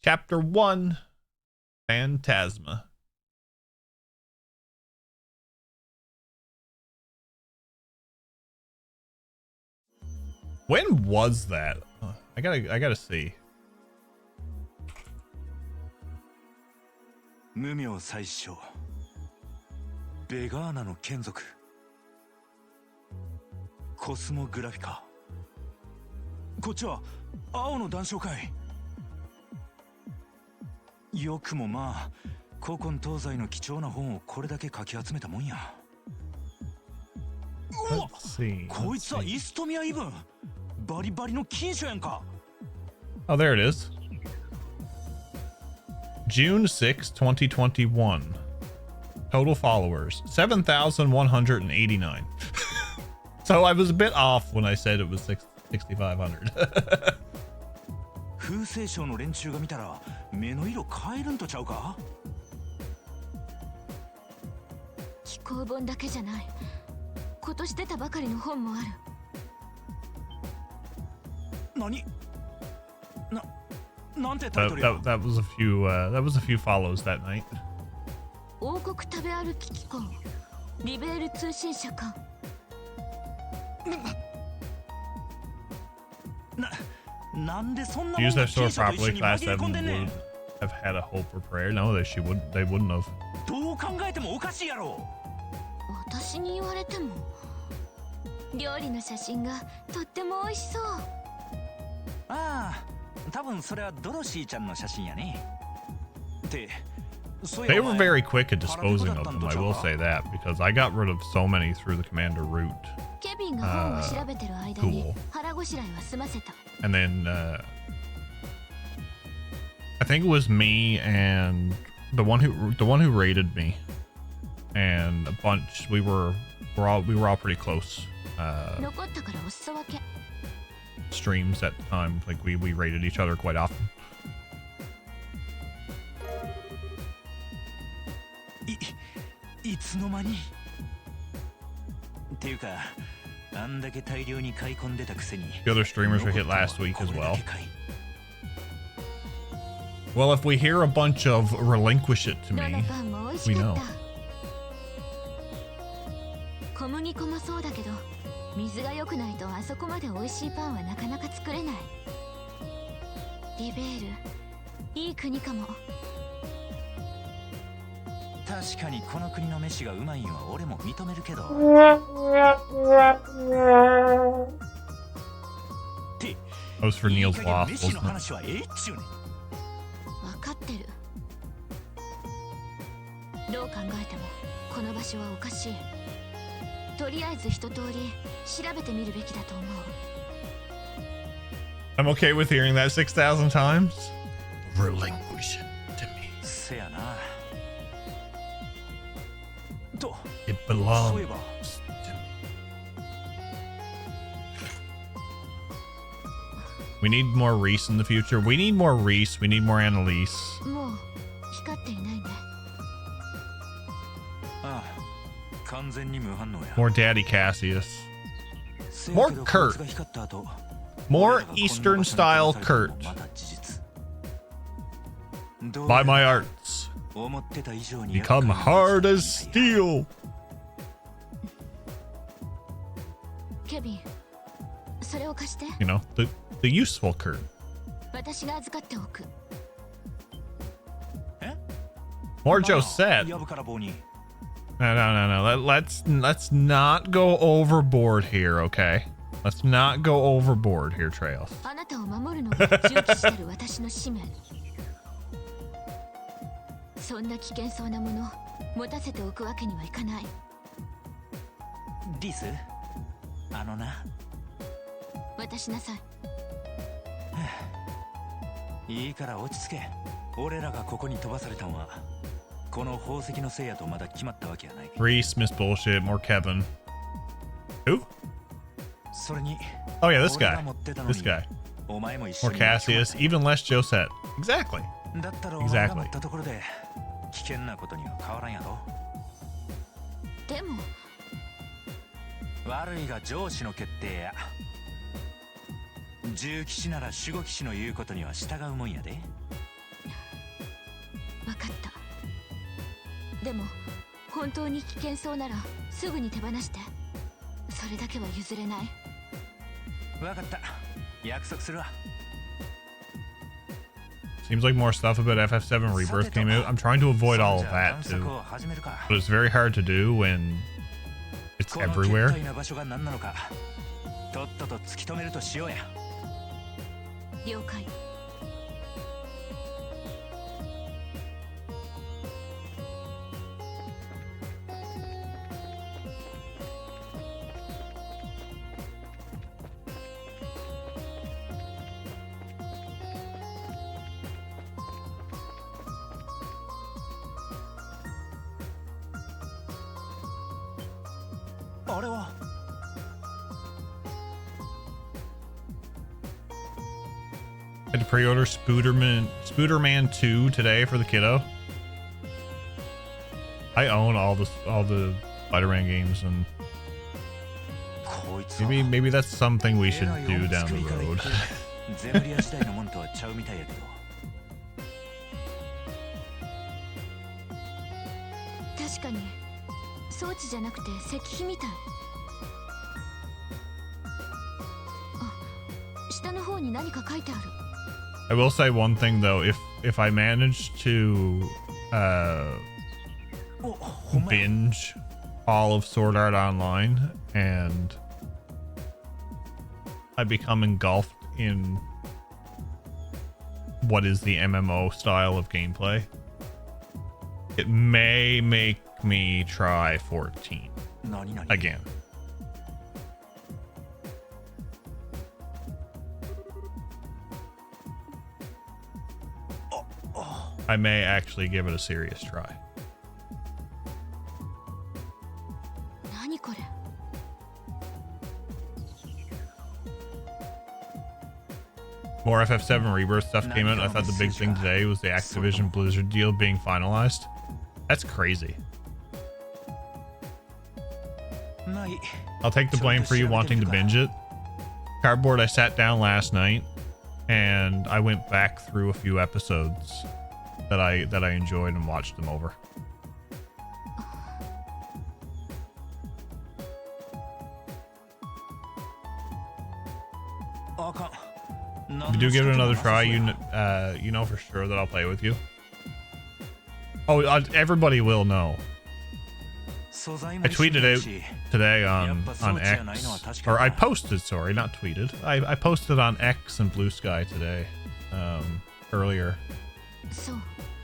Chapter 1, Phantasma. When was that? I gotta see. 無名最初ベガーナの眷属コスモグラフィカこっちは青の談笑会よくもまあ古今東西の貴重な本をこれだけかき集めたもんやうわこいつはイストミアイブンバリバリの禁書やんか Oh, there it is. June 6, 2021. Total followers 7,189. So I was a bit off when I said it was 6,500. 風星省の連中が見たら目の色変えるんとちゃうか気候本だけじゃない今年出たばかりの本もある何なんてタイトルや that was a few follows that night. 王国食べ歩き機構リベール通信社かなんでそんな Use もん that sword 禁書と一緒 properly, に class 紛れ 7 込んでんね would ん have had a hope or prayer. No, they wouldn't have. どう考えてもおかしいやろ私に言われても料理の写真がとっても美味しそうああ多分それはドロシーちゃんの写真やねってそうい They えば were very quick at disposing of them, I will say that, because I got rid of so many through the commander route. ケビンが本を調べてる間に腹ごしらえは済ませた And then I think it was me and the one who raided me and a bunch. We were all pretty close. 残ったからお裾分け Streams at the time, like we raided each other quite often. いつの間にっていうかあんだけ大量に買い込んでたくせに The other streamers were hit last week as well. Well, if we hear a bunch of relinquish it to ど me, のパンも美味し we か know. った小麦粉もそうだけど水が良くないとあそこまで美味しいパンはなかなか作れないリベールいい国かも確かにこの国の飯がうまいんは俺も認めるけどって That was for いい Neil's 加減 loss, 飯の wasn't it? 話はええっちゅうね分かってるどう考えてもこの場所はおかしいとりあえず一通り調べてみるべきだと思う I'm okay with hearing that 6,000 times. Relinquish it to me. せやなと It そうい belongs えば to me. We need more Reese in the future. We need more Reese. We need more Annalise. もう光っていないねああ完全に無反応や More Daddy Cassius. せ More やけど Kurt こいつが光った後 More 俺らがこんな Eastern 場所に style 殺されたの Kurt. もまだ事実どう By や my ら arts. 思ってた以上に Become hard as steel. ケビンそれを貸して You know, the useful Kurt. 私が預かっておく More Josette. やぶから棒に No. Let's not go overboard here, okay? Let's not go overboard here, Trails. あなたを守るのが重視してる私の使命そんな危険そうなもの持たせておくわけにはいかないリスあのな渡しなさいいいから落ち着け俺らがここに飛ばされたんはこの宝石のせいやとまだ決まったわけやない Reese, Miss Bullshit, more Kevin. Who? それに Oh yeah, this 俺 guy. が持ってたのに This guy. お前も一緒 More に Cassius, even less Josette. Exactly. だったらお前が持ったところで危険なことには変わらんやろでも悪いが上司の決定や重騎士なら守護騎士の言うことには従うもんやで分かった。でも本当に危険そうならすぐに手放して。それだけは譲れない。分かった。約束するわ。 Seems like more stuff about FF7 Rebirth came out. I'm trying to avoid all of that too, but it's very hard to do when it's everywhere. とっとと突き止めるとしようや。了解。あれは I had to pre-order Spooderman 2 today for the kiddo. I own all the Spider-Man games, and maybe that's something we should do down the road. 確かに装置じゃなくて石碑みたい。あ、下の方に何か書いてある。 I will say one thing though, if I manage to binge all of Sword Art Online and I become engulfed in what is the MMO style of gameplay, it may make me try 14 again. I may actually give it a serious try. 何これ。 More FF7 Rebirth stuff came out. I thought the big thing today was the Activision Blizzard deal being finalized. That's crazy. I'll take the blame for you wanting to binge it. Cardboard, I sat down last night and I went back through a few episodes that I enjoyed and watched them over. If you do give it another try, you know for sure that I'll play with you. Oh, everybody will know. I tweeted out today on X, or I posted, sorry, not tweeted. I posted on X and Blue Sky today, earlier.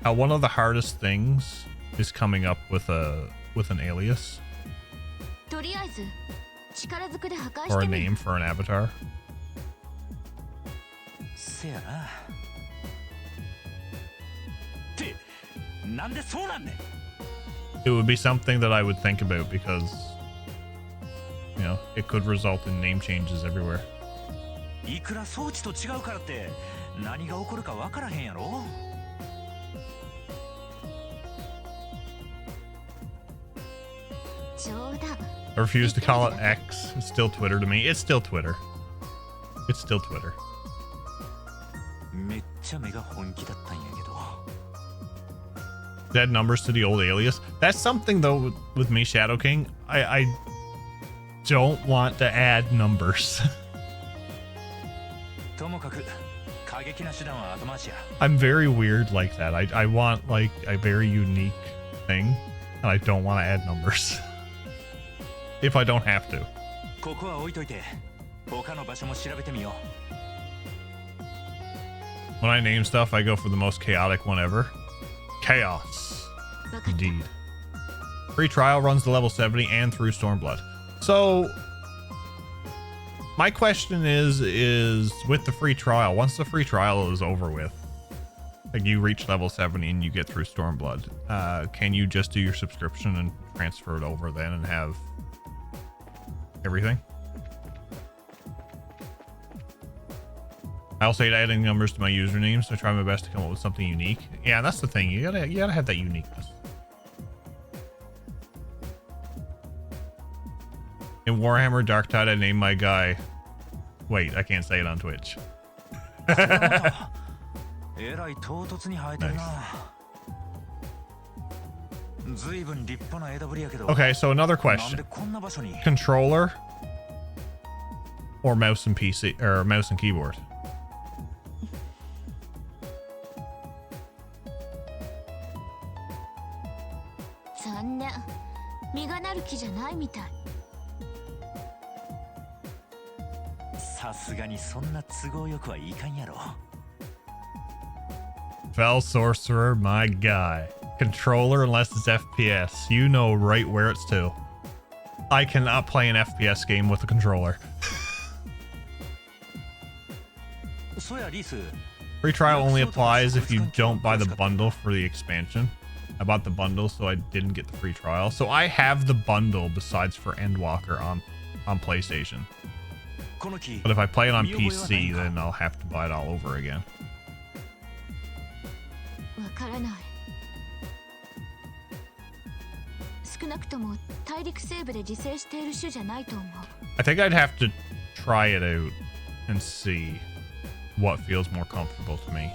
One of the hardest things is coming up with an alias or a name for an avatar. It would be something that I would think about because, you know, it could result in name changes everywhere. I refuse to call it X. It's still Twitter to me. It's still Twitter. It's still Twitter. Add numbers to the old alias. That's something though with me, Shadow King. I don't want to add numbers. I'm very weird like that. I want like a very unique thing, and I don't want to add numbers if I don't have to. When I name stuff, I go for the most chaotic one ever. Chaos. Indeed. Free trial runs to level 70 and through Stormblood. So my question is with the free trial, once the free trial is over with, like you reach level 70 and you get through Stormblood, can you just do your subscription and transfer it over then and have everything? I also hate adding numbers to my usernames, so I try my best to come up with something unique. Yeah, that's the thing. You gotta have that uniqueness. In Warhammer Darktide, I named my guy. Wait, I can't say it on Twitch. Nice. Okay, so another question. Controller or mouse and PC or mouse and keyboard? Fell Sorcerer, my guy. Controller unless it's FPS. You know right where it's to. I cannot play an FPS game with a controller. Free trial only applies if you don't buy the bundle for the expansion. I bought the bundle, so I didn't get the free trial. So I have the bundle besides for Endwalker on PlayStation. But if I play it on PC, then I'll have to buy it all over again. I think I'd have to try it out and see what feels more comfortable to me.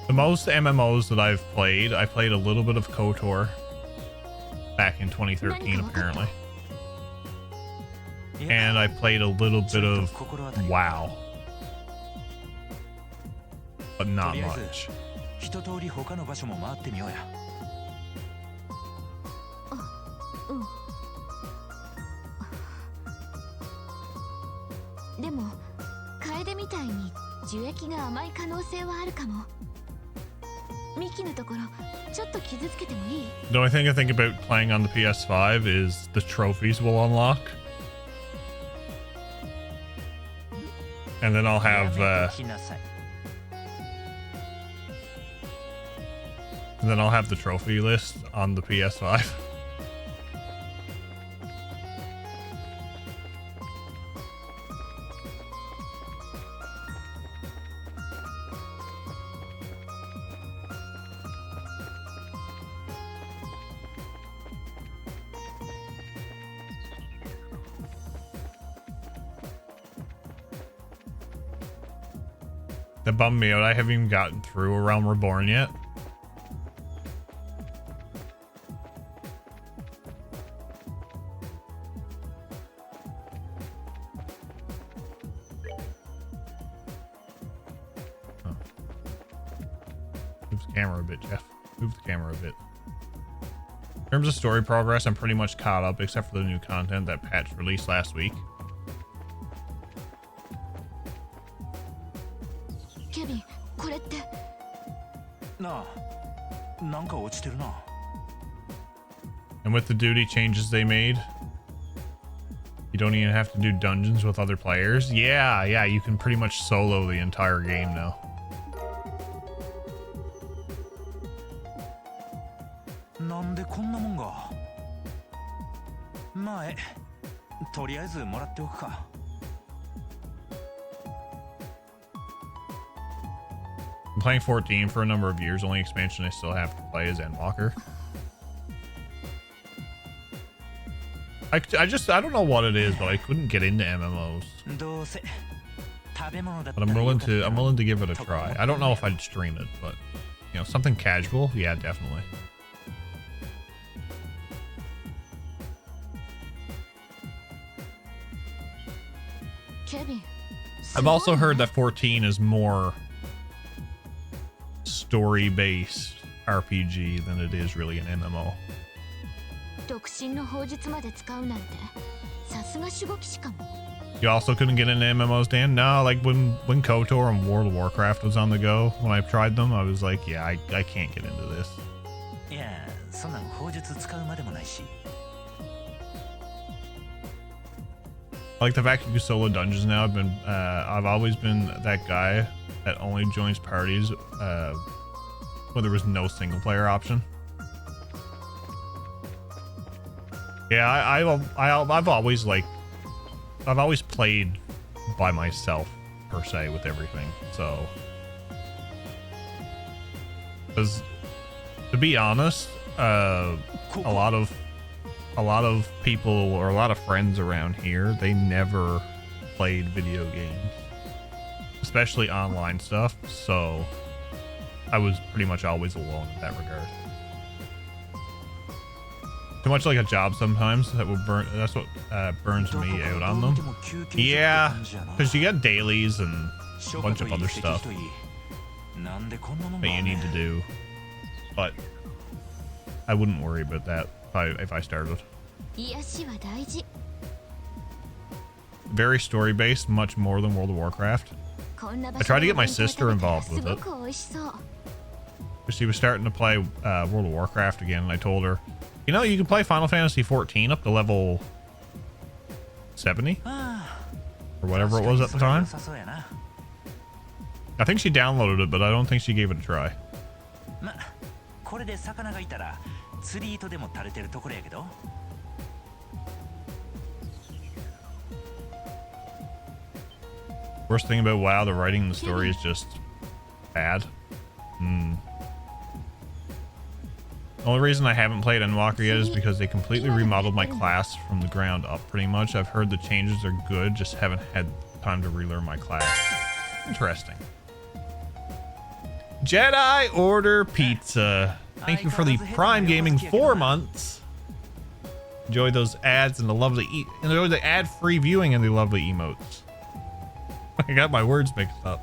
The most MMOs that I've played, I played a little bit of KOTOR back in 2013 apparently. And I played a little bit of WoW. But not much. The only thing I think about playing on the PS5 is the trophies will unlock. And then I'll have the trophy list on the PS5. That bummed me out. I haven't even gotten through A Realm Reborn yet. Oh. Move the camera a bit, Jeff. Move the camera a bit. In terms of story progress, I'm pretty much caught up except for the new content that patch released last week. And with the duty changes they made, you don't even have to do dungeons with other players. Yeah, you can pretty much solo the entire game now. I'm playing 14 for a number of years. Only expansion I still have to play is Endwalker. I don't know what it is, but I couldn't get into MMOs. But I'm willing to give it a try. I don't know if I'd stream it, but you know, something casual, yeah, definitely. I've also heard that 14 is more story-based RPG than it is really an MMO. You also couldn't get into MMOs, Dan? No, like when KOTOR and World of Warcraft was on the go, when I tried them, I was like, yeah, I can't get into this. I like the fact you can solo dungeons now. I've always been that guy that only joins parties when there was no single player option. Yeah, I've always played by myself per se with everything. So, because to be honest, a lot of people or a lot of friends around here, they never played video games, especially online stuff. So I was pretty much always alone in that regard. Too much like a job sometimes. That will burn. That's what burns me out on them. Yeah, because you get dailies and a bunch of other stuff that you need to do. But I wouldn't worry about that if I started. Very story based, much more than World of Warcraft. I tried to get my sister involved with it. She was starting to play World of Warcraft again, and I told her, you know, you can play Final Fantasy 14 up to level 70 or whatever it was at the time. I think she downloaded it, but I don't think she gave it a try. Worst thing about WoW, the writing and the story is just bad. The only reason I haven't played Endwalker yet is because they completely remodeled my class from the ground up, pretty much. I've heard the changes are good, just haven't had time to relearn my class. Interesting. Jedi Order Pizza. Thank you for the Prime Gaming 4 months. Enjoy those ads and the lovely enjoy the ad-free viewing and the lovely emotes. I got my words mixed up.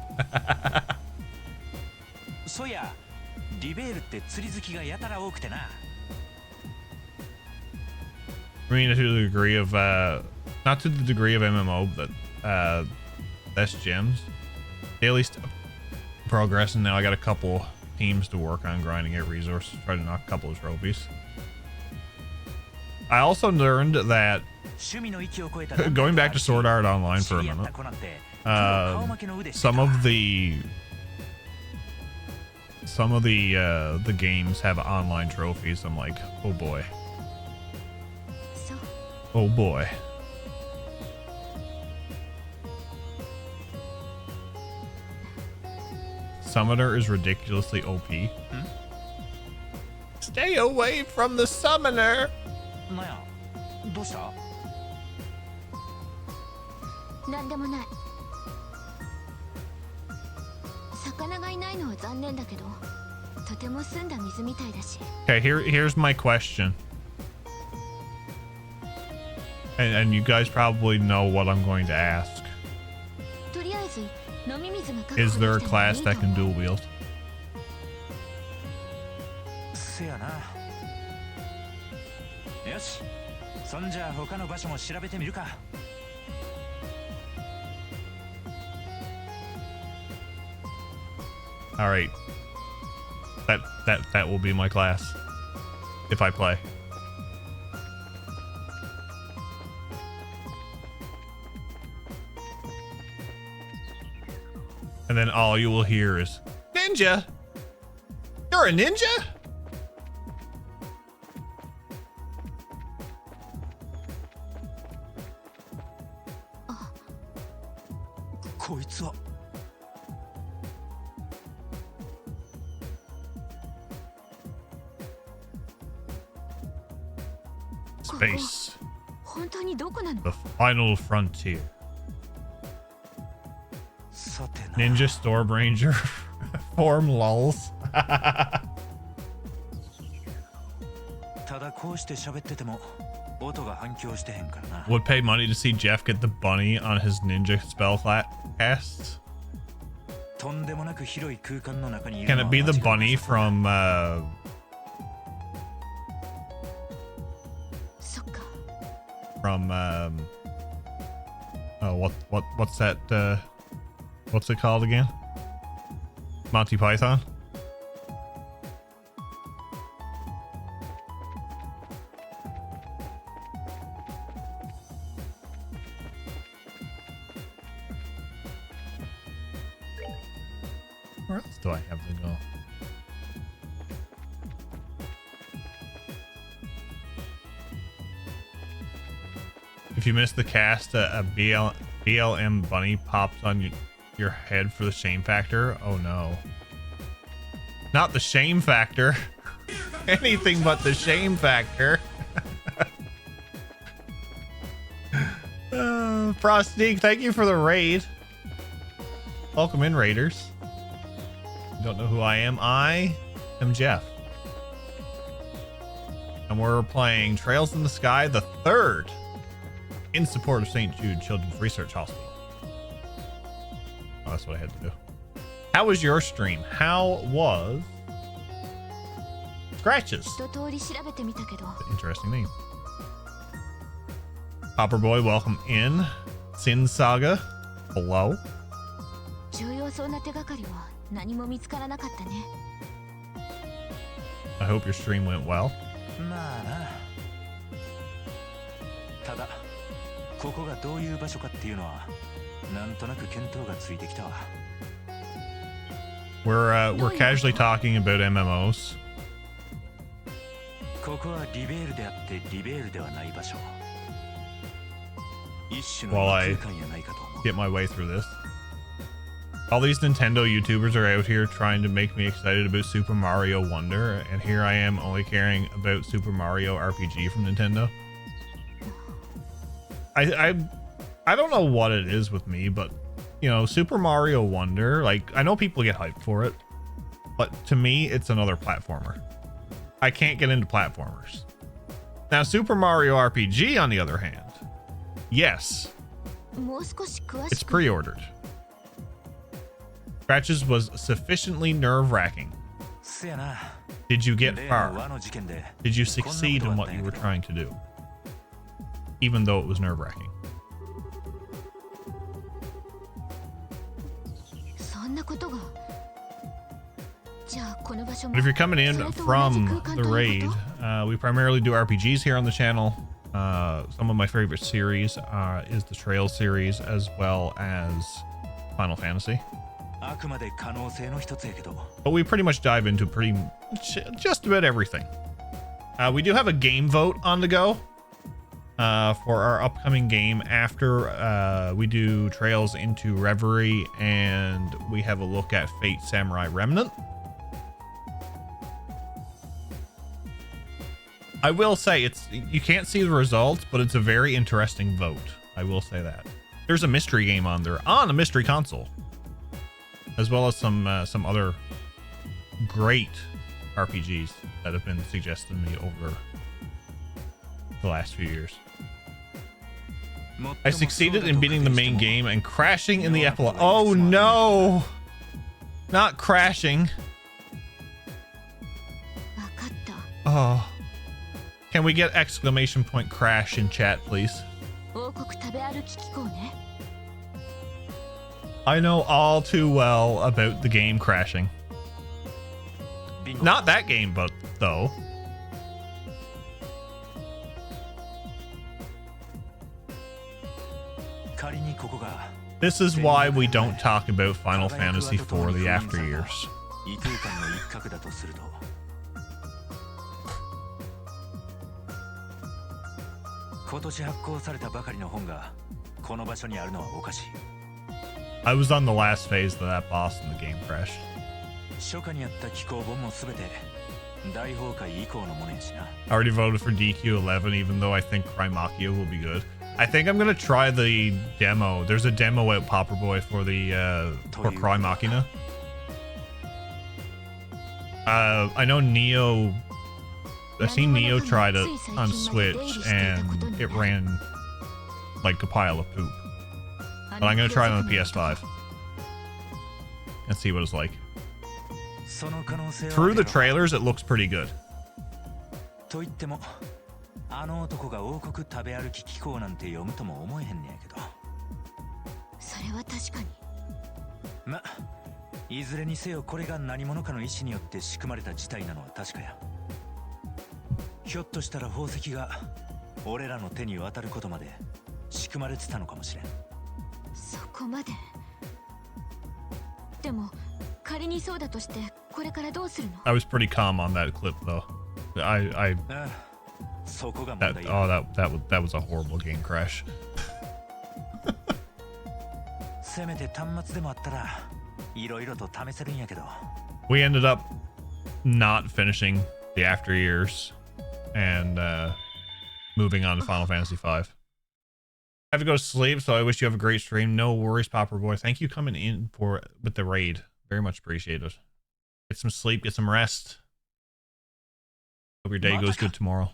I mean, to the degree of not to the degree of MMO, but best gems. Daily progressing now. I got a couple teams to work on grinding out resources, try to knock a couple of trophies. I also learned that going back to Sword Art Online for a minute, some of the games have online trophies. I'm like, oh boy. Oh boy. Summoner is ridiculously OP. Stay away from the summoner. Okay, here's my question. And you guys probably know what I'm going to ask. Is there a class that can dual wield? All right. That will be my class if I play. And then all you will hear is, ninja! You're a ninja? Space. The final frontier. Ninja Storm Ranger form lulls. Would pay money to see Jeff get the bunny on his ninja spell casts. Can it be the bunny from what's that what's it called again? Monty Python? Where else do I have to go? If you miss the cast, a BLM bunny pops on your head for the shame factor. Oh no. Not the shame factor. Anything but the shame factor. Frostig, thank you for the raid. Welcome in, raiders. You don't know who I am? I am Jeff. And we're playing Trails in the Sky, the third, in support of St. Jude Children's Research Hospital. Oh, that's what I had to do. How was your stream? How was Scratches? Interesting name. Hopper Boy, welcome in. Sin Saga, hello. I hope your stream went well. We're casually talking about MMOs. While I get my way through this. All these Nintendo YouTubers are out here trying to make me excited about Super Mario Wonder, and here I am only caring about Super Mario RPG from Nintendo. I don't know what it is with me, but you know, Super Mario Wonder, like, I know people get hyped for it, but to me it's another platformer. I can't get into platformers. Now Super Mario RPG, on the other hand, yes, it's pre-ordered. Scratches was sufficiently nerve-wracking. Did you get far? Did you succeed in what you were trying to do? Even though it was nerve-wracking. But if you're coming in from the raid, we primarily do RPGs here on the channel. Some of my favorite series is the Trails series, as well as Final Fantasy. But we pretty much dive into just about everything. We do have a game vote on the go for our upcoming game after we do Trails into Reverie, and we have a look at Fate Samurai Remnant. I will say you can't see the results, but it's a very interesting vote. I will say that. There's a mystery game on there on a mystery console, as well as some other great RPGs that have been suggested to me over the last few years. I succeeded in beating the main game and crashing in the epilogue. Oh no! Not crashing. Oh. Can we get exclamation point crash in chat, please? I know all too well about the game crashing. Not that game, but though. This is why we don't talk about Final Fantasy IV the after years. I was on the last phase of that boss and the game crashed. I already voted for DQ11, even though I think Crymachia will be good. I think I'm gonna try the demo. There's a demo out, Popper Boy, for the for Crymachia. I know Neo. I've seen Neo try it on Switch and it ran like a pile of poop. But I'm gonna try it on the PS5 and see what it's like. Through the trailers, it looks pretty good. I was pretty calm on that clip though. That was a horrible game crash. We ended up not finishing the after years and moving on to Final Fantasy V. I have to go to sleep, so I wish you have a great stream. No worries, Popper Boy. Thank you coming in with the raid. Very much appreciated. Get some sleep, get some rest. Hope your day goes good tomorrow.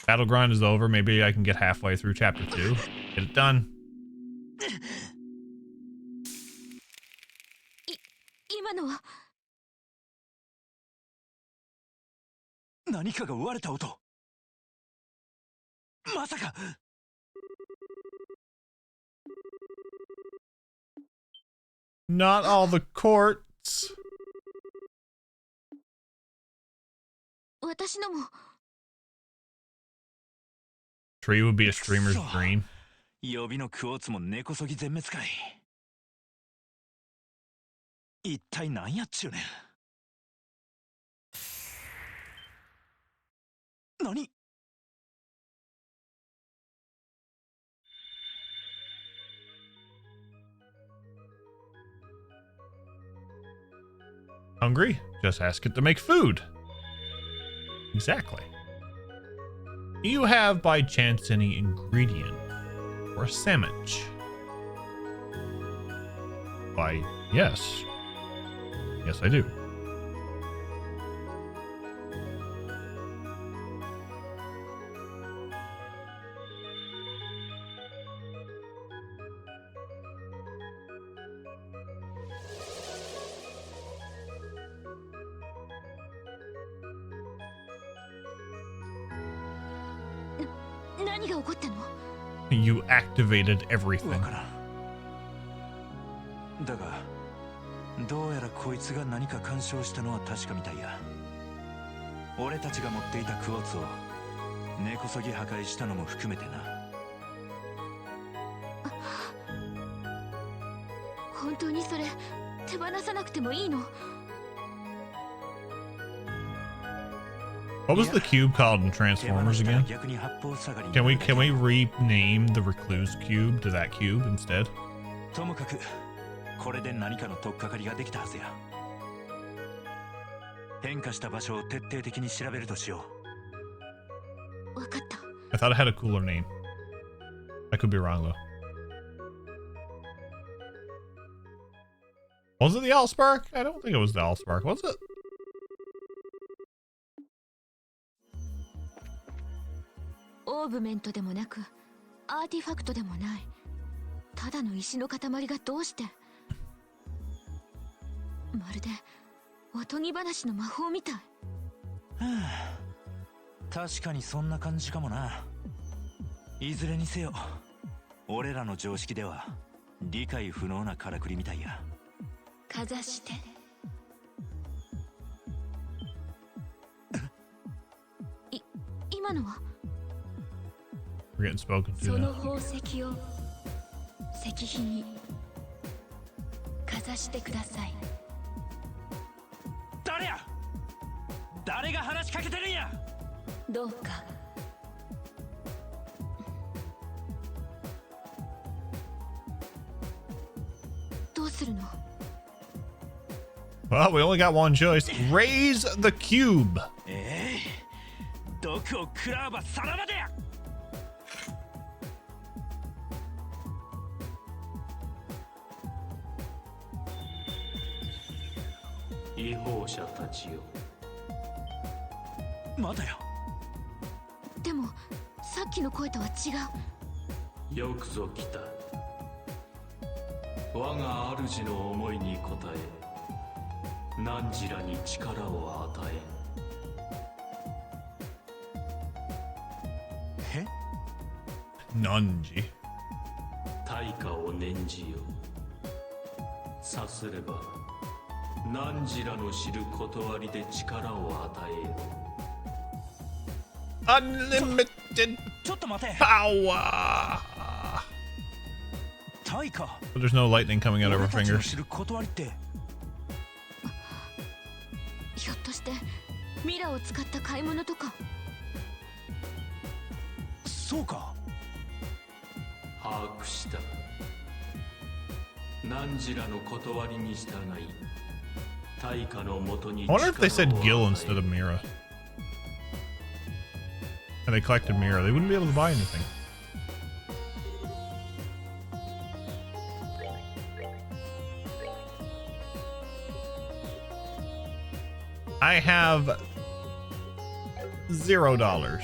Battle grind is over. Maybe I can get halfway through chapter 2. Get it done. 今のは何かが割れた音。まさか。Not all the courts. 私のも Tree would be a streamer's dream. 予備のクォーツも根こそぎ全滅かい。一体何やっちゅうねん。何？ Hungry? Just ask it to make food. Exactly. Do you have by chance any ingredient for a sandwich? Why, yes. Yes, I do. You activated everything. わからん。だが、どうやらこいつが何か干渉したのは確かみたいや。俺たちが持っていたクォーツを根こそぎ破壊したのも含めてな。本当にそれ手放さなくてもいいの？ What was the cube called in Transformers again? Can we rename the Recluse Cube to that cube instead? ともかくこれで何かの取っかかりができたはずや。変化した場所を徹底的に調べるとしよう。わかった。 I thought it had a cooler name. I could be wrong though. Was it the Allspark? I don't think it was the Allspark, was it? オーブメントでもなくアーティファクトでもないただの石の塊がどうしてまるでおとぎ話の魔法みたい。はあ、確かにそんな感じかもな。いずれにせよ俺らの常識では理解不能なからくりみたいや。かざして今のは We're getting spoken to その now. 宝石を石碑にかざしてください。誰や？誰が話しかけてるんや？どうかどうするの？ Well, we only got one choice. Raise the cube. 毒を食らわばさらばでや。違法者たちよ。まだよ。でもさっきの声とは違う。よくぞ来た。我が主の思いに応え、汝らに力を与え。Nunji. 対価を念じよ。さすれば汝らの知る断りで力を与えよ。Unlimited ちょっと待て。 power. 対価。 But there's no lightning coming out of her 俺たちの fingers. 知る断りって。ひょっとしてミラを使った買い物とか。そうか。把握した。汝らの断りに従い、対価のもとに I wonder if they said 力を Gil 与え instead of Mira. And they collected Mira. They wouldn't be able to buy anything. I have $0.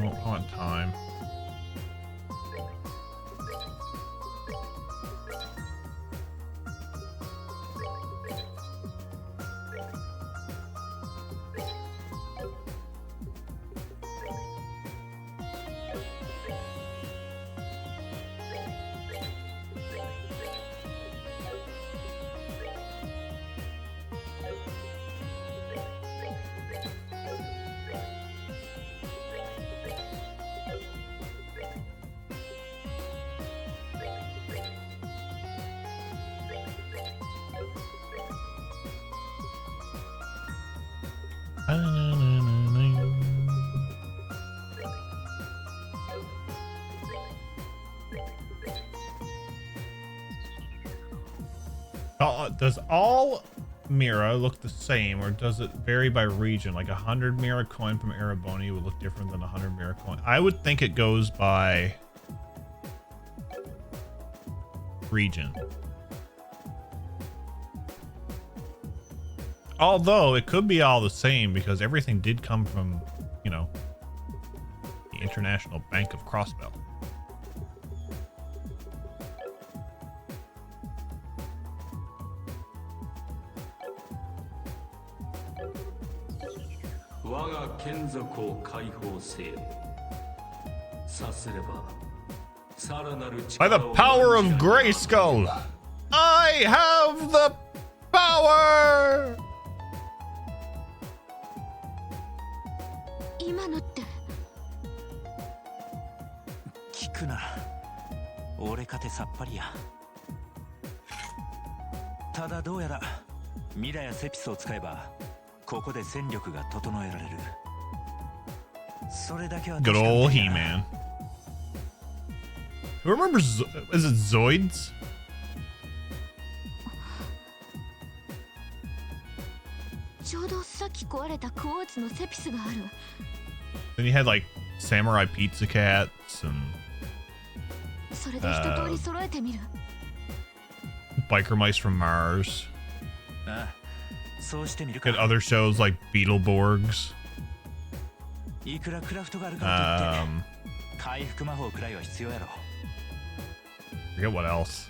No, I want time. Does all Mira look the same, or does it vary by region? Like 100 Mira coin from Erebony would look different than 100 Mira coin. I would think it goes by region. Although it could be all the same because everything did come from, you know, the International Bank of Crossbell. By the power of Grayskull, I have the power! 今のって。聞くな。俺かてさっぱりや。ただどうやらミラやセピスを使えばここで戦力が整えられる。それだけは。 Good old He-Man. Who remembers? Is it Zoids? ちょうどさっき壊れたクォーツのセピスがある。 Then you had like Samurai Pizza Cats and それで一通り揃えてみる。 Biker Mice from Mars. ああ、そうしてみるか。 And other shows like Beetleborgs. いくらクラフトがあるからといって回復魔法くらいは必要やろ。 Forget what else.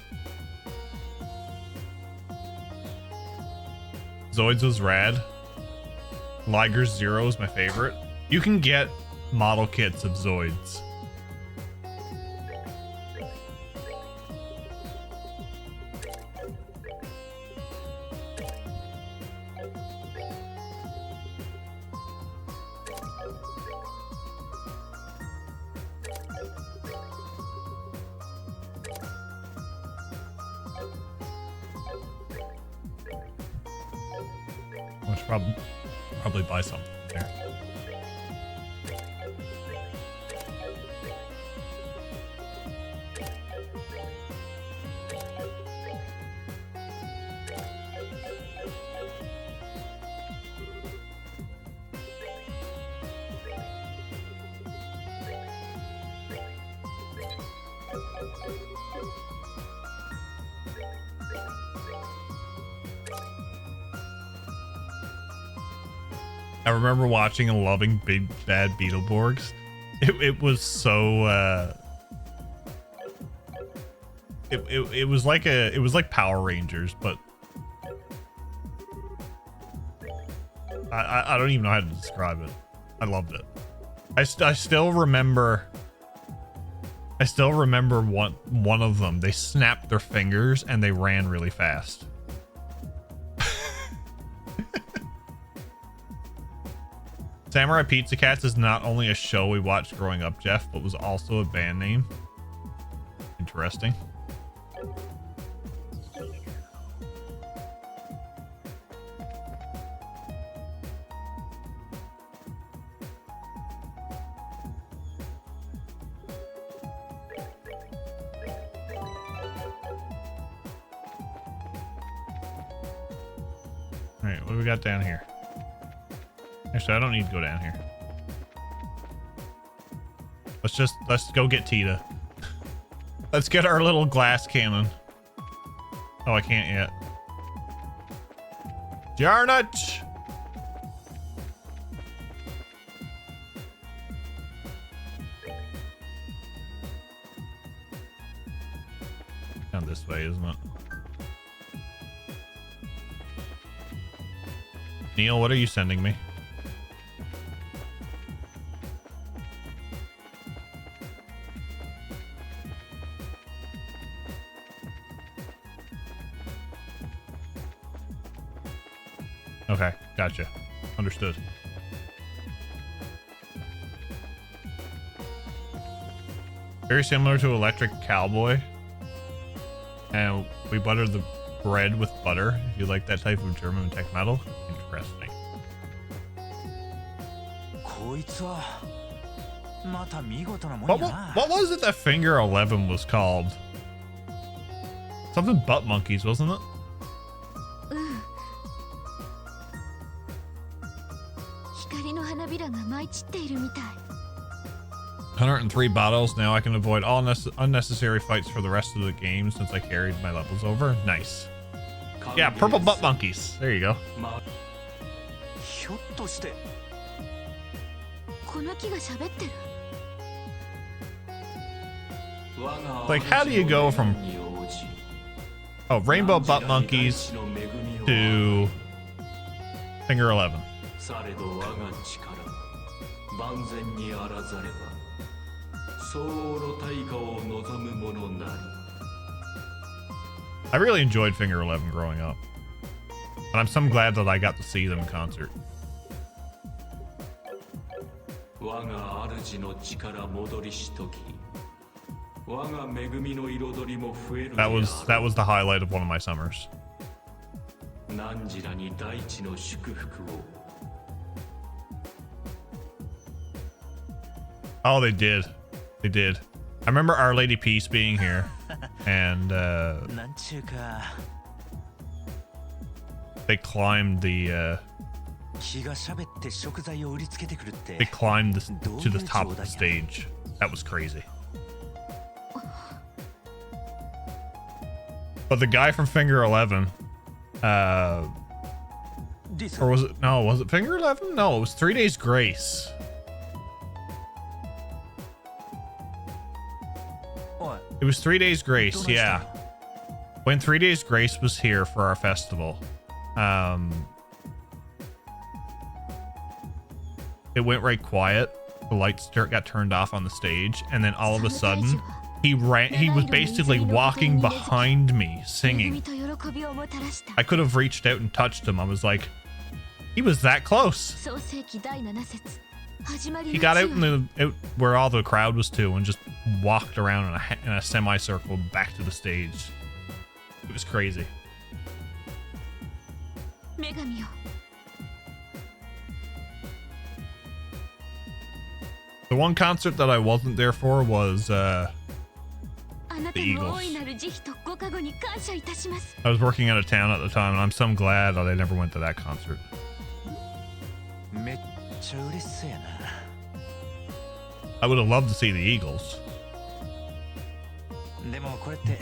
Zoids was rad. Liger's Zero is my favorite. You can get model kits of Zoids. I should probably buy something there. I remember watching and loving Big Bad Beetleborgs. It was so it was like Power Rangers, but I don't even know how to describe it. I loved it. I still remember one of them. They snapped their fingers and they ran really fast. Samurai Pizza Cats is not only a show we watched growing up, Jeff, but was also a band name. Interesting. All right, what do we got down here? Actually, I don't need to go down here. Let's go get Tita. Let's get our little glass cannon. Oh, I can't yet. Darn it! Down this way, isn't it? Neil, what are you sending me? Okay, gotcha. Understood. Very similar to Electric Cowboy. And we butter the bread with butter. If you like that type of German tech metal, interesting. What was it that Finger 11 was called? Something butt monkeys, wasn't it? 103 battles. Now I can avoid all unnecessary fights for the rest of the game since I carried my levels over. Nice. Yeah, purple butt monkeys. There you go. Like, how do you go from rainbow butt monkeys to Finger 11? I really enjoyed Finger 11 growing up, and I'm so glad that I got to see them in concert. That was the highlight of one of my summers. Oh, they did. They did. I remember Our Lady Peace being here, and they climbed the to the top of the stage. That was crazy. But the guy from Finger 11, or was it? No, was it Finger 11? No, it was 3 Days Grace. It was 3 Days Grace, yeah. When 3 Days Grace was here for our festival, it went right quiet. The lights got turned off on the stage, and then all of a sudden, he was basically walking behind me, singing. I could have reached out and touched him. I was like, he was that close. He got out where all the crowd was too, and just walked around in a semicircle back to the stage. It was crazy. The one concert that I wasn't there for was the Eagles. I was working out of town at the time, and I'm so glad that I never went to that concert. I would have loved to see the Eagles,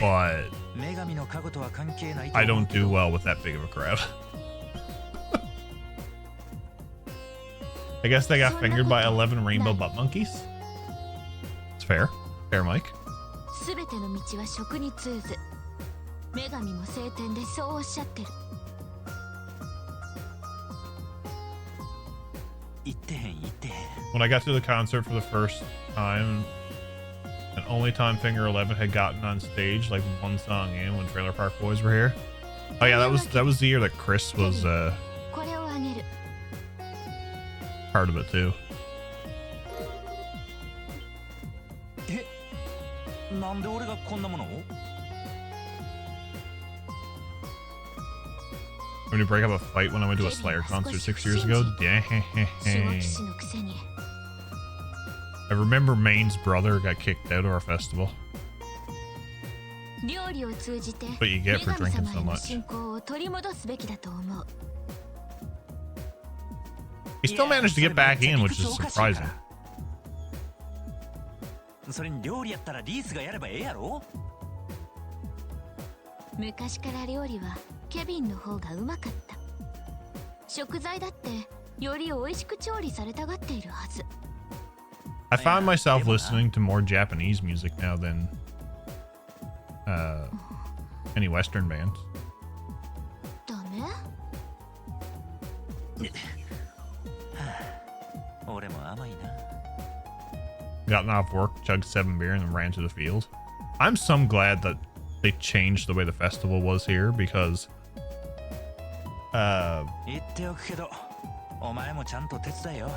but I don't do well with that big of a crowd. I guess they got fingered by 11 rainbow butt monkeys. It's fair. Fair, Mike. When I got to the concert for the first time, and only time Finger 11 had gotten on stage, like one song in, when Trailer Park Boys were here. Oh yeah, that was the year that Chris was part of it too. When you break up a fight when I went to a Slayer concert 6 years ago? Dang. I remember Maine's brother got kicked out of our festival. What you get for drinking so much. He still managed to get back in, which is surprising. I found myself listening to more Japanese music now than any Western bands. ダメ？俺も甘いな。 Gotten off work, chugged 7 beer, and then ran to the field. I'm so glad that they changed the way the festival was here because 言っておくけど、お前もちゃんと手伝えよ。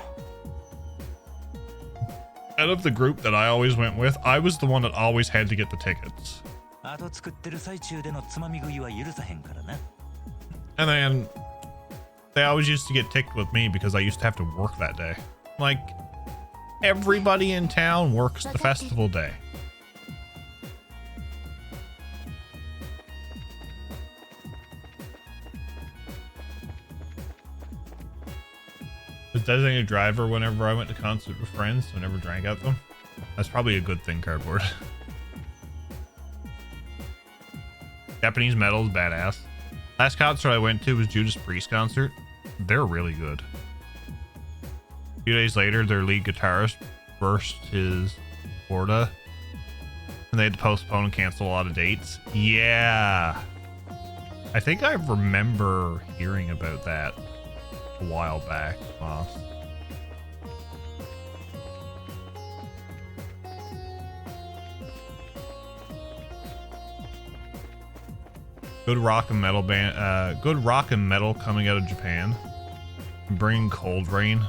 out of the group that I always went with, I was the one that always had to get the tickets. あと作ってる最中でのつまみ食いは許さへんからな。 And then they always used to get ticked with me because I used to have to work that day. Like, everybody in town works the festival day. Was designated driver whenever I went to concert with friends, so I never drank at them. That's probably a good thing, Cardboard. Japanese metal is badass. Last concert I went to was Judas Priest concert. They're really good. A few days later, their lead guitarist burst his aorta, and they had to postpone and cancel a lot of dates. Yeah. I think I remember hearing about that a while back. Wow. Good rock and metal band, good rock and metal coming out of Japan. Bringing Cold Rain.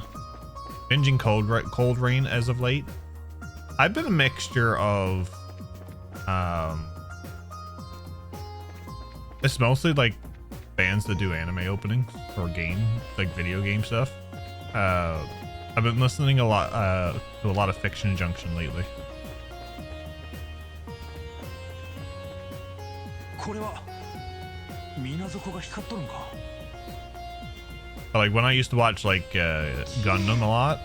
Binging Cold Rain as of late. I've been a mixture of, it's mostly like bands that do anime openings or video game stuff. I've been listening a lot to a lot of Fiction Junction lately. But like when I used to watch like Gundam a lot,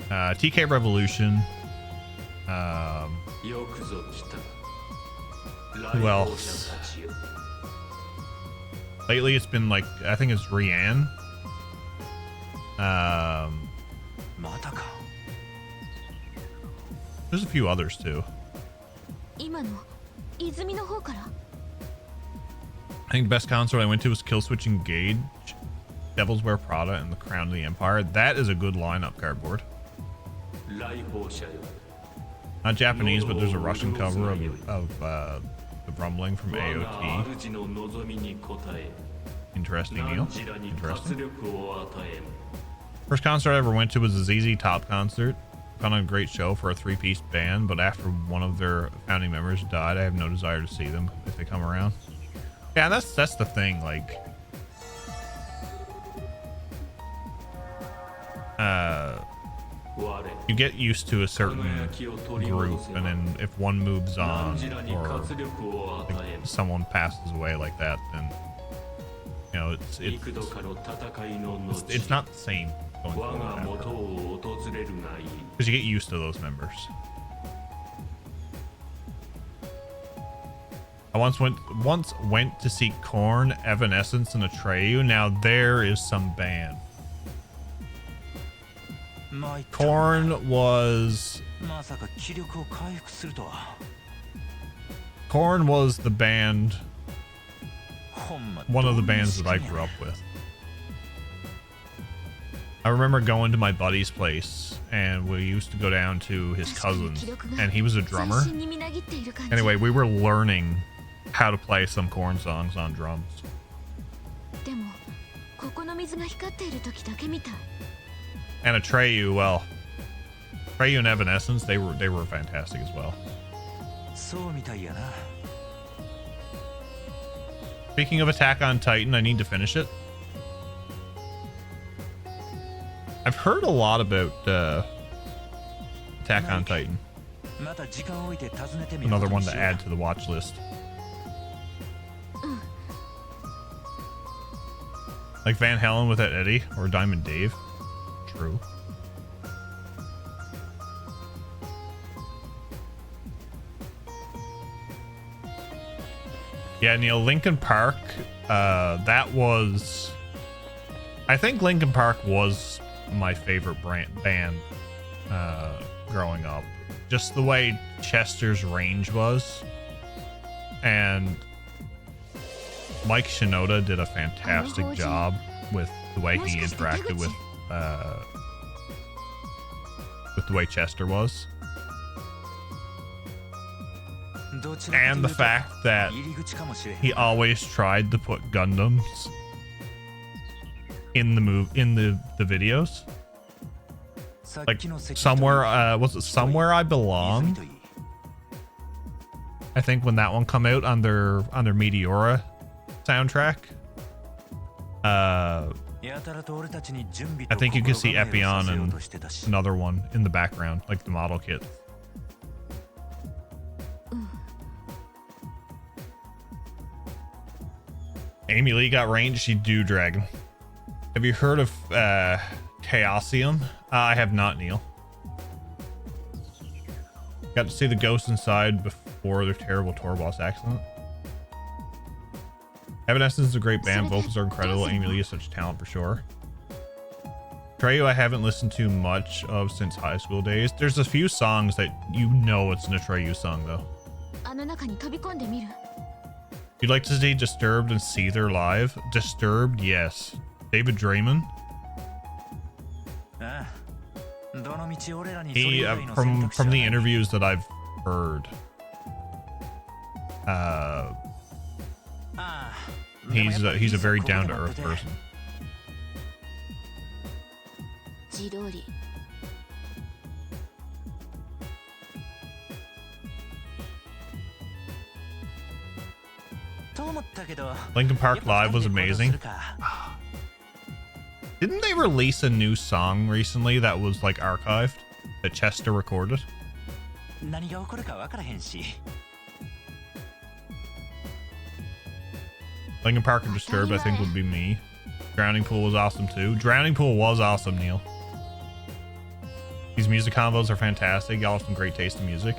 TK Revolution, who else? Lately it's been like, I think it's Rianne. There's a few others too. I think the best concert I went to was Killswitch Engage, Devil's Wear Prada, and The Crown of the Empire. That is a good lineup, Cardboard. Not Japanese, but there's a Russian cover of The Rumbling from AOT. Interesting, Neil. Interesting. First concert I ever went to was a ZZ Top concert. Found a great show for a 3-piece band, but after one of their founding members died, I have no desire to see them if they come around. Yeah, that's the thing, like you get used to a certain group, and then if one moves on or like someone passes away like that, then you know it's not the same going forward because you get used to those members. I once went to see Korn, Evanescence, and Atreyu. Now there is some band. Korn was the band, one of the bands that I grew up with. I remember going to my buddy's place, and we used to go down to his cousin's, and he was a drummer. Anyway, we were learning how to play some Korn songs on drums. And Atreyu, well, Atreyu and Evanescence, they were fantastic as well. Speaking of Attack on Titan, I need to finish it. I've heard a lot about Attack on Titan. Another one to add to the watch list. Like Van Halen with that Eddie or Diamond Dave. True. Yeah, Neil, Linkin Park, that was... I think Linkin Park was my favorite band growing up. Just the way Chester's range was. And Mike Shinoda did a fantastic job with the way he interacted with the way Chester was. And the fact that he always tried to put Gundams in the videos. Like somewhere was it Somewhere I Belong? I think when that one come out on their Meteora soundtrack. I think you can see Epion and another one in the background, like the model kit. Amy Lee got range. She do dragon. Have you heard of Chaosium? I have not, Neil. Got to see the ghosts inside before their terrible tour boss accident. Evanescence is a great band. Vocals are incredible. Amy Lee is such talent for sure. Treyu I haven't listened to much of since high school days. There's a few songs that you know it's an Treyu song though. You'd like to see Disturbed and Seether live? Disturbed, yes. David Draymond. He from the interviews that I've heard, he's a very down to earth person. Linkin Park Live was amazing. Didn't they release a new song recently that was like archived that Chester recorded? Linkin Park and Disturbed I think would be me. Drowning Pool was awesome too. Drowning Pool was awesome, Neil. These music combos are fantastic. Y'all have some great taste in music.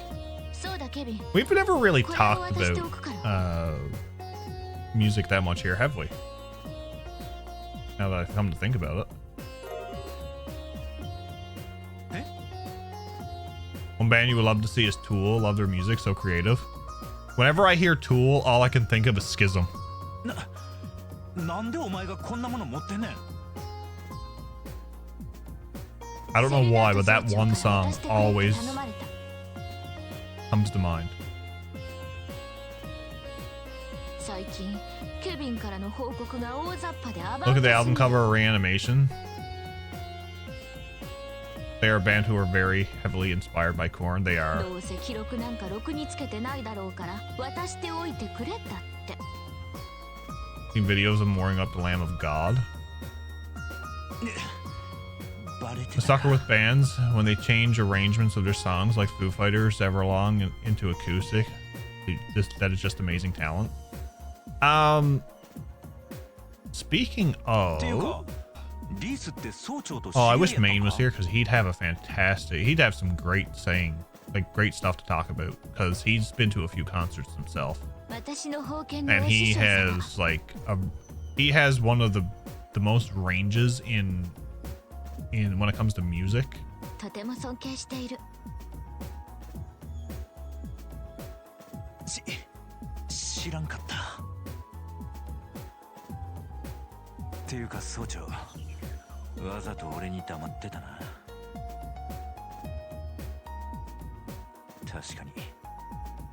We've never really talked about music that much here, have we? Now that I come to think about it. One band you would love to see is Tool. Love their music, so creative. Whenever I hear Tool, all I can think of is Schism. I don't know why, but that one song always comes to mind. Look at the album cover of Reanimation. They are a band who are very heavily inspired by Korn. They are. Seen videos of them mooring up the Lamb of God. A sucker with bands when they change arrangements of their songs, like Foo Fighters, Everlong, into acoustic. That is just amazing talent. Speaking of, I wish Maine was here because he'd have some great stuff to talk about because he's been to a few concerts himself, and he has one of the most ranges in when it comes to music.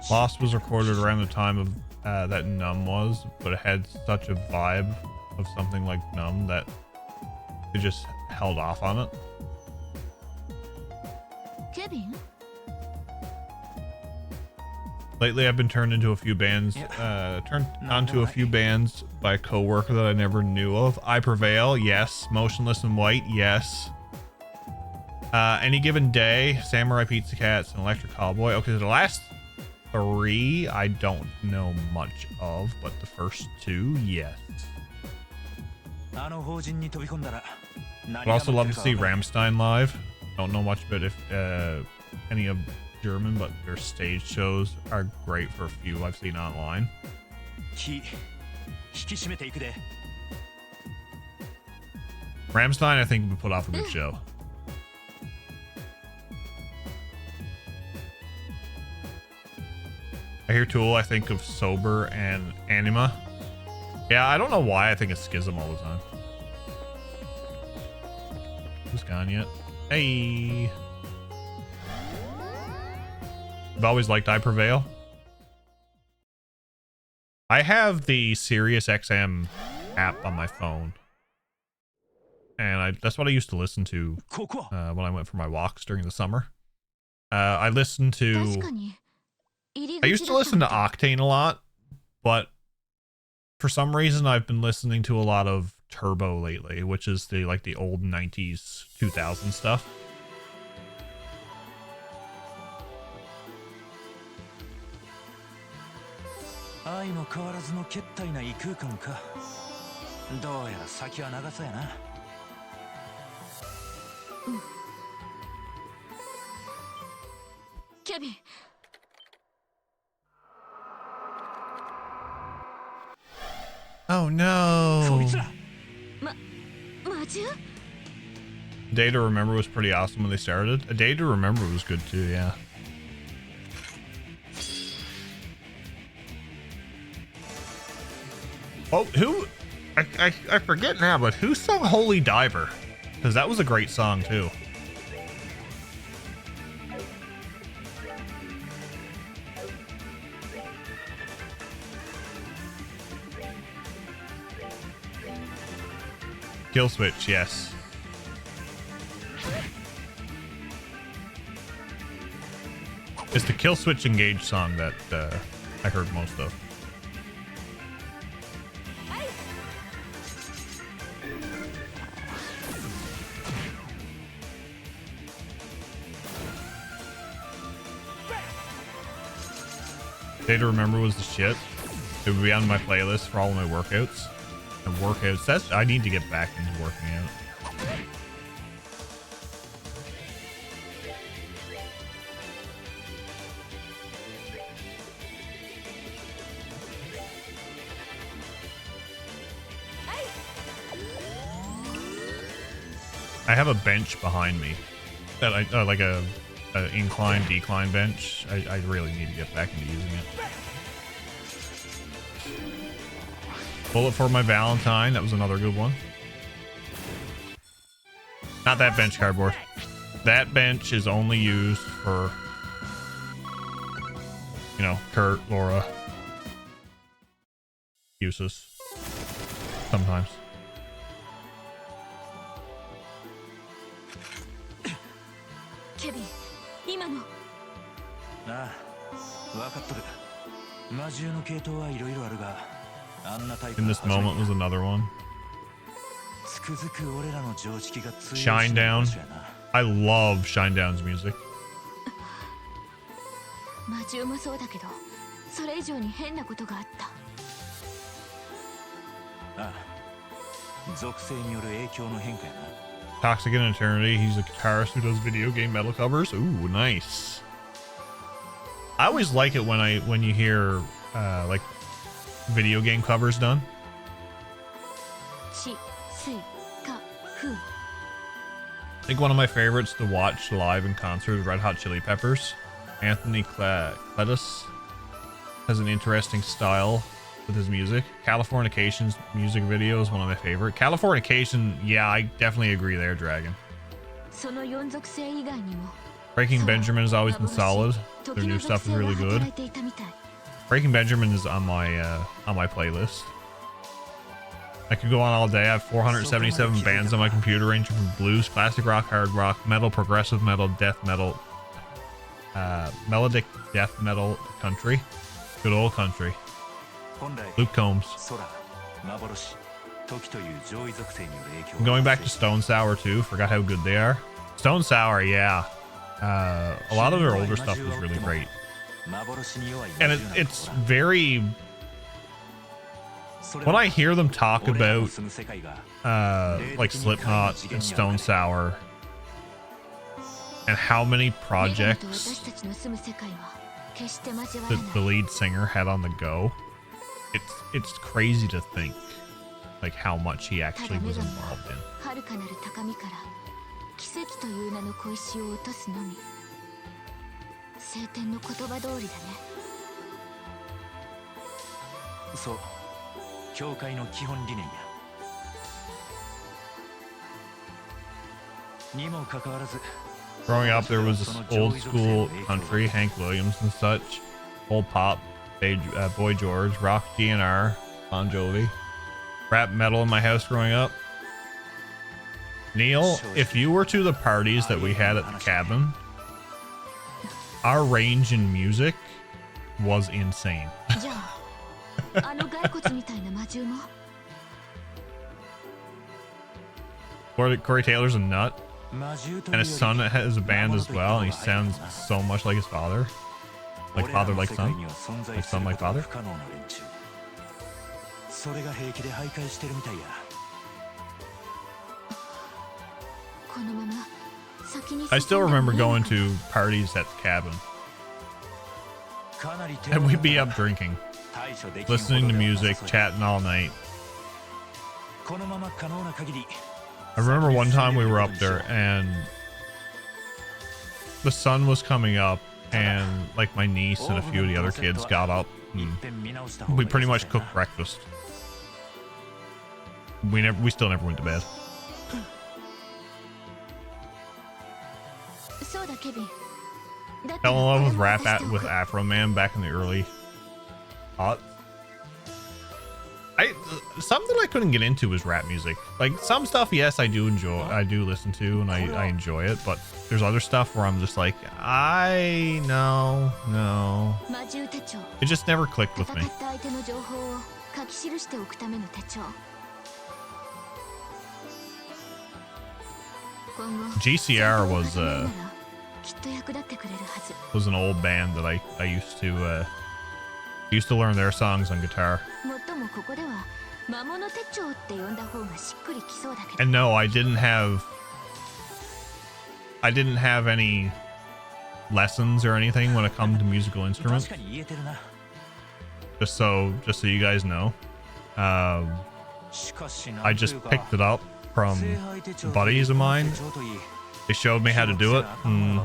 Lost was recorded around the time of that Numb was, but it had such a vibe of something like Numb that they just held off on it. Lately, I've been turned onto a few bands by a coworker that I never knew of. I Prevail, yes. Motionless in White, yes. Any Given Day, Samurai Pizza Cats, and Electric Cowboy. Okay, the last three I don't know much of, but the first two, yes. I'd also love to see Rammstein live. Don't know much about any of German, but their stage shows are great for a few I've seen online. Rammstein, I think, would put off a good show. I hear Tool, I think of Sober and Anima. Yeah, I don't know why I think of Schism all the time. Who's gone yet? Hey. I've always liked I Prevail. I have the Sirius XM app on my phone. And that's what I used to listen to when I went for my walks during the summer. I listened to... I used to listen to Octane a lot, but for some reason I've been listening to a lot of Turbo lately, which is the old 90s 2000 stuff. Kevin. Oh no. Day to Remember was pretty awesome when they started. A Day to Remember was good too, yeah. Oh, who? I forget now, but who sung Holy Diver? Because that was a great song too. Kill Switch, yes. It's the Kill Switch Engage song that I heard most of. Day to Remember was the shit. It would be on my playlist for all of my workouts. And workouts, I need to get back into working out. I have a bench behind me that I like a incline decline bench. I really need to get back into using it. Bullet for My Valentine, that was another good one. Not that bench, Cardboard. That bench is only used for, you know, Kurt, Laura uses sometimes. Kevin, 今の。ああ、わかっとる。魔獣の系統はいろいろあるが、あんなタイプ。In This Moment was another one. つくづく俺らの常識が通用し Shine ない Down. 場所やな。I love Shine Down's music. 魔獣もそうだけど、それ以上に変なことがあった。ああ、属性による影響の変化やな。Toxic in Eternity, he's a guitarist who does video game metal covers. Ooh, nice. I always like it when you hear like video game covers done. I think one of my favorites to watch live in concert is Red Hot Chili Peppers. Anthony Cletus has an interesting style with his music. Californication's music video is one of my favorite. Californication, yeah, I definitely agree there, Dragon. Breaking Benjamin has always been solid. Their new stuff is really good. Breaking Benjamin is on my playlist. I could go on all day. I have 477 bands on my computer, ranging from blues, classic rock, hard rock, metal, progressive metal, death metal, melodic death metal, country. Good old country. Luke Combs. I'm going back to Stone Sour too. Forgot how good they are. Stone Sour, yeah. A lot of their older stuff was really great. And it's very... When I hear them talk about like Slipknot and Stone Sour and how many projects that the lead singer had on the go, it's crazy to think like how much he actually was involved in. そう教会の基本理念やにもかかわらず Growing up, there was this old school country, Hank Williams and such, old pop, Boy George, rock DNR, Bon Jovi, rap metal in my house growing up. Neil, if you were to the parties that we had at the cabin, our range in music was insane. Corey Taylor's a nut, and his son has a band as well, and he sounds so much like his father. Like father, like son. Like son, like father. I still remember going to parties at the cabin. And we'd be up drinking, listening to music, chatting all night. I remember one time we were up there and the sun was coming up, and like my niece and a few of the other kids got up and we pretty much cooked breakfast. We still never went to bed. Fell in love with rap with Afro Man back in the early aughts. Something I couldn't get into was rap music. Like some stuff, yes, I do enjoy, I do listen to, and I enjoy it. But there's other stuff where I'm just like, no. It just never clicked with me. GCR was an old band that I used to learn their songs on guitar. And no, I didn't have any lessons or anything when it comes to musical instruments. Just so you guys know, I just picked it up from buddies of mine. They showed me how to do it, and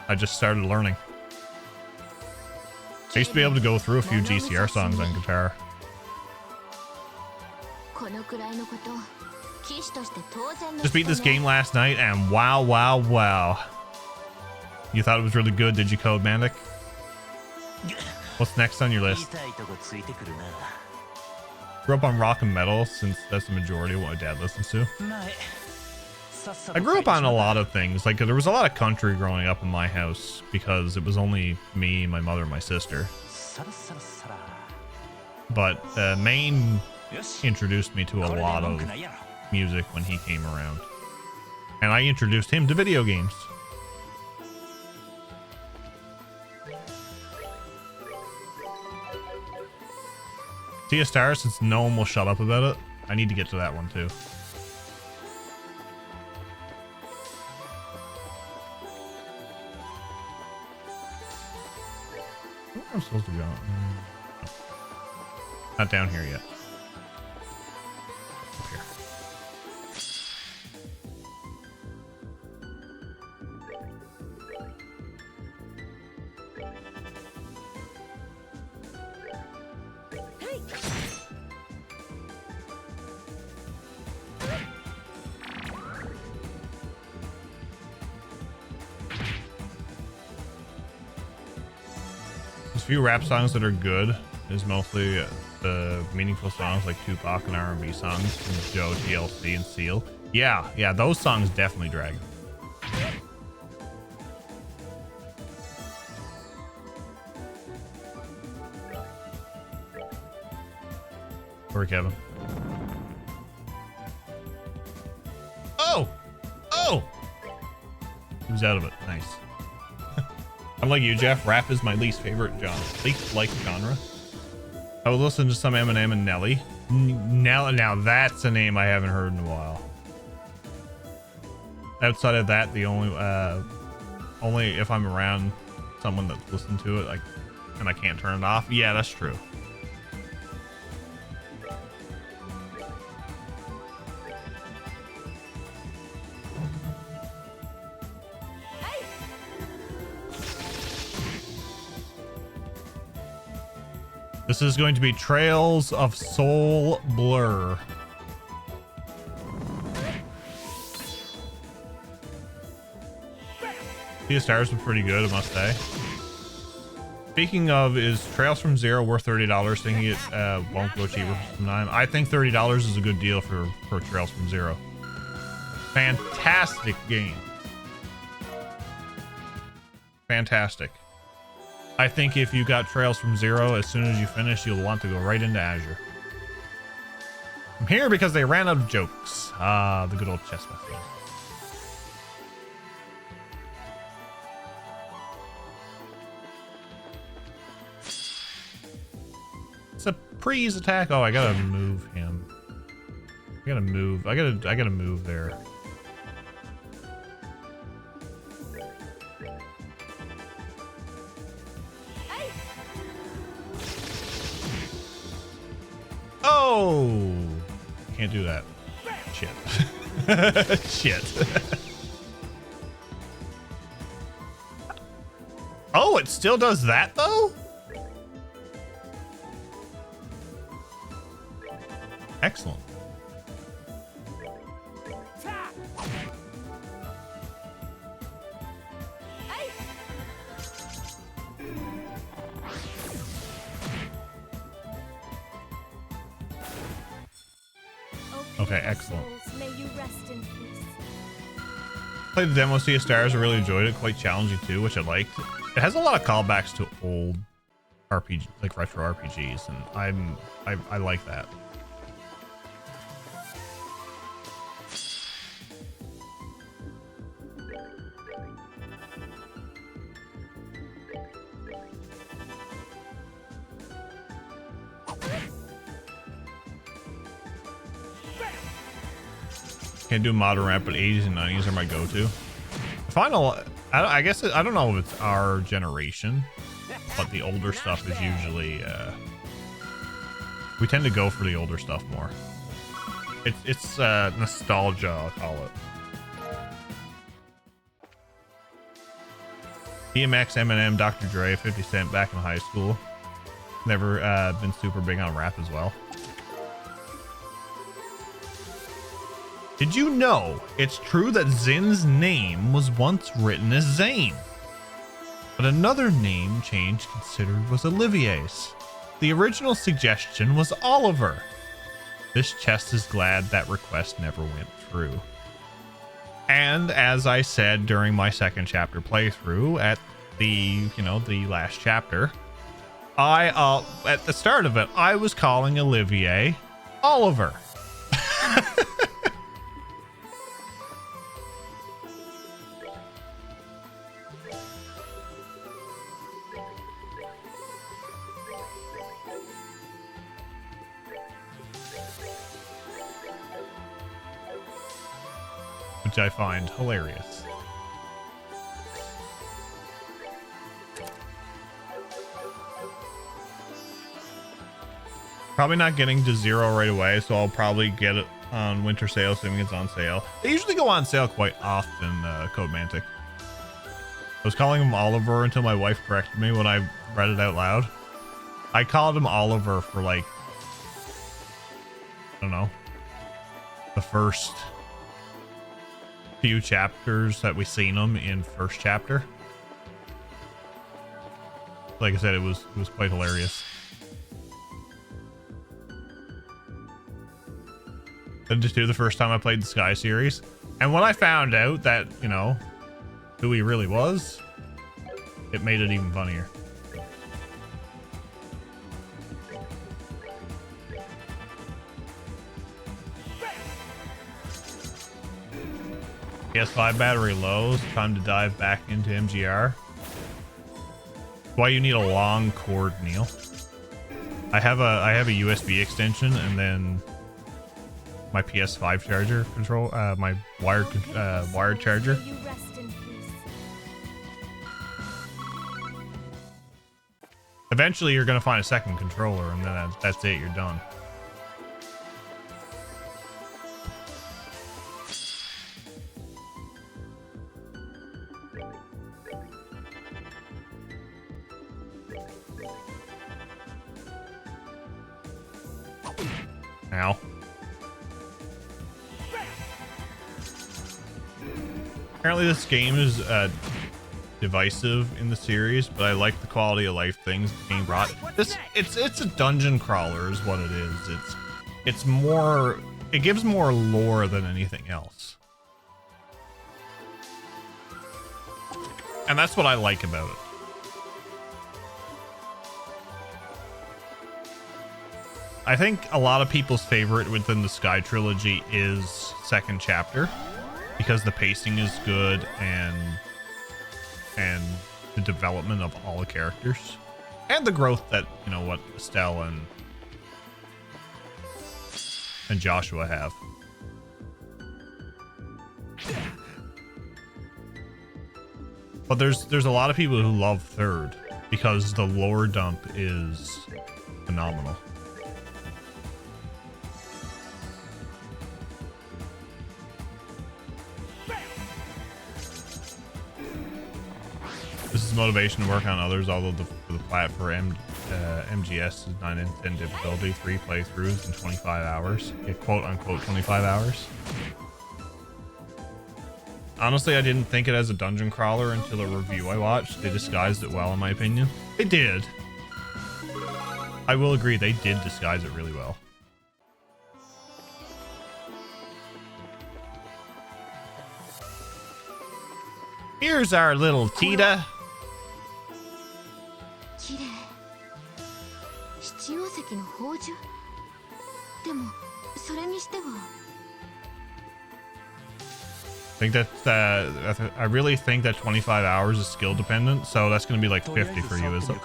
I just started learning. I used to be able to go through a few GCR songs on guitar. Just beat this game last night, and wow. You thought it was really good, did you, Code Mandic? What's next on your list? Grew up on rock and metal, since that's the majority of what my dad listens to. I grew up on a lot of things. Like, there was a lot of country growing up in my house because it was only me, my mother, and my sister. But Maine introduced me to a lot of music when he came around. And I introduced him to video games. See a star, since no one will shut up about it. I need to get to that one too. Where am I supposed to go? Not down here yet. Up here. There's a few rap songs that are good. Is mostly the meaningful songs like Tupac and R&B songs from Joe, TLC, and Seal. Yeah, those songs definitely drag. Sorry, Kevin. Oh! He was out of it. Nice. I'm like you, Jeff. Rap is my least favorite genre. Least liked genre. I would listen to some Eminem and Nelly. Now that's a name I haven't heard in a while. Outside of that, the only if I'm around someone that's listened to it, and I can't turn it off. Yeah, that's true. This is going to be Trails of Soul Blur. The stars were pretty good, I must say. Speaking of, is Trails from Zero worth $30? Thinking it won't go cheaper from 9. I think $30 is a good deal for Trails from Zero. Fantastic game. Fantastic. I think if you got Trails from Zero, as soon as you finish, you'll want to go right into Azure. I'm here because they ran out of jokes. Ah, the good old chess method. It's a freeze attack. Oh, I gotta move him. I gotta move. I gotta move there. Oh, can't do that. Shit. Shit. Oh, it still does that though? Excellent. Okay, excellent. Played the demo Sea of Stars, I really enjoyed it. Quite challenging too, which I liked. It has a lot of callbacks to old RPG, like retro RPGs, and I like that. Can't do modern rap, but 80s and 90s are my go-to. Final, I guess I don't know if it's our generation, but the older stuff is usually we tend to go for the older stuff more. It's nostalgia, I'll call it. DMX, Eminem, Dr. Dre, 50 Cent back in high school. Never been super big on rap as well. Did you know it's true that Zin's name was once written as Zane, but another name change considered was Olivier's? The original suggestion was Oliver. This chest is glad that request never went through. And as I said during my second chapter playthrough at the last chapter, I at the start of it I was calling Olivier Oliver. Which I find hilarious. Probably not getting to 0 right away, so I'll probably get it on winter sale, assuming it's on sale. They usually go on sale quite often, Codemantic. I was calling him Oliver until my wife corrected me when I read it out loud. I called him Oliver for like, I don't know, the first few chapters that we seen him in first chapter. Like I said, it was quite hilarious. I just do the first time I played the Sky series, and when I found out that, you know, who he really was, it made it even funnier. PS5 battery low, so time to dive back into MGR. Why you need a long cord, Neil? I have a USB extension and then my PS5 charger control, my wired charger. Eventually, you're gonna find a second controller, and then that's it. You're done. Ow. Apparently this game is divisive in the series, but I like the quality of life things being brought. It's a dungeon crawler is what it is. It's more, it gives more lore than anything else. And that's what I like about it. I think a lot of people's favorite within the Sky trilogy is second chapter, because the pacing is good and the development of all the characters and the growth that, you know, what Estelle and Joshua have. But there's a lot of people who love third because the lore dump is phenomenal. This is motivation to work on others, although the plat for MGS is 9 and 10 difficulty, 3 playthroughs in 25 hours. Yeah, quote unquote 25 hours. Honestly, I didn't think it as a dungeon crawler until a review I watched. They disguised it well, in my opinion. They did. I will agree, they did disguise it really well. Here's our little Tita. 綺麗。七曜石の宝珠。でもそれにしては。I think that I really think that 25 hours is skill dependent, so that's going to be like 50 for you, is it?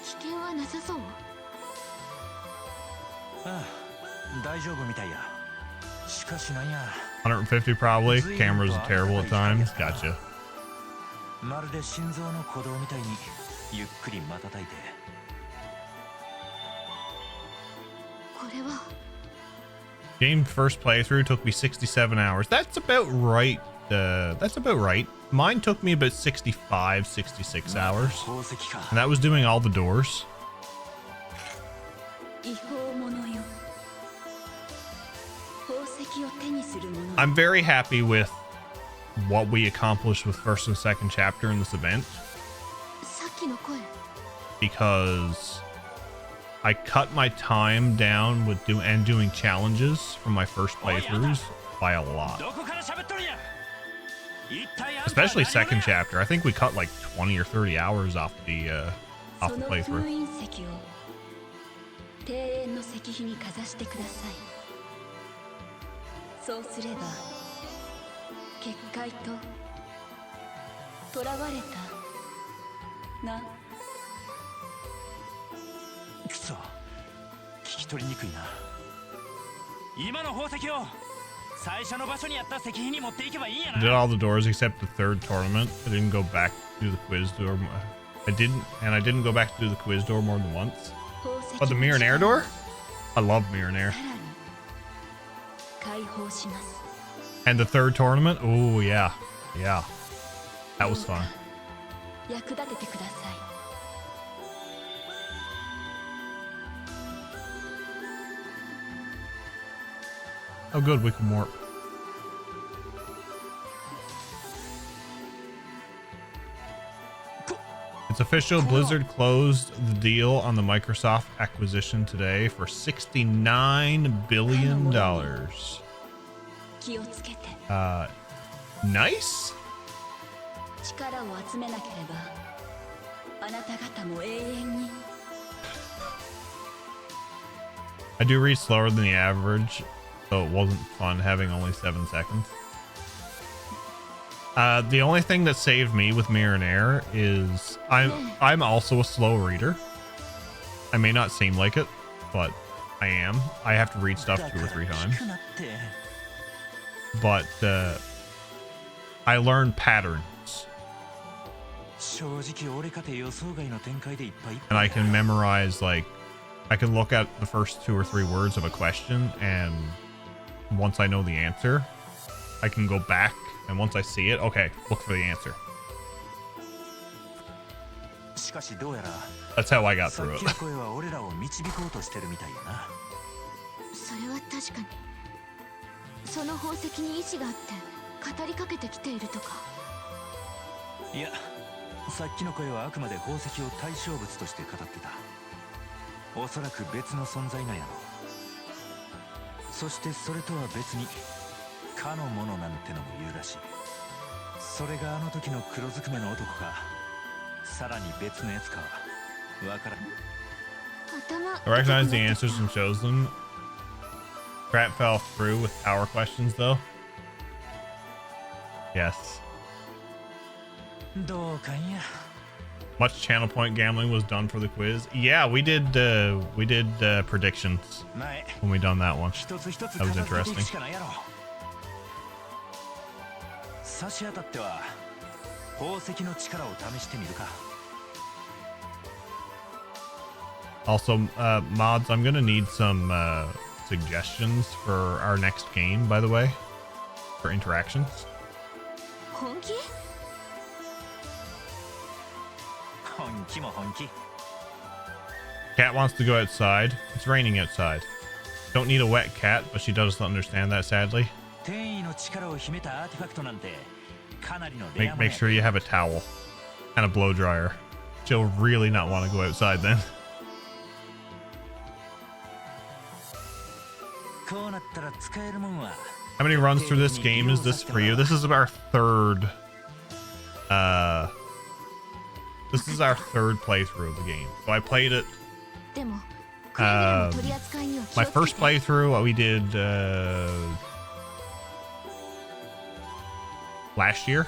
危険はなさそう。ああ、大丈夫みたいや。しかしなんや。150 probably. Cameras are terrible at times. Gotcha. まるで心臓の鼓動みたいにゆっくり瞬いて。これは。 Game first playthrough took me 67 hours. That's about right. That's about right. Mine took me about 65, 66 hours. And that was doing all the doors. I'm very happy with what we accomplished with first and second chapter in this event, because I cut my time down with doing challenges from my first playthroughs by a lot. Especially second chapter. I think we cut like 20 or 30 hours off the playthrough. そうすれば結界と囚われたな。くそ、聞き取りにくいな。今の宝石を最初の場所にあった石碑に持っていけばいいんやな。 Did all the doors except the third tournament. I didn't go back to do the quiz door. I didn't go back to do the quiz door more than once. But the Mirror and Air door? I love Mirror and Air. And the third tournament? Oh yeah. Yeah. That was fun. Oh good, we can warp. It's official, Blizzard closed the deal on the Microsoft acquisition today for $69 billion. Nice? I do read slower than the average, so it wasn't fun having only 7 seconds. The only thing that saved me with Mirror and Air is I'm also a slow reader. I may not seem like it, but I am. I have to read stuff 2 or 3 times. But I learn patterns. And I can memorize, like, I can look at the first 2 or 3 words of a question, and once I know the answer, I can go back And once I see it, okay, look for the answer. しかしどうやら That's how I got さっ through きの it. 声は俺らを導こうとしてるみたいやな。それは確かに。その宝石に意志があって語りかけてきているとか。いや、さっきの声はあくまで宝石を対象物として語ってた。おそらく別の存在なんやろ。そしてそれとは別にかのものなんてのも言うらしい。それがあの時の黒ずくめの男か、さらに別のやつかはわからん。 I recognize the answers and chose them. Crap fell through with power questions though. Yes. どうかんや。 Much channel point gambling was done for the quiz. Yeah, we did predictions 前 when we done that one. 一つ一つ That was 片付けてい interesting. くしかないやろ。差し当たっては宝石の力を試してみるか。 Also, mods, I'm gonna need some suggestions for our next game, by the way, for interactions. 本気？本気も本気。 Cat wants to go outside. It's raining outside. Don't need a wet cat, but she doesn't understand that, sadly. 天意の力を秘めたアーティファクトなんてかなりのレア Make もの make sure you have a towel and a blow dryer. She'll really not want to go outside then. こうなったら使えるもんは How many runs through this game is this for you? This is our third. This is our third playthrough of the game. So I played it. でもくれぐれも取り扱いには気を My つけて。 first playthrough, we did last year.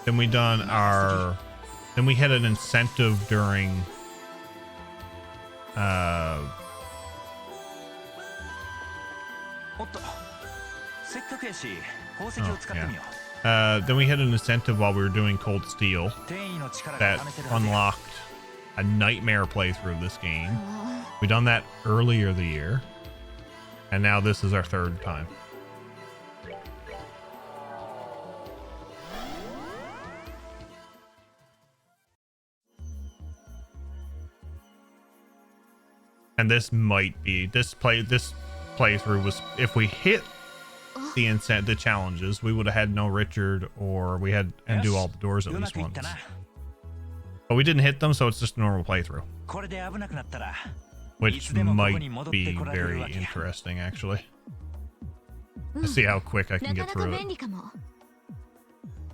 Then we done our. Then we had an incentive during. おっと、せっかくやし宝石を使ってみよう。 Then we had an incentive while we were doing Cold Steel 天意の力が that 試せるはずや。 unlocked a nightmare playthrough of this game. あ We done that earlier the year, and now this is our third time. And this might be this playthrough was if we hit the challenges, we would have had no Richard, or we had and do all the doors at うま least くいっ once. たな。 But we didn't hit them, so it's just a normal playthrough, これで危なくなったら、 which might be very interesting actually. うん To see how quick I な can か get なか through 便 it. 利かも。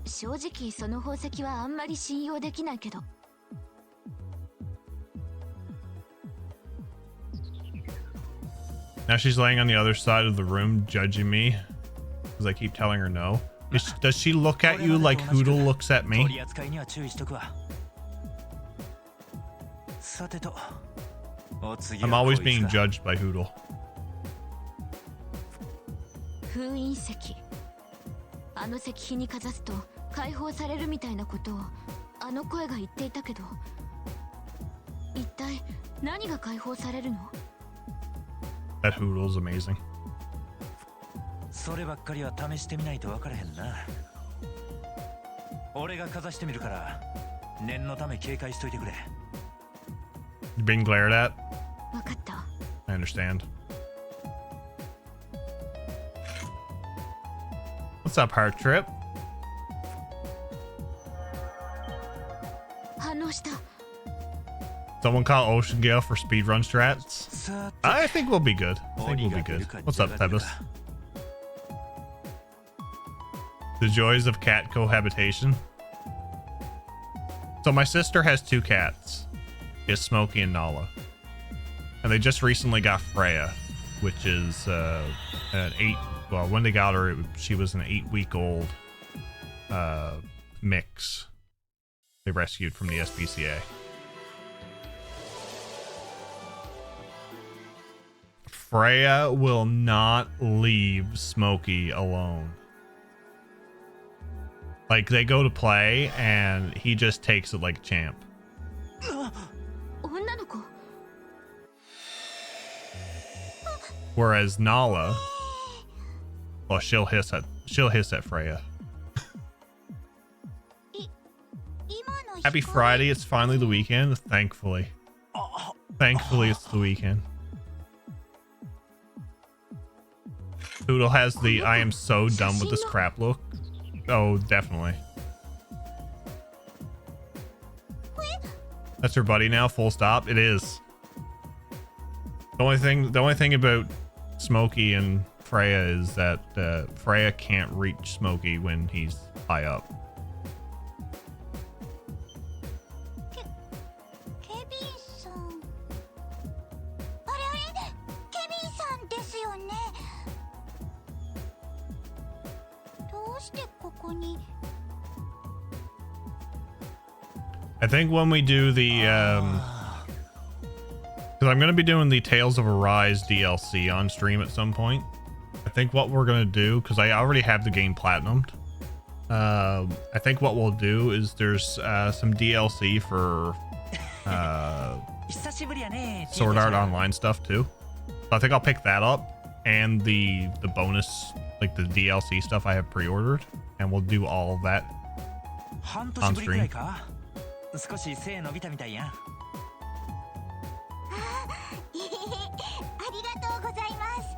正直その宝石はあんまり信用できないけど。 Now she's laying on the other side of the room, judging me, because I keep telling her no. Does she look at you like Hoodle looks at 取 me? り扱いには注意しとくわ。さてと、お次 I'm は always こい being つだ。 judged by Hoodle. 封印石。あの石碑にかざすと解放されるみたいなことをあの声が言っていたけど、一体何が解放されるの？ That Hoodle's amazing. そればっかりは試してみないと分からへんな。俺がかざしてみるから念のため警戒しといてくれ。 You're being glared at. わかった。 I understand. What's up, Heart Trip? 反応した。 Someone call Ocean Gale for speedrun strats? さて、 I think we'll be good. I think we'll be good. What's up, Tebus? The joys of cat cohabitation. So my sister has two cats. She has Smokey and Nala. And they just recently got Freya, which is an 8. Well, when they got her, she was an 8-week-old mix. They rescued from the SPCA. Freya will not leave Smokey alone. Like, they go to play, and he just takes it like a champ. 女の子。 Whereas Nala Well, she'll hiss at Freya. Happy Friday, it's finally the weekend, thankfully. Thankfully, it's the weekend. Poodle has the I am so done with this crap look. Oh, definitely. That's her buddy now, full stop. It is. The only thing about Smokey and Freya is that Freya can't reach Smokey when he's high up. I think when we do the because I'm going to be doing the Tales of Arise DLC on stream at some point. I think what we're going to do, because I already have the game platinumed, I think what we'll do is there's some DLC for Sword Art Online stuff too. So I think I'll pick that up and the bonus, like the DLC stuff I have pre-ordered, and we'll do all of that on stream. 少し背伸びたみたいや。ありがとうございます。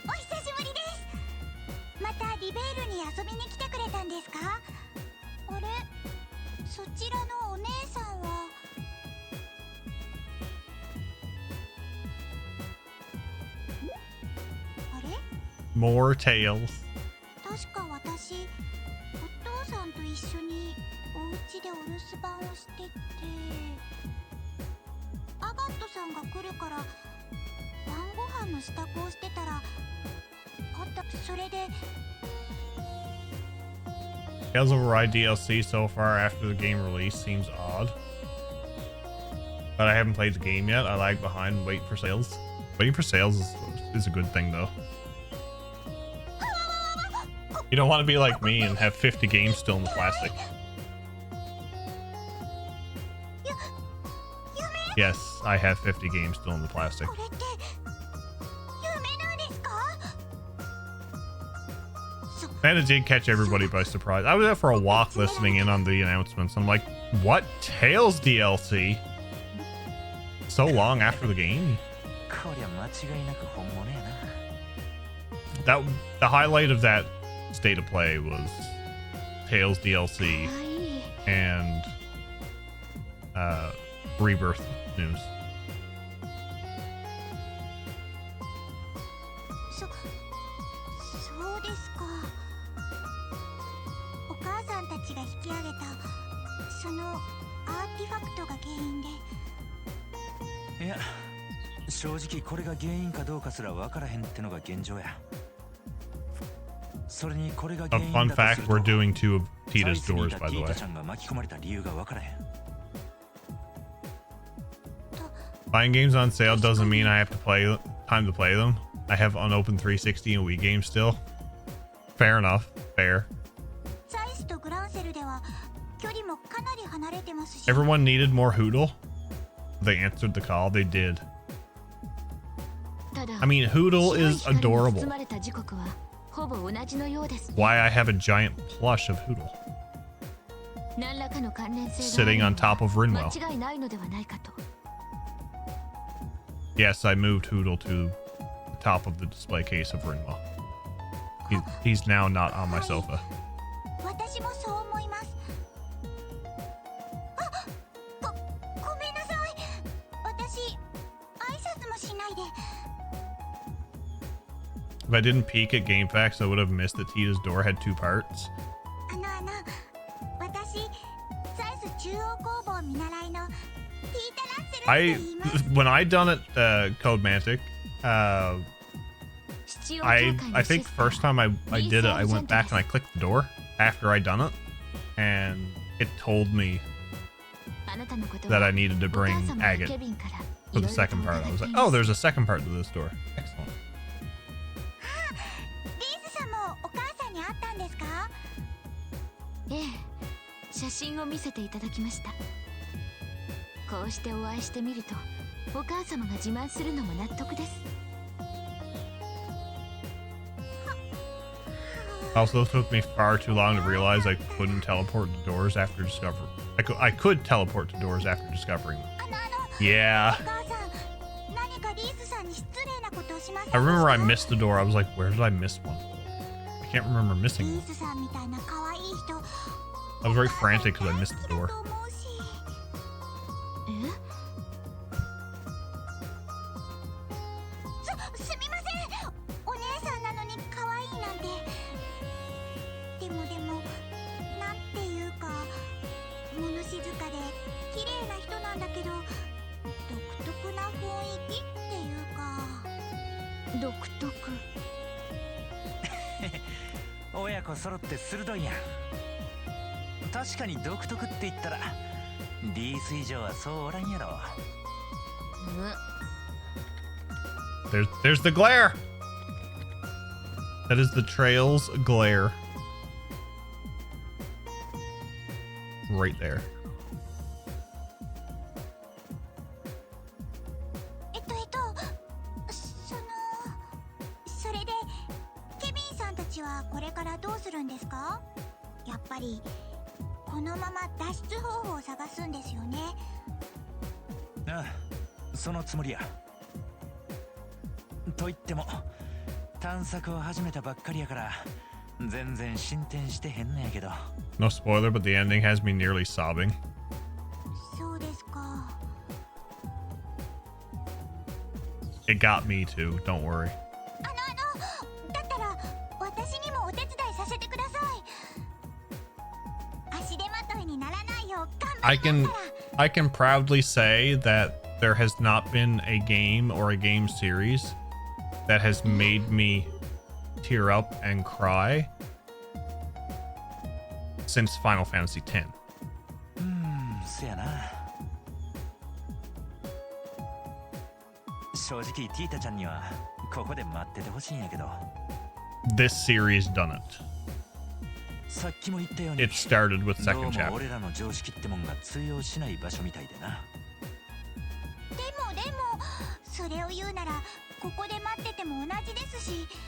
お久しぶりです。またリベールに遊びに来てくれたんですか？あれ、そちらのお姉さんは。あれ？ More tales. 確か私、お父さんと一緒に。お家でお留守番をしてて、アガットさんが来るから晩ご飯の支度をしてたら、それで Tales of Arise DLC so far after the game release seems odd, but I haven't played the game yet. I lag behind and wait for sales. Waiting for sales is a good thing though. You don't want to be like me and have 50 games still in the plastic. Yes, I have 50 games still in the plastic. And it did catch everybody by surprise. I was out for a walk listening in on the announcements. I'm like, what? Tales DLC? So long after the game? The highlight of that state of play was Tales DLC and Rebirth news. A fun fact, we're doing 2 of Tita's doors, by the way. Buying games on sale doesn't mean I have to play time to play them. I have unopened 360 and Wii games still. Fair enough. Fair. Everyone needed more Hoodle. They answered the call. They did. I mean, Hoodle is adorable. Why I have a giant plush of Hoodle sitting on top of Rinmo. Yes, I moved Hoodle to the top of the display case of Rinmo. He's now not on my sofa. If I didn't peek at GameFAQs, I would have missed that Tita's door had 2 parts. When I done it, Codemantic, I think the first time I did it, I went back and I clicked the door after I done it, and it told me that I needed to bring Agate for the second part. I was like, oh, there's a second part to this door. Excellent. Also took me far too long to realize I couldn't teleport to doors after discovering. I could teleport to doors after discovering them. Yeah. I remember I missed the door. I was like, where did I miss one? I can't remember missing one. I was very frantic because I missed the door. There's the glare. That is the Trails glare. Right there. No spoiler, but the ending has me nearly sobbing. It got me too, don't worry. I can proudly say that there has not been a game or a game series that has made me tear up and cry since Final Fantasy X. This series done it. It started with second chapter.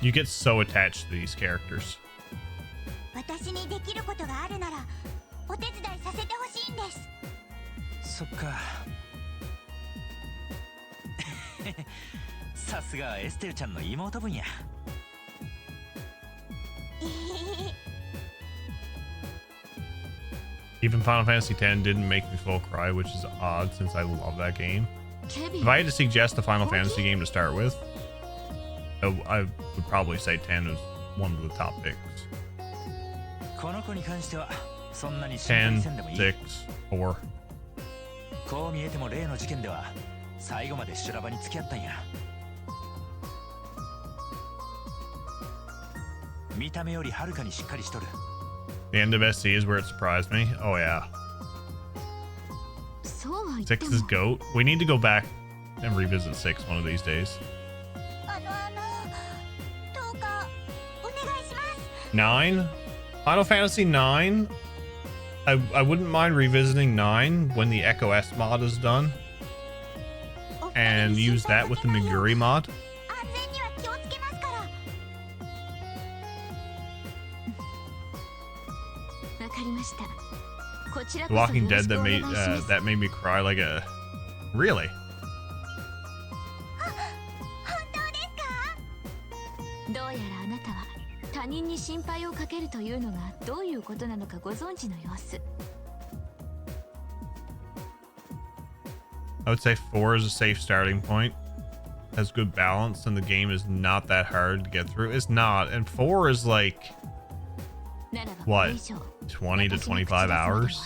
You get so attached to these characters. Even Final Fantasy X didn't make me full cry, which is odd since I love that game. If I had to suggest a Final Fantasy game to start with, I would probably say 10 is one of the top picks. 10, 6, 4. こう見えても例の事件では最後まで修羅場に付き合ったんや。見た目よりはるかにしっかりしとる。 The end of SC is where it surprised me. Oh yeah. 6 is GOAT. We need to go back and revisit 6 one of these days. 9? Final Fantasy 9? I wouldn't mind revisiting 9 when the Echo S mod is done. And use that with the Meguri mod. The Walking Dead that made me cry like a... Really? I would say 4 is a safe starting point. Has good balance and the game is not that hard to get through. It's not, and 4 is like what, 20 to 25 hours?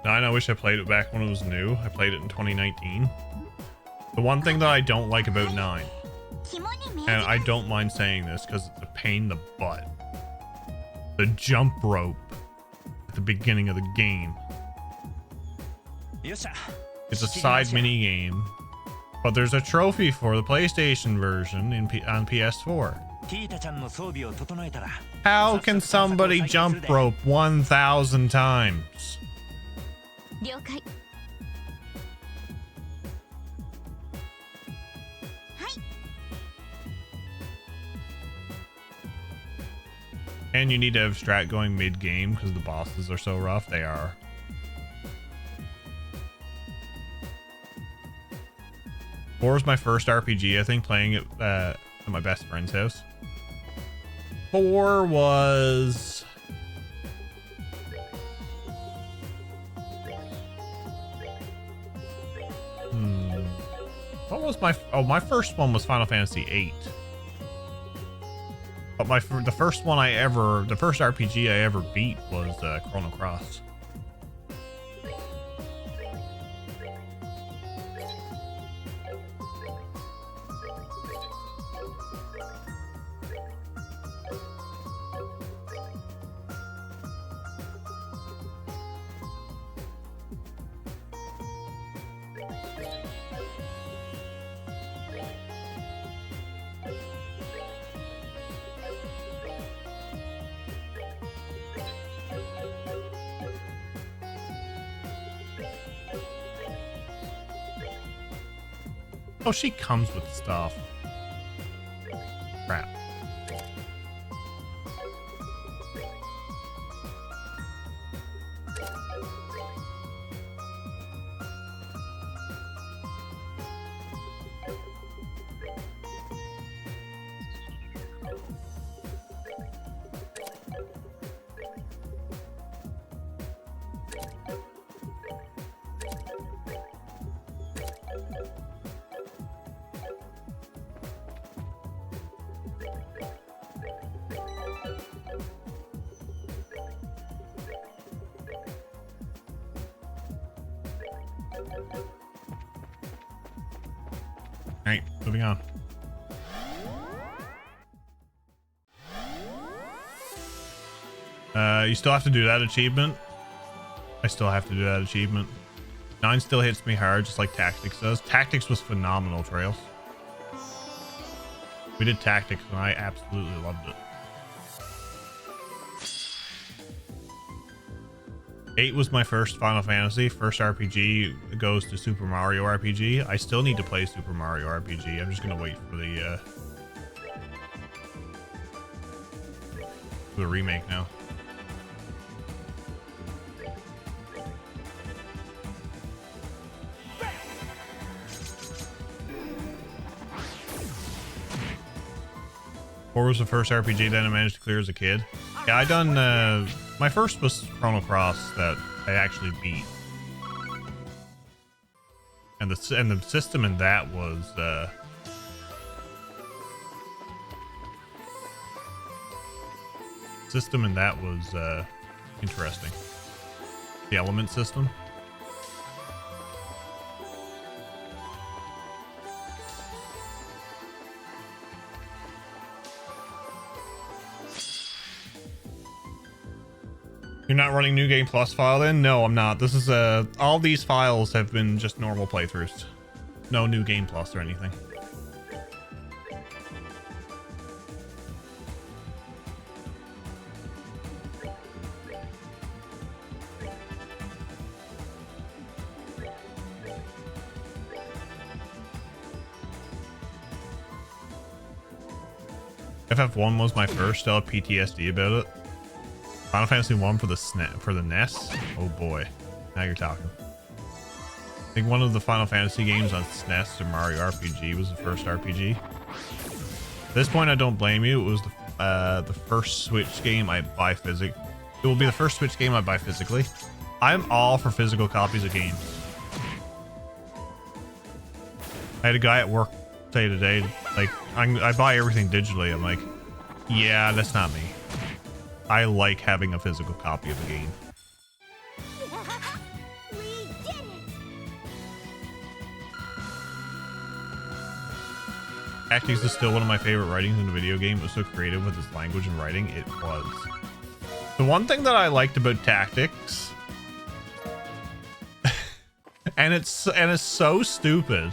I wish I played it back when it was new. I played it in 2019. The one thing that I don't like about 9, and I don't mind saying this because it's a pain in the butt, the jump rope at the beginning of the game It's a side mini game, but there's a trophy for the PlayStation version on PS4. How can somebody jump rope 1,000 times? And you need to have strat going mid-game because the bosses are so rough. They are. Four was my first RPG, I think, playing it at my best friend's house. 4 was... What was my... Oh, my first one was Final Fantasy VIII. But the first RPG I ever beat was Chrono Cross. Oh, she comes with stuff. Crap. Alright, moving on. You still have to do that achievement. I still have to do that achievement. 9 still hits me hard, just like Tactics does. Tactics was phenomenal, Trails. We did Tactics and I absolutely loved it. 8 was my first Final Fantasy. First RPG goes to Super Mario RPG. I still need to play Super Mario RPG. I'm just gonna wait for the remake now. Four was the first RPG that I managed to clear as a kid. Yeah, I done my first was Chrono Cross that I actually beat, and the system in that was interesting. The element system. You're not running New Game Plus file then? No, I'm not. This is all these files have been just normal playthroughs. No New Game Plus or anything. FF1 was my first. Still have PTSD about it. Final Fantasy 1 for the NES. Oh boy, now you're talking. I think one of the Final Fantasy games on SNES or Mario RPG was the first RPG. At this point, I don't blame you. It was the first Switch game I buy physically. It will be the first Switch game I buy physically. I'm all for physical copies of games. I had a guy at work say today, like, I buy everything digitally. I'm like, yeah, that's not me. I like having a physical copy of the game. We did it! Tactics is still one of my favorite writings in a video game. It was so creative with its language and writing. It was. The one thing that I liked about Tactics And it's so stupid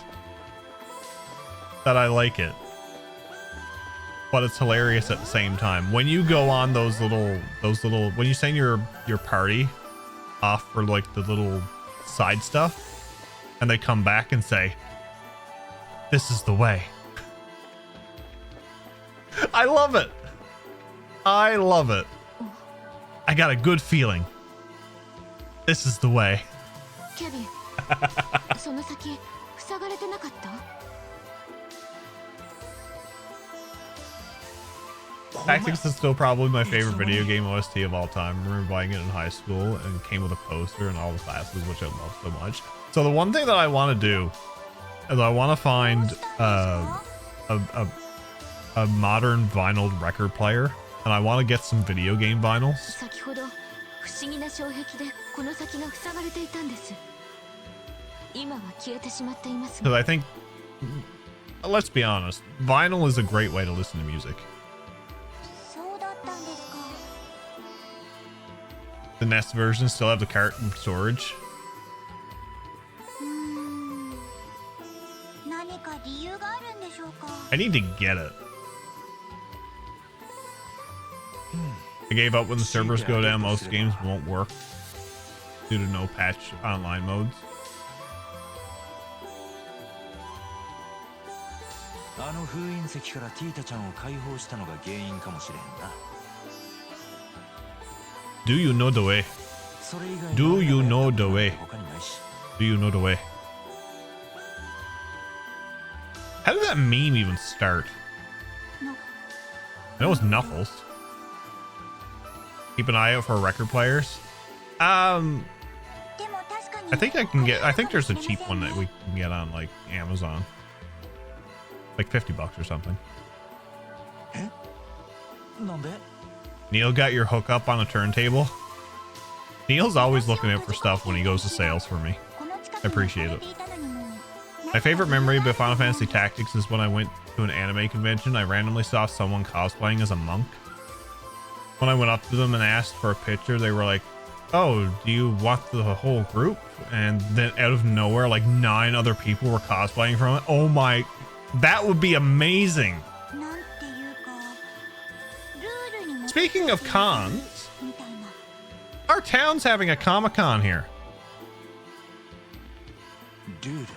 that I like it. But it's hilarious at the same time. When you go on those little when you send your party off for like the little side stuff and they come back and say, "This is the way." I love it. I love it. I got a good feeling. This is the way. Kevin, その先塞がれてなかった？ Tactics is still probably my favorite video game OST of all time. I remember buying it in high school and it came with a poster and all the classes, which I love so much. So the one thing that I want to do is I want to find a modern vinyl record player, and I want to get some video game vinyls. 先ほど不思議な障壁でこの先が塞がれていたんです。今は消えてしまっていますが。 Because I think, let's be honest, vinyl is a great way to listen to music. そうだったんですか。 The NES versions still have the carton storage. 何か理由があるんでしょうか。 I need to get it. I gave up when the servers go down. Most games won't work due to no patch online modes. あの封印石からティータちゃんを解放したのが原因かもしれんな。 Do you know the way? それ以外に Do you know the way? 他にないし。 Do you know the way? How did that meme even start? I know it's Knuckles. Keep an eye out for record players. I think I can get. I think there's a cheap one that we can get on like Amazon, like $50 or something. え？なんで？ Neil got your hookup on a turntable. Neil's always looking out for stuff when he goes to sales for me. I appreciate it. My favorite memory of Final Fantasy Tactics is when I went to an anime convention. I randomly saw someone cosplaying as a monk. When I went up to them and asked for a picture, they were like, "Oh, do you want the whole group?" And then out of nowhere, like 9 other people were cosplaying from it. Oh my, that would be amazing. Speaking of cons, our town's having a Comic-Con here. Dude.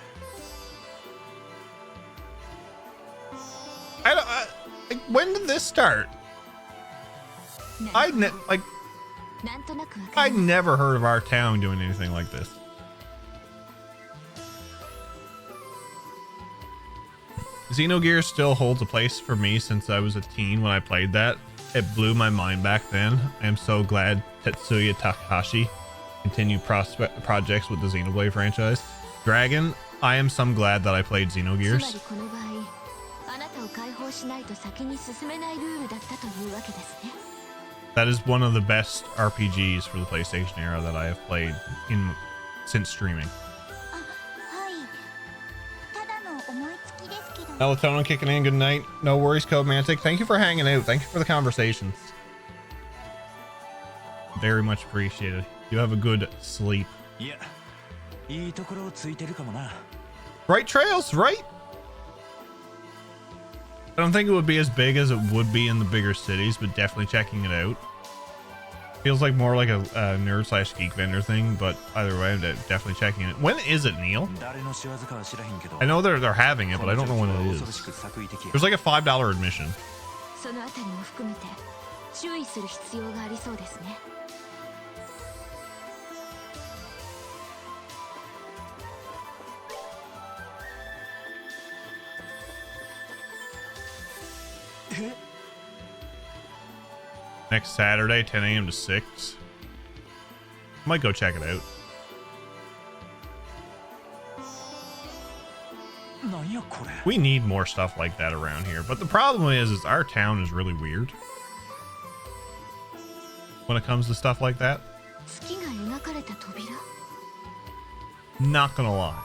When did this start? I'd never heard of our town doing anything like this. Xenogears still holds a place for me since I was a teen when I played that. It blew my mind back then. I am so glad Tetsuya Takahashi continued projects with the Xenoblade franchise. Dragon, I am some glad that I played Xenogears. That is one of the best RPGs for the PlayStation era that I have played since streaming. Melatonin kicking in. Good night. No worries, Codemantic. Thank you for hanging out. Thank you for the conversations. Very much appreciated. You have a good sleep. Yeah. Right, Trails, right? I don't think it would be as big as it would be in the bigger cities, but definitely checking it out. Feels like more like a nerd/geek vendor thing, but either way, I'm definitely checking it. When is it, Neil? I know they're having it, but I don't know when it is. There's like a $5 admission. Next Saturday, 10 a.m. to 6. Might go check it out. We need more stuff like that around here. But the problem is our town is really weird when it comes to stuff like that. Not gonna lie.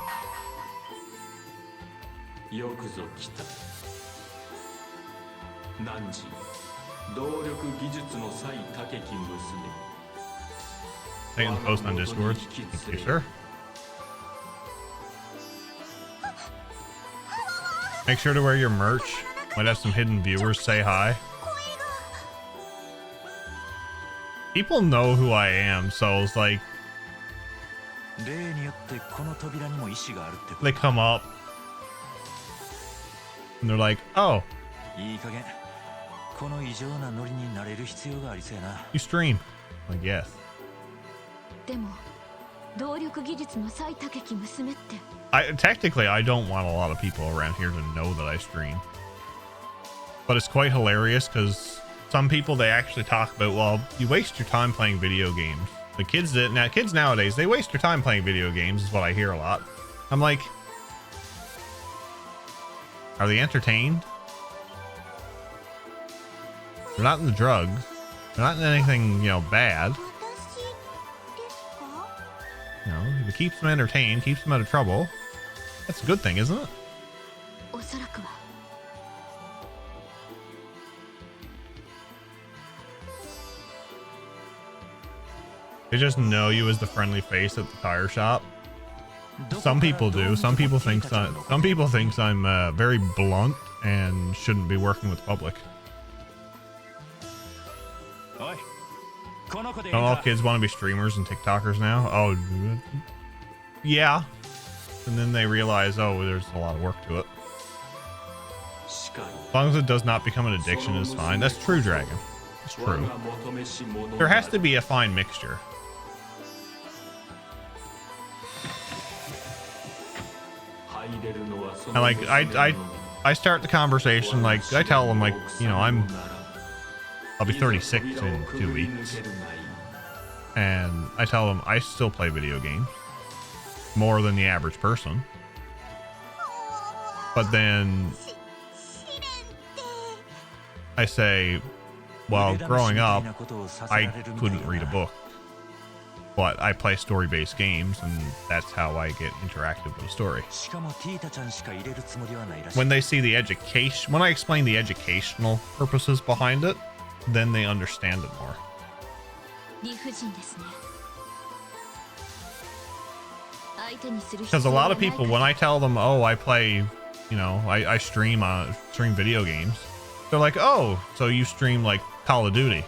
Taking the post on Discord. Thank you, sir. Make sure to wear your merch. Might have some hidden viewers say hi. People know who I am, so it's like they come up and they're like, "Oh, you stream?" I'm like, yes. Technically, I don't want a lot of people around here to know that I stream, but it's quite hilarious because some people, they actually talk about, well, you waste your time playing video games. The kids kids nowadays, they waste their time playing video games is what I hear a lot. I'm like, are they entertained? They're not in the drugs. They're not in anything, you know, bad. You know, if it keeps them entertained, keeps them out of trouble, that's a good thing, isn't it? They just know you as the friendly face at the tire shop. Some people do. Some people think I'm very blunt and shouldn't be working with the public. Don't all kids want to be streamers and TikTokers now? Oh, yeah. And then they realize, oh, there's a lot of work to it. As long as it does not become an addiction, it's fine. That's true, Dragon. It's true. There has to be a fine mixture. And like I start the conversation, like I tell them, like, you know, I'll be 36 in 2 weeks, and I tell them I still play video games more than the average person. But then I say, well, growing up, I couldn't read a book, but I play story-based games, and that's how I get interactive with a story. When they see the education, when I explain the educational purposes behind it, then they understand it more. Because a lot of people, when I tell them, oh, I play, you know, I stream video games, they're like, oh, so you stream like Call of Duty?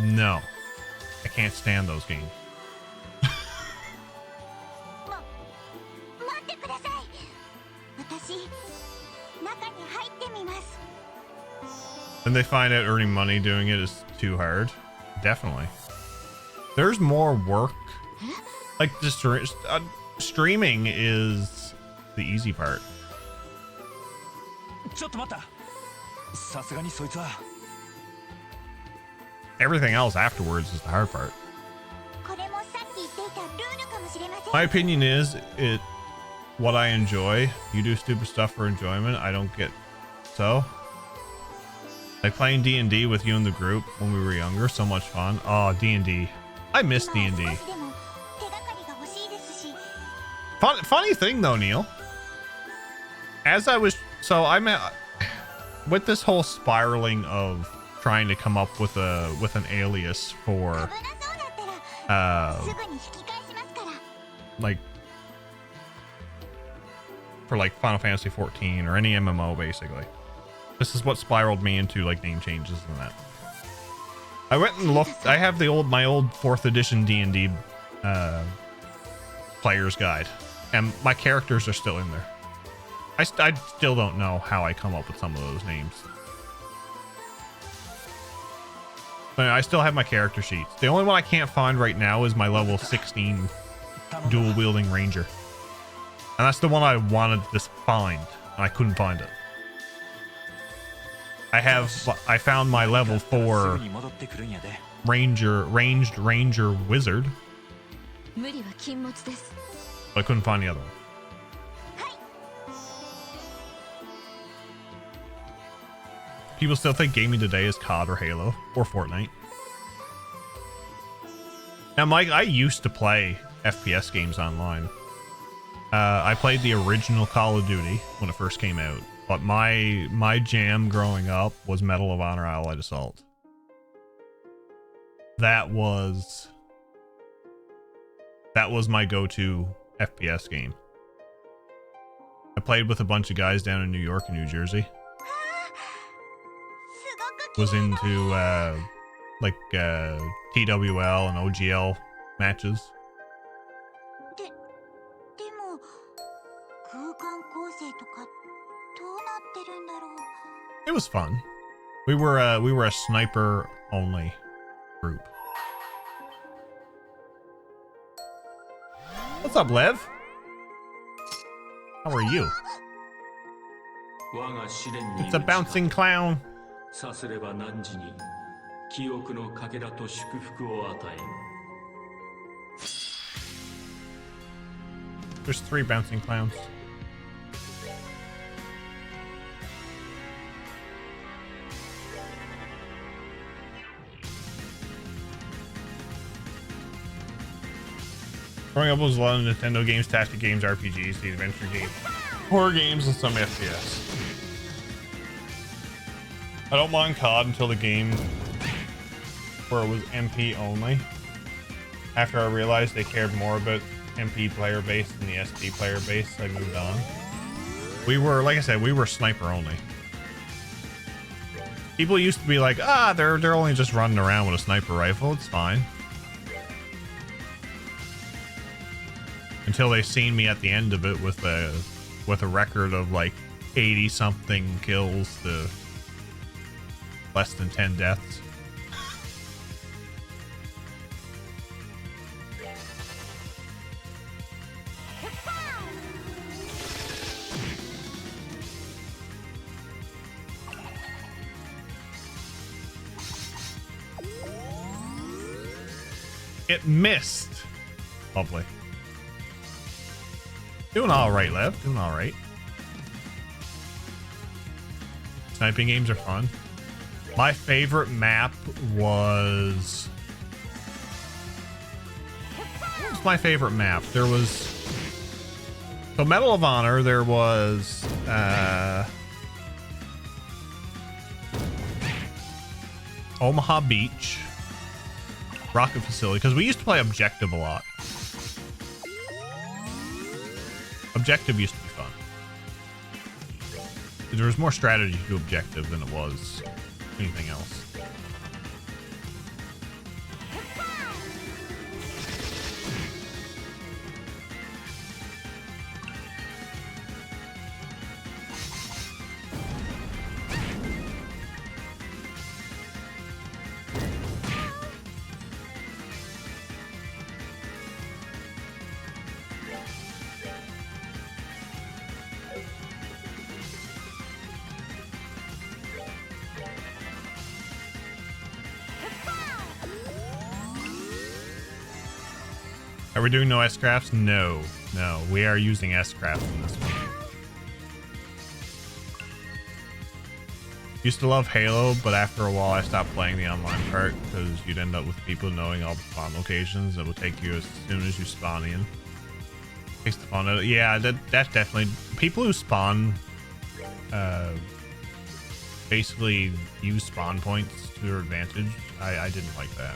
No. I can't stand those games. Then they find out earning money doing it is too hard. Definitely. There's more work. Like, streaming is the easy part. Everything else afterwards is the hard part. My opinion is, what I enjoy. You do stupid stuff for enjoyment. I don't get so. Like playing D&D with you in the group when we were younger, so much fun. Oh, D&D. I miss D&D. Funny thing though, Neil. As I was, so I'm with this whole spiraling of trying to come up with an alias for like Final Fantasy 14 or any MMO, basically. This is what spiraled me into like name changes and that. I went and looked. I have my old 4th edition D&D player's guide, and my characters are still in there. I still don't know how I come up with some of those names. But I still have my character sheets. The only one I can't find right now is my level 16 dual wielding ranger, and that's the one I wanted to find, and I couldn't find it. I found my level 4 ranged ranger wizard, but I couldn't find the other one. People still think gaming today is COD or Halo or Fortnite. Now, Mike, I used to play FPS games online. I played the original Call of Duty when it first came out. But my jam growing up was Medal of Honor Allied Assault. That was my go-to FPS game. played with a bunch of guys down in New York and New Jersey. Was into like TWL and OGL matches. でも空間構成とかどうなってるんだろう。 It was fun. We were a sniper only group. What's up, Lev? How are you? It's a bouncing clown. さすれば汝に記憶のかけらと祝福を与えん。 There's 3 bouncing clowns. Growing up was a lot of Nintendo games, tactic games, RPGs, the adventure games, horror games, and some FPS. I don't mind COD until the game where it was MP only. After I realized they cared more about MP player base than the SD player base, I moved on. We were, like I said, we were sniper only. People used to be like, they're only just running around with a sniper rifle. It's fine. Until they seen me at the end of it with a record of like 80 something kills to less than 10 deaths. It missed. Lovely. Doing all right, Lev. Doing all right. Sniping games are fun. My favorite map was... What was my favorite map? There was... So Medal of Honor, there was... Omaha Beach. Rocket Facility. Because we used to play Objective a lot. Objective used to be fun. There was more strategy to Objective than it was anything else. Are we doing no S-crafts? No. No, we are using S-crafts in this one. Used to love Halo, but after a while I stopped playing the online part because you'd end up with people knowing all the spawn locations that would take you as soon as you spawn in. Takes the fun out of it. Yeah, that's definitely... People who spawn... basically use spawn points to their advantage. I didn't like that.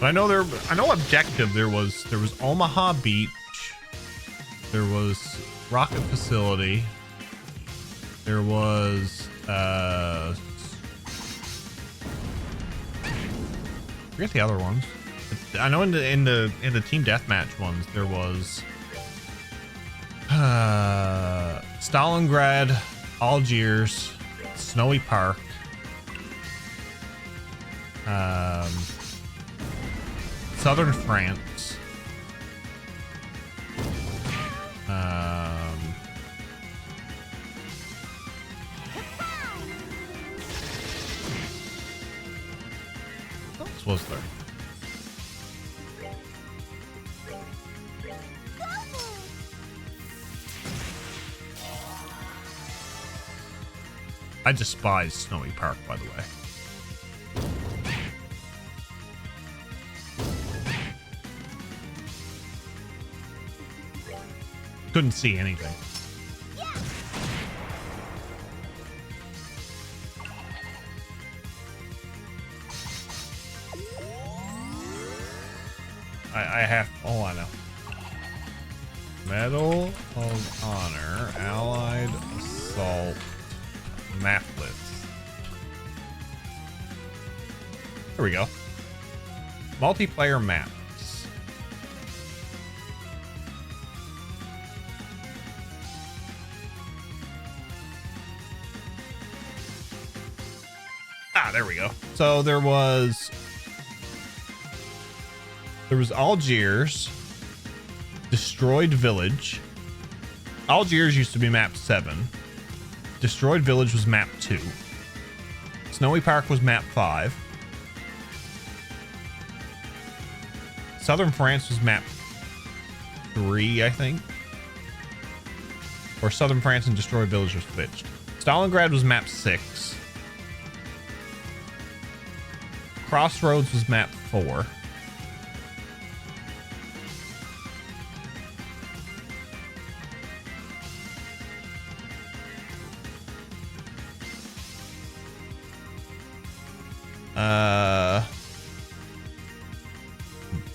But I know Objective, there was Omaha Beach, there was Rocket Facility, there was forget the other ones. I know in the Team Deathmatch ones there was Stalingrad, Algiers, Snowy Park, Southern France, what else was there? I despise Snowy Park, by the way. Couldn't see anything. I have, oh, I know. Medal of Honor, Allied Assault, Maplets. There we go. Multiplayer maps. Ah, there we go. So there was Algiers, Destroyed Village. Algiers used to be map 7. Destroyed Village was map 2. Snowy Park was map 5. Southern France was map 3, I think. Or Southern France and Destroyed Village was switched. Stalingrad was map 6. Crossroads was map 4.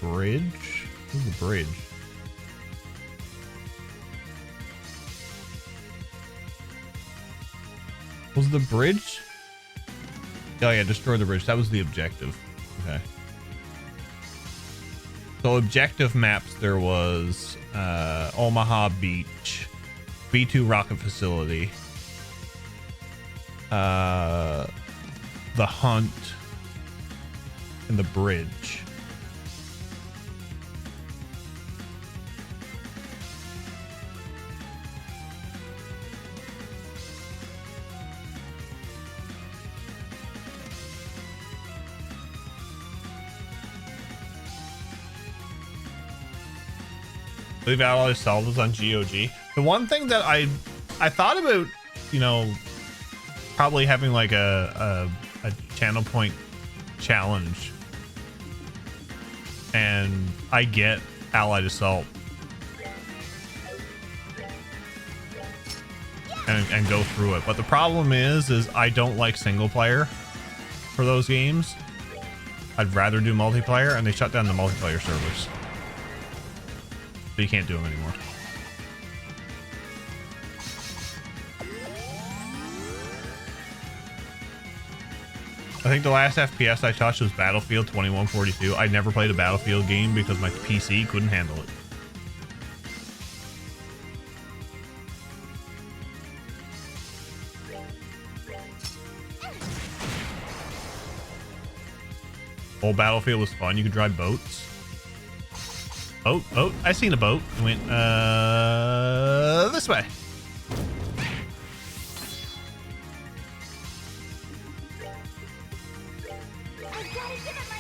Bridge? Who's the bridge? Was the bridge? Oh yeah, destroy the bridge. That was the objective. Okay. So objective maps, there was Omaha Beach, B2 Rocket Facility, the Hunt, and the bridge. I believe Allied Assault was on GOG. The one thing that I thought about, you know, probably having like a channel point challenge, and I get Allied Assault and go through it, but the problem is I don't like single player for those games. I'd rather do multiplayer, and they shut down the multiplayer servers. So you can't do them anymore. I think the last FPS I touched was Battlefield 2142. I never played a Battlefield game because my PC couldn't handle it. Old Battlefield was fun. You could drive boats. Boat. I seen a boat. It went this way. I've got to give it my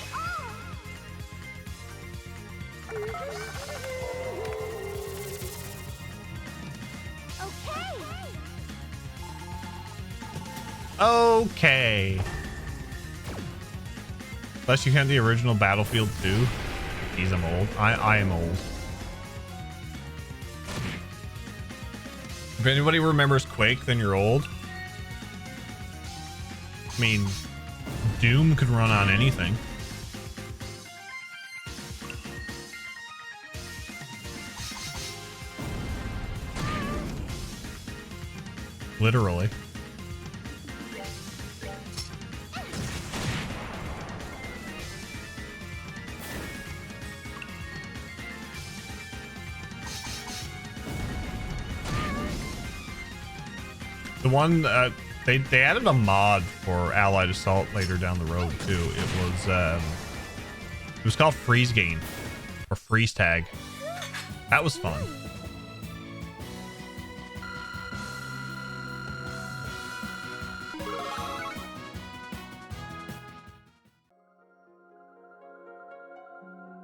all. Okay. Unless you count the original Battlefield 2. Geez, I'm old. I am old. If anybody remembers Quake, then you're old. I mean, Doom could run on anything. Literally. The one they added a mod for Allied Assault later down the road too. It was called Freeze Gain or Freeze Tag. That was fun.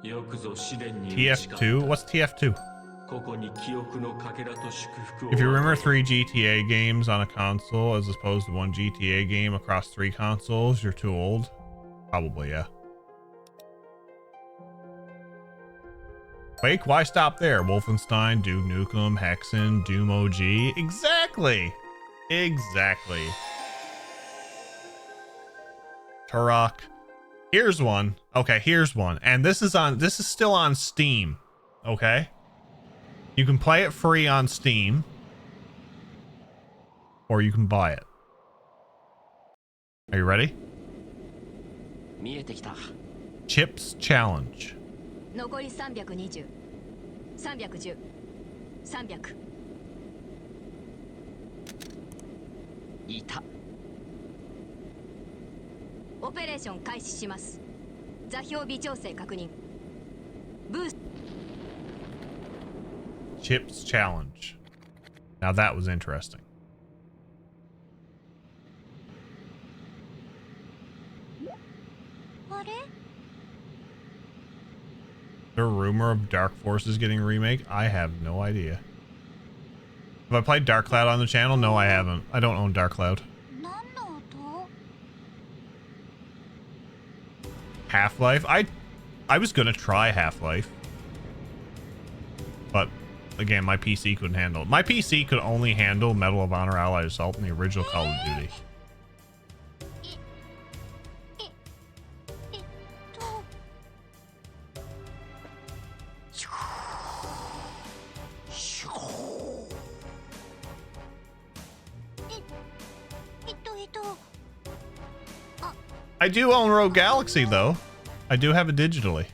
TF2? What's TF2? If you remember 3 GTA games on a console as opposed to 1 GTA game across 3 consoles, you're too old. Probably, yeah. Wake, why stop there? Wolfenstein, Duke Nukem, Hexen, Doom OG. Exactly. Exactly. Turok. Here's one. Okay, here's one. And this is still on Steam. Okay? You can play it free on Steam. Or you can buy it. Are you ready? Chips Challenge. 残り320、310、300。いた。オペレーション開始します。座標微調整確認。ブース。Chips Challenge. Now that was interesting. The rumor of Dark Forces getting a remake? I have no idea. Have I played Dark Cloud on the channel? No, I haven't. I don't own Dark Cloud. Half-Life? I was gonna try Half-Life. But again, my PC couldn't handle it. My PC could only handle Medal of Honor Allied Assault and the original Call of Duty. I do own Rogue Galaxy, though. I do have it digitally.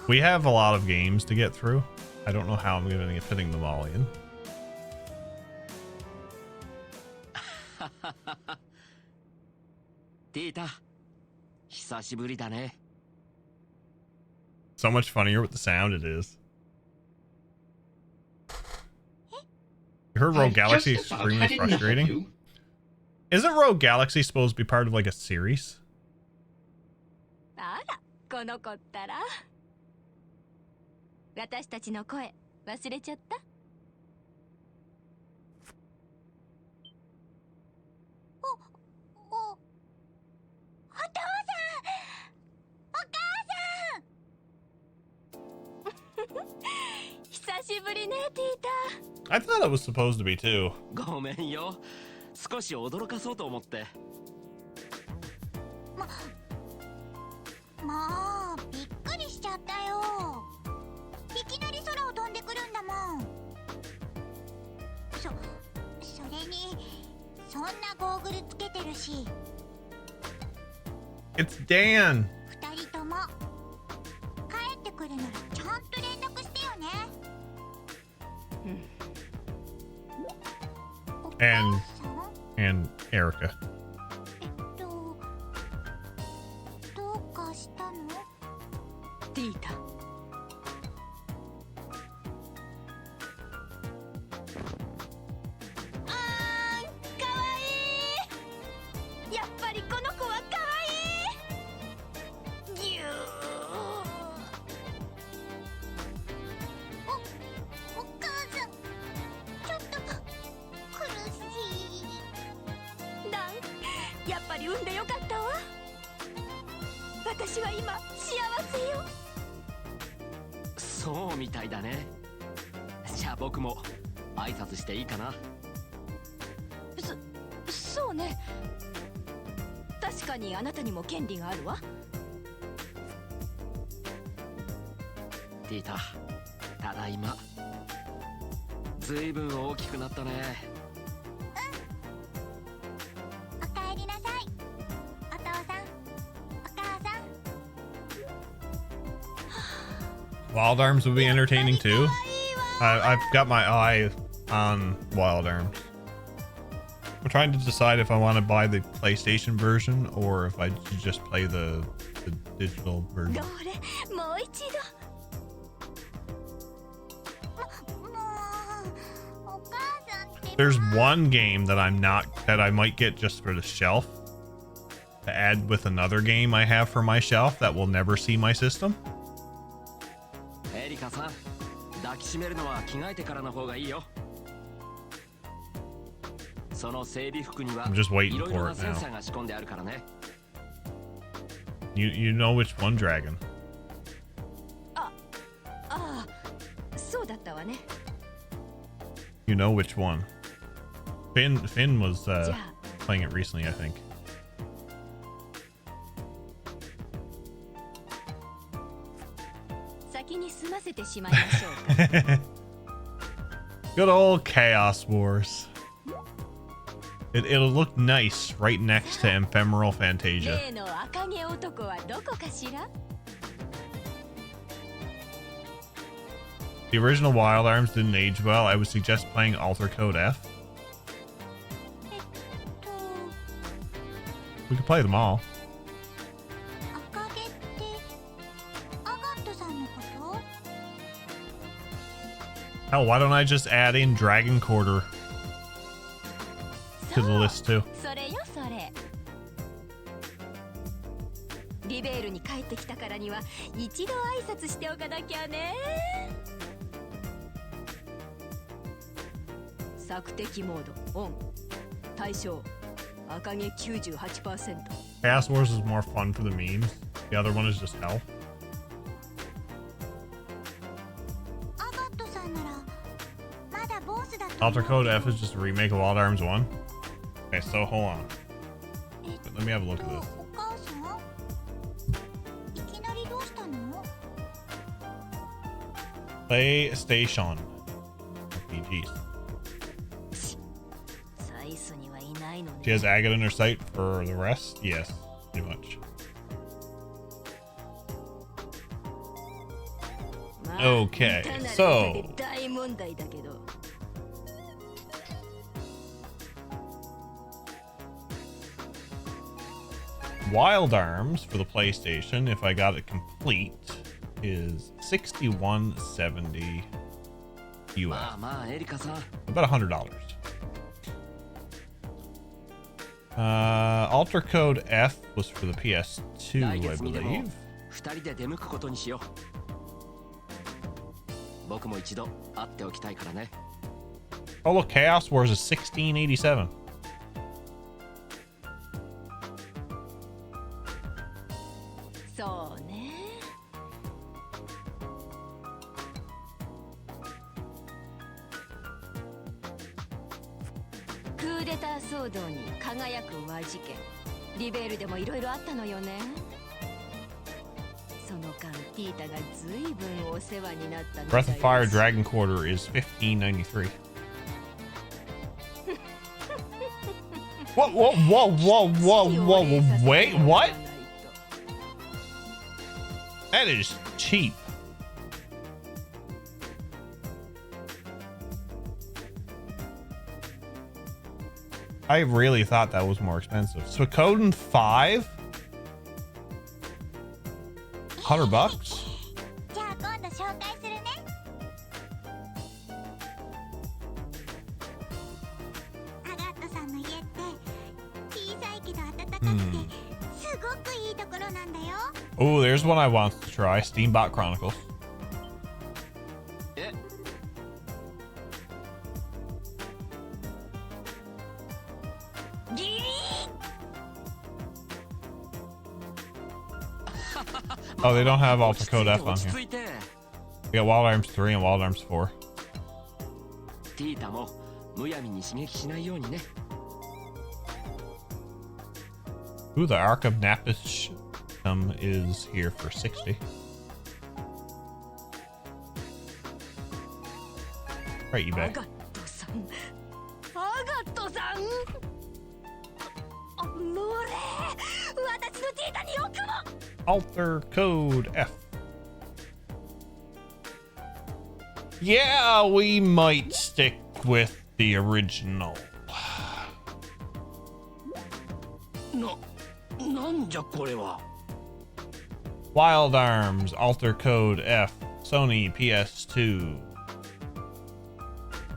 We have a lot of games to get through. I don't know how I'm going to be fitting them all in. So much funnier with the sound it is. You heard Rogue Galaxy is extremely frustrating. Isn't Rogue Galaxy supposed to be part of like a series? I thought it was supposed to be too. ごめんよ。少し驚かそうと思って。まあ、びっくりしちゃったよ。いきなり空を飛んでくるんだもん。それに、そんなゴーグルつけてるし。It's Dan. 二人とも帰ってくるならちゃんと連絡してよね。And Erica. どうかしたの？ティータ。かわいい。やっぱりこの子はかわいい。ぎゅー。お母さん、ちょっと苦しい。ダン、やっぱり産んでよかったわ。私は今幸せよ。そうみたいだね。じゃあ僕も挨拶していいかな。そうね。確かにあなたにも権利があるわ。ティータ、ただいま。ずいぶん大きくなったね。おかえりなさい。お父さん、お母さん。Wild Arms would be entertaining too. I've got my eye on Wild Arms. I'm trying to decide if I want to buy the PlayStation version or if I should just play the digital version. どれ、もう一度。お母さんって。There's one game that that I might get just for the shelf to add with another game I have for my shelf that will never see my system. エリカさん、抱きしめるのは着替えてからの方がいいよ。I'm just waiting for it now. You know which one, Dragon? そうだったわね。 You know which one? Finn was じゃあ playing it recently, I think. 先に済ませてしまいましょうか。 Good old Chaos Wars. It'll look nice right next to Ephemeral Fantasia. 例の赤毛男はどこかしら？ The original Wild Arms didn't age well. I would suggest playing Alter Code F. We could play them all. 赤毛ってアガットさんのこと？ Hell, why don't I just add in Dragon Quarter to the list too? それよそれ。リベールに帰ってきたからには一度挨拶しておかなきゃね。索敵モードオン。対象赤毛 98%。 Chaos Wars is more fun for the memes. The other one is just hell. アガットさんならまだボスだと Alter Code F is just a remake of Wild Arms 1. Okay, so hold on. Let me have a look at this. お母さんいきなりどうしたの？ PlayStation RPGs. サイスにはいないのね。 She has Agate in her sight for the rest? Yes, pretty much. まあ Okay, いかなる so- 歌で大問題だけど。 Wild Arms for the PlayStation, if I got it complete, is $61.70 US. まあエリカさん About $100. Alter Code F was for the PS2, 来 I 月にでも believe. 2人で出向くことにしよう。僕も一度会っておきたいからね。 Oh, look, Chaos Wars is $16.87. そうね。クーデター騒動に輝く和事件。リベールでもいろいろあったのよね。その間ピータがずいぶんお世話になったみたい Breath で of Fire す。 Dragon Quarter is $15.93. Whoa, whoa, whoa, whoa, whoa, whoa, wait, what? That is cheap. I really thought that was more expensive. Suikoden 5? $100? じゃあ今度紹介するね。アガットさんの家って小さいけど暖かくてすごくいいところなんだよ。 Oh, there's one I want to try. Steambot Chronicles. え ギリーン。 Oh, they don't have Alter Code F on 落ち here. 着いて。 We got Wild Arms 3 and Wild Arms 4. ティータもむやみに刺激しないようにね。 Ooh, the Ark of Napus is here for 60. Right, ア eBay. ガットさん。アガットさん。もれ。私のティータによくも。 Alter Code F. Yeah, we might stick with the original. なんじゃこれは。 Wild Arms, Alter Code F, Sony PS2.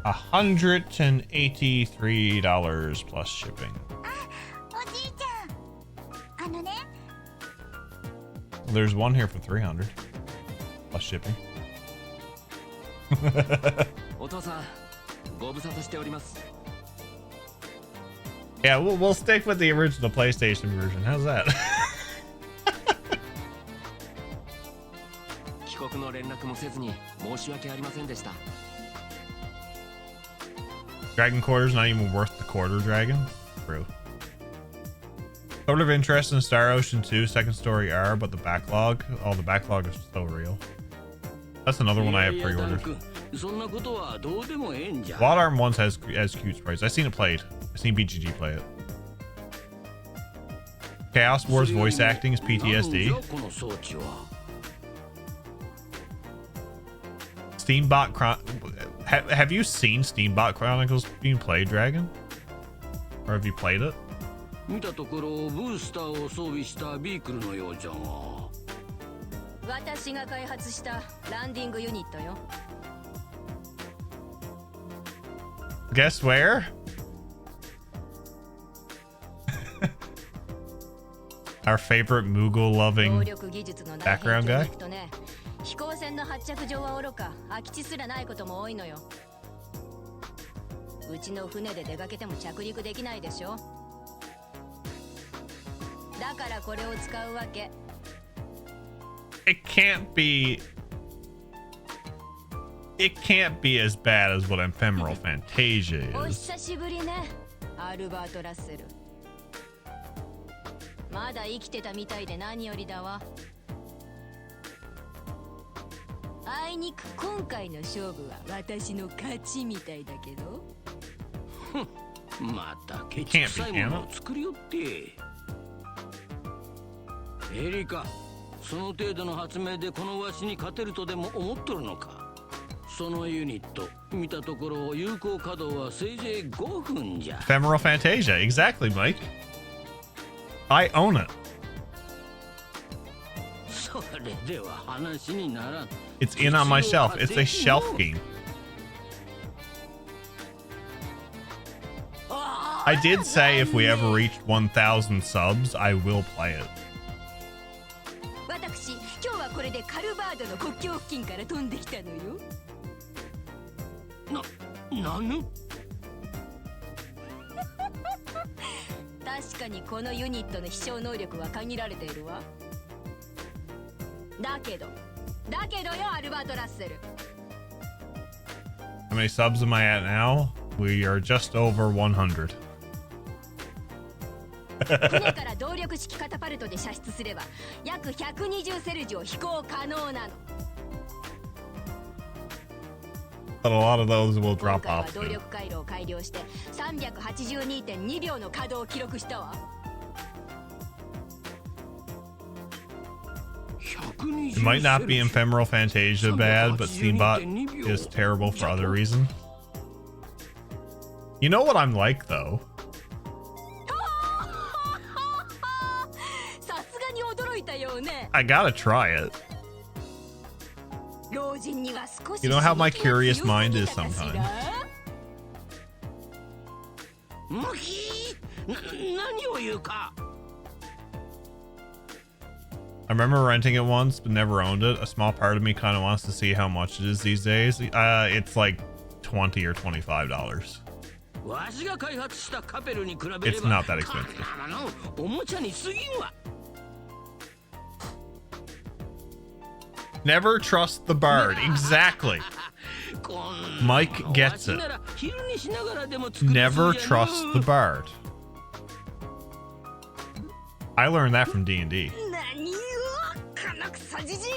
$183 plus shipping. おじいちゃん、あのね、 There's one here for 300 plus shipping. お父さんご無沙汰しております。Yeah, we'll stick with the original PlayStation version. How's that? 帰国の連絡もせずに申し訳ありませんでした。 Dragon Quarter's not even worth the quarter dragon? True. Sort of interest in Star Ocean 2 second story R, but the backlog, the backlog is so real. That's another one I have pre-ordered. Wild Arm once has cute sprites. I've seen it played. I've seen BGG play it. Chaos Wars voice acting is PTSD. Steambot have you seen Steambot Chronicles being played, Dragon? Or have you played it? 見たところブースターを装備したビークルのようじゃが。私が開発したランディングユニットよ。 Guess where? Our favorite Moogle-loving background guy? 飛行船の発着場はおろか空き地すらないことも多いのよ。うちの船で出かけても着陸できないでしょ。だからこれを使うわけ。 It can't be as bad as what Ephemeral Fantasia お is. 久しぶりね、アルバート・ラッセル。まだ生きてたみたいで何よりだわ。あいにく今回の勝負は私の勝ちみたいだけど。またケチくさいものを作りよって。エリカ、その程度の発明でこのわしに勝てるとでも思っとるのか。そのユニット見たところ有効稼働はせいぜい5分じゃ。 Ephemeral Fantasia, exactly, Mike. I own it. それでは話にならん。 It's in on my shelf. It's a shelf game. I did say if we ever reached 1,000 subs, I will play it. 私、今日はこれでカルバードの国境付近から飛んできたのよ。なん？確かにこのユニットの飛翔能力は限られているわ。だけどよ、アルバート・ラッセル。 How many subs am I at now? We are just over 100. 船から動力式カタパルトで射出すれば約120セルジを飛行可能なの。 But a lot of those will 今 drop 回は off 動 soon. 力回路を改良して 382.2 秒の稼働を記録したわ。 It might not be Ephemeral Fantasia bad, but Steambot is terrible for other reasons. You know what I'm like, though? さすがに驚いたようね。 I gotta try it. 老人には少し You know how my curious mind is sometimes. ムキー、何を言うか。 I remember renting it once, but never owned it. A small part of me kind of wants to see how much it is these days. It's like $20 or $25. わしが開発したカペルに比べれば It's not that expensive. おもちゃに過ぎんわ。 Never trust the bard. Exactly. Mike gets it. Never trust the bard. I learned that from D&D. 何をこのクソじじい。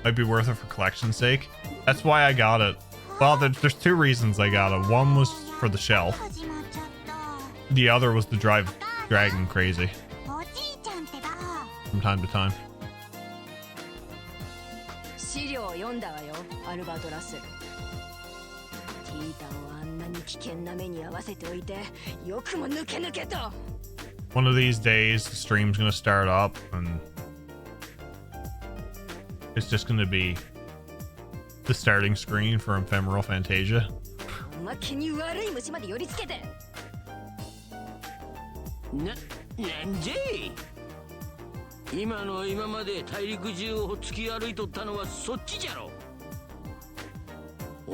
Might be worth it for collection's sake. That's why I got it. Well, there's two reasons I got it. One was for the shelf. 始まっちゃった。 The other was to drive Dragon crazy おじいちゃんってば。 from time to time. 資料を読んだわよ、アルバート・ラッセル。ティータンをあんなに危険な目に遭わせておいて、よくも抜けと。 One of these days, the stream's gonna start up and it's just gonna be the starting screen for Ephemeral Fantasia. おまけに悪い虫まで寄りつけて。なんじゃい。今の今まで大陸中を突き歩いとったのはそっちじゃろ。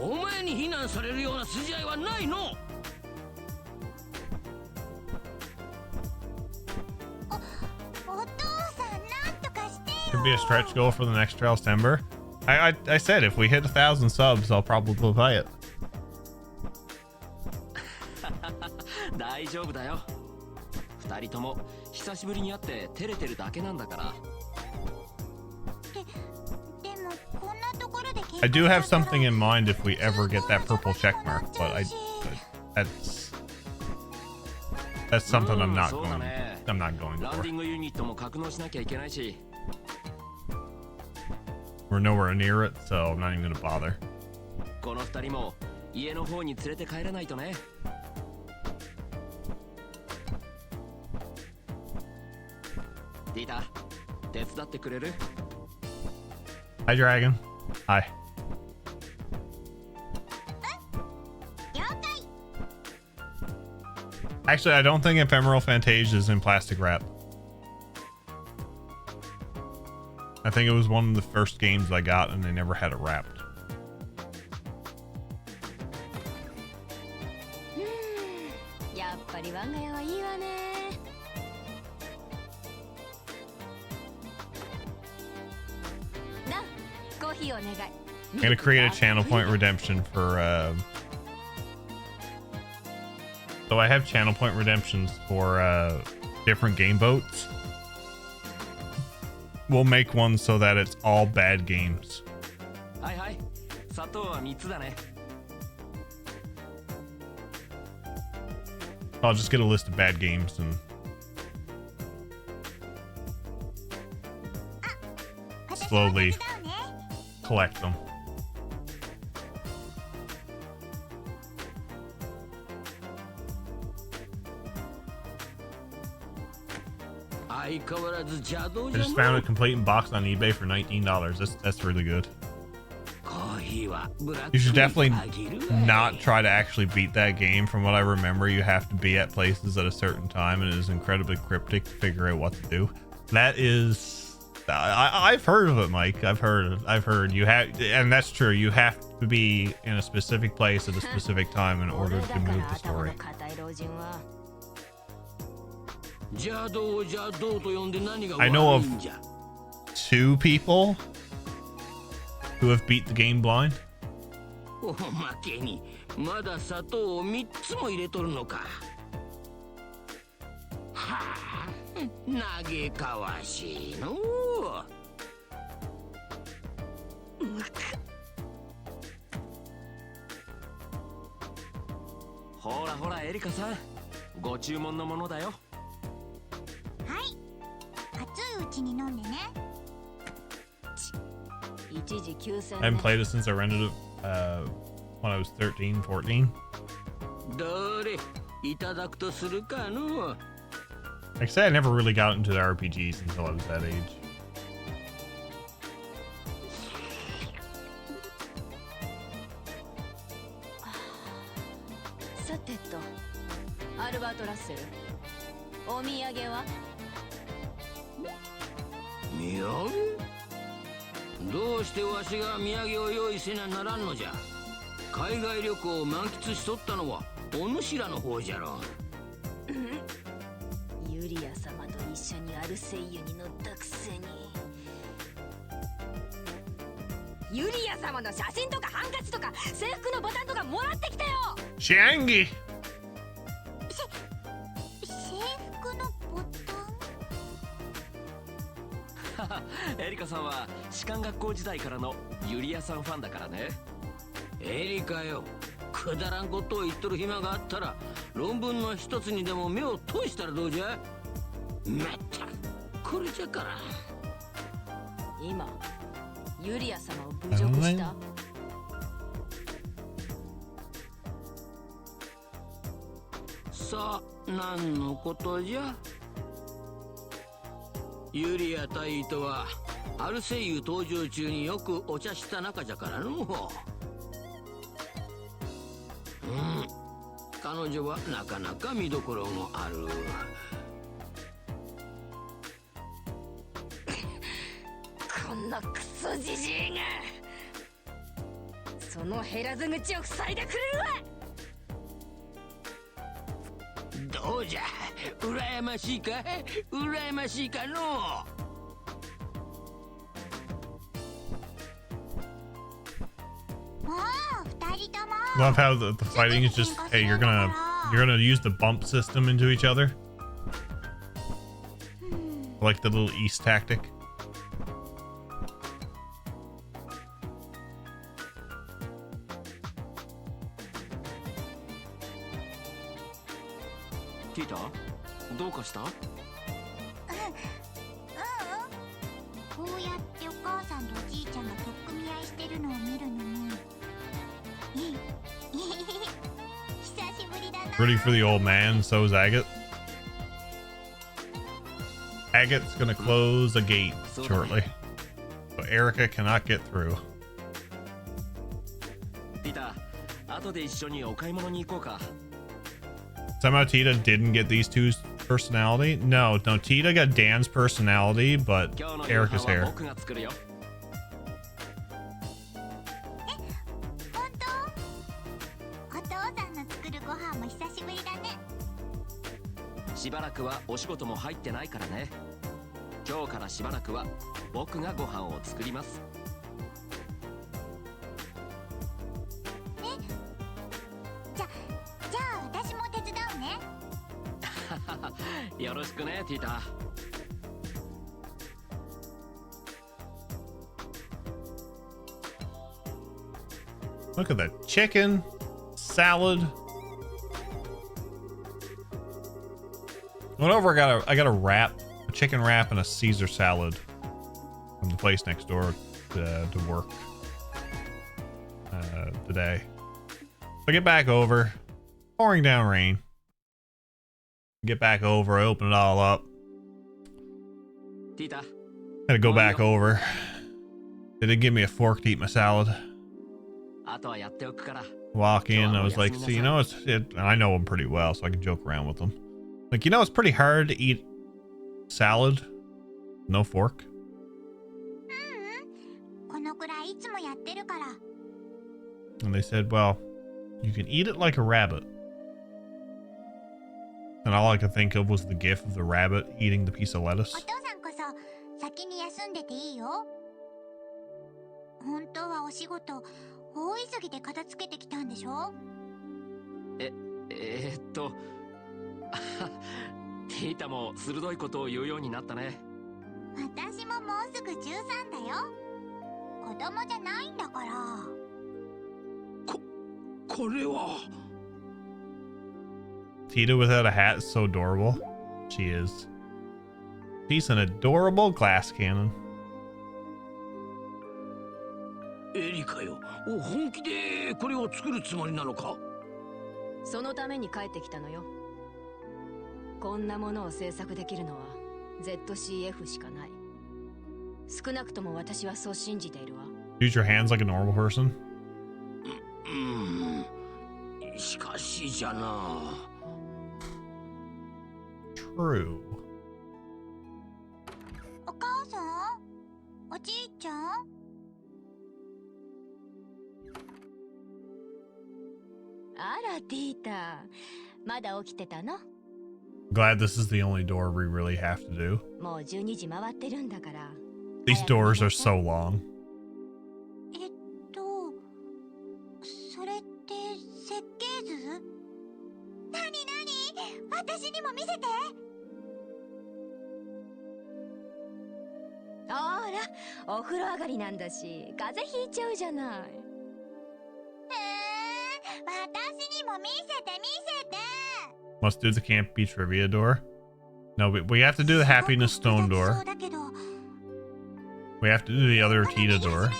お前に非難されるような筋合いはないの。お父さんなんとかしてよ。 Could be a stretch goal for the next Trailstember. I said if we hit 1,000 subs, I'll probably play it. 大丈夫だよ。二人とも久しぶりに会って照れてるだけなんだから。でもこんなところで I do have something in mind if we ever get that purple check mark, but that's something I'm not goingランディ for. ングユニットも格納しなきゃいけないし。We're nowhere near it, so I'm not even gonna bother. この二人も家の方に連れて帰らないとね。ディータ、手伝ってくれる？ Hi, Dragon. Hi. 了解。 Actually, I don't think Ephemeral Fantasia is in plastic wrap. I think it was one of the first games I got and they never had it wrapped. やっぱり我が家はいいわね。な、コーヒーお願い。 I'm gonna create a channel point redemption for so I have channel point redemptions for different game boats. We'll make one so that it's all bad games. はいはい。砂糖は3つだね。 I'll just get a list of bad games and slowly collect them. 相変わらず邪道 I じゃ just の。 found it complete in box on eBay for $19. That's really good. コーヒーはブラック You should definitely にあげるわい。 not try to actually beat that game. From what I remember, you have to be at places at a certain time, and it is incredibly cryptic to figure out what to do. That is, I've heard of it, Mike. I've heard you have, and that's true. You have to be in a specific place at a specific time in order to move the story. 邪道を邪道と呼んで何が I 悪 know い of んじゃ。 2 people who have beat the game blind. おまけにまだ砂糖を3つも入れとるのか。はあ、嘆かわしいのう。ほらほらエリカさん、ご注文のものだよ。はい、熱いうちに飲んでね。一時休戦 I haven't played it since I rented it when I was 13, 14. どれいただくとするかの。 Like I say, I never really got into the RPGs until I was that age. さてと、アルバート・ラッセル、お土産は？土産？どうしてわしが土産を用意せなならんのじゃ。海外旅行を満喫しとったのはお主らの方じゃろ。ユリア様と一緒にアルセイユに乗ったくせに。ユリア様の写真とかハンカチとか制服のボタンとかもらってきたよ。 Shangy! 制服のボタン？エリカさんは士官学校時代からのユリアさんファンだからね。エリカよ、くだらんことを言っとる暇があったら論文の一つにでも目を通したらどうじゃ。まったこれじゃから。今ユリア様を侮辱した？さあ何のことじゃ。ユリア大尉とはアルセイユ登場中によくお茶した仲じゃからの。彼女はなかなか見どころもある。こんなクソじじいが。その減らず口を塞いでくれるわ。どうじゃ、羨ましいか、羨ましいかの。もう2人とも Love how the fighting is just, hey, you're gonna use the bump system into each other, like the little East tactic. Tita, どうかした？こうやってお母さんとおじいちゃんが取っ組み合いしてるのを見るのも久しぶりだな。 Ready for the old man, so is Agate. Agate's gonna close a gate shortly, so Erica cannot get through. Tita, 後で一緒にお買い物に行こうか。Somehow Tita didn't get these two's personality. No, Tita got Dan's personality, but 今日の Erica's 夕飯 hair. は僕が作るよ。本当？お父さんの作るご飯も久しぶりだね。しばらくはお仕事も入ってないからね。今日からしばらくは僕がご飯を作ります。じゃあ私も手伝うね。よろしくね、ティータ。Look at that chicken, salad. Whatever, I got a wrap, a chicken wrap, and a Caesar salad from the place next door to work today. I get back over, pouring down rain. Get back over, I open it all up. ティータ。 Had to go back over. They did give me a fork to eat my salad. あとはやっておくから。 Walk in, I was like, see, you know, I know them pretty well, so I can joke around with them. Like, you know, it's pretty hard to eat salad, no fork. このくらいいつもやってるから。 And they said, well, you can eat it like a rabbit. And all I could think of was the gif of the rabbit eating the piece of lettuce. お父さんこそ先に休んでていいよ。本当はお仕事大急ぎで片付けてきたんでしょ。ティータも鋭いことを言うようになったね。私ももうすぐ13だよ。子供じゃないんだから。これは。 Tita without a hat is so adorable. She is. She's an adorable glass cannon. エリカよ、本気でこれを作るつもりなのか？そのために帰ってきたのよ。こんなものを制作できるのは ZCF しかない。少なくとも私はそう信じているわ。 Use your hands like a normal person. しかしじゃな。 True. お母さん、おじいちゃん。あら、ティータ。まだ起きてたの？ Glad this is the only door we really have to do. もう12時回ってるんだから。 These doors are so long. それって設計図？なに私にも見せて。ほら、お風呂上がりなんだし、風邪ひいちゃうじゃない。私にも見せて。 Must do the Camp Beach Trivia door. No, we have to do the Happiness Stone door. We have to do the other Tita door.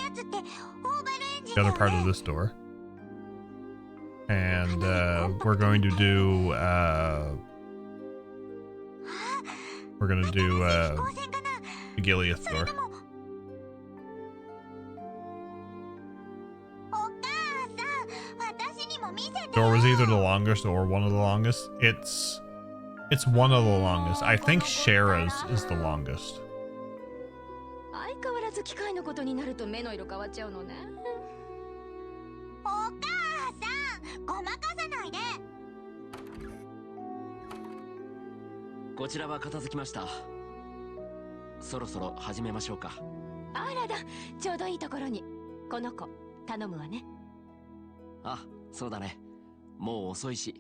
The other part of this door. And we're going to do the Gileath door. Door was either the longest or one of the longest. It's one of the longest. I think Shara's is the longest. 相変わらず機械のことになると目の色変わっちゃうのね。母さん、ごまかさないで。こちらは片付きました。そろそろ始めましょうか。あらだ、ちょうどいいところに。この子頼むわね。あ、そうだね。もう遅いし。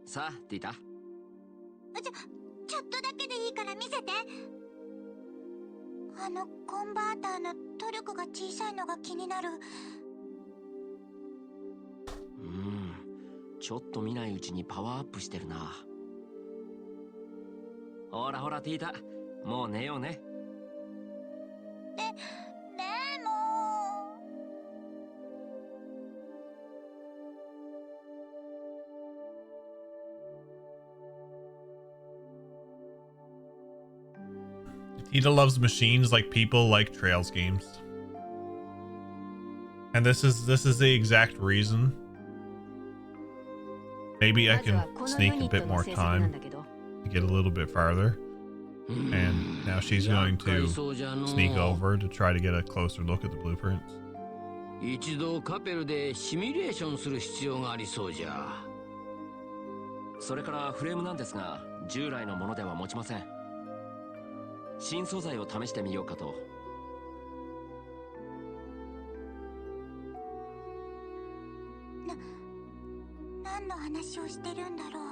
さあ、ティータ。ちょっとだけでいいから見せて。あのコンバーターのトルクが小さいのが気になる。ちょっと見ないうちにパワーアップしてるな。ほらほらティータ、もう寝ようね。でもTita loves machines like people like Trails games. And this is the exact reason. Maybe I can sneak a bit more time to get a little bit farther. And now she's going to sneak over to try to get a closer look at the blueprints. 一度カペルでシミュレーションする必要がありそうじゃ。それからフレームなんですが、従来のものでは持ちません。新素材を試してみようかと。何の話をしてるんだろう。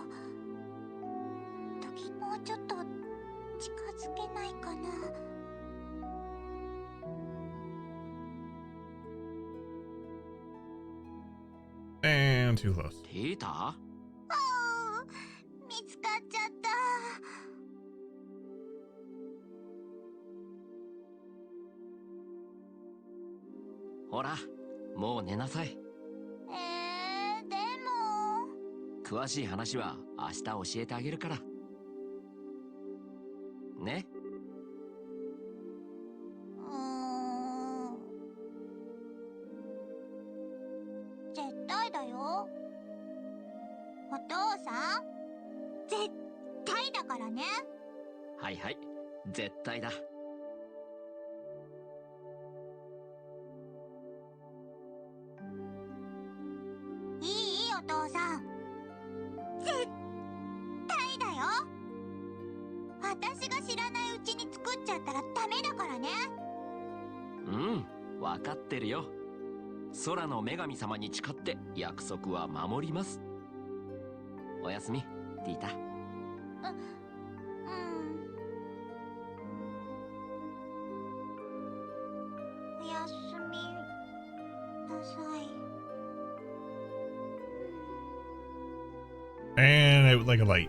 もうちょっと近づけないかな。And too close. ティータ？見つかっちゃった。ほら、もう寝なさい。でも詳しい話は明日教えてあげるから。ね。絶対だよ。お父さん、絶対だからね。はいはい、絶対だ。いいお父さん、絶対だよ。私が知らないうちに作っちゃったらダメだからね。わかってるよ。空の女神様に誓って約束は守ります。おやすみ、ティータ。おやすみなさい。And it like a light.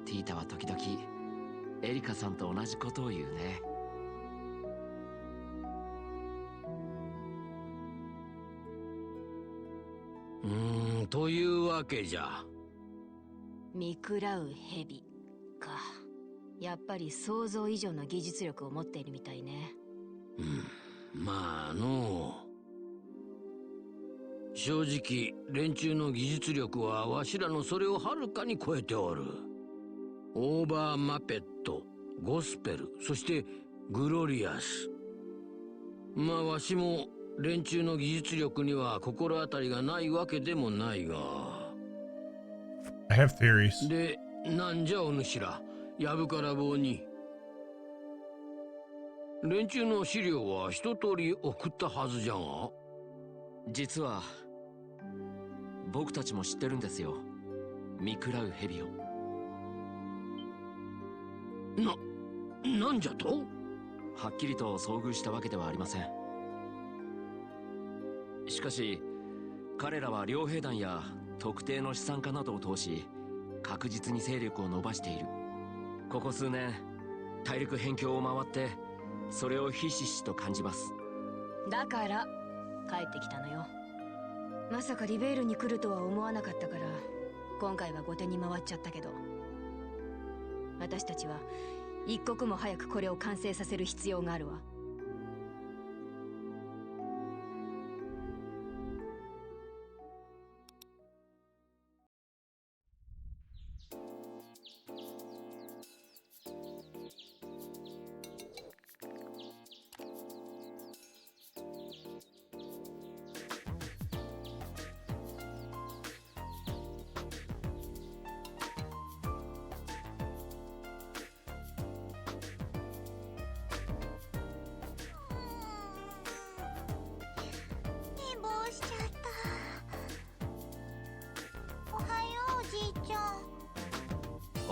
ティータは時々エリカさんと同じことを言うね。というわけじゃ。見食らう蛇か。やっぱり想像以上の技術力を持っているみたいね。まあのう。正直連中の技術力はわしらのそれをはるかに超えておる。オーバーマペット、ゴスペル、そしてグロリアス。まあわしも連中の技術力には心当たりがないわけでもないが。I have theories. で、なんじゃお主ら、やぶから棒に。連中の資料は一通り送ったはずじゃが。実は僕たちも知ってるんですよ、見食らう蛇を。なんじゃと？はっきりと遭遇したわけではありません。しかし彼らは両兵団や特定の資産家などを通し確実に勢力を伸ばしている。ここ数年大陸辺境を回ってそれをひしひしと感じます。だから帰ってきたのよ。まさかリベールに来るとは思わなかったから今回は後手に回っちゃったけど、私たちは一刻も早くこれを完成させる必要があるわ。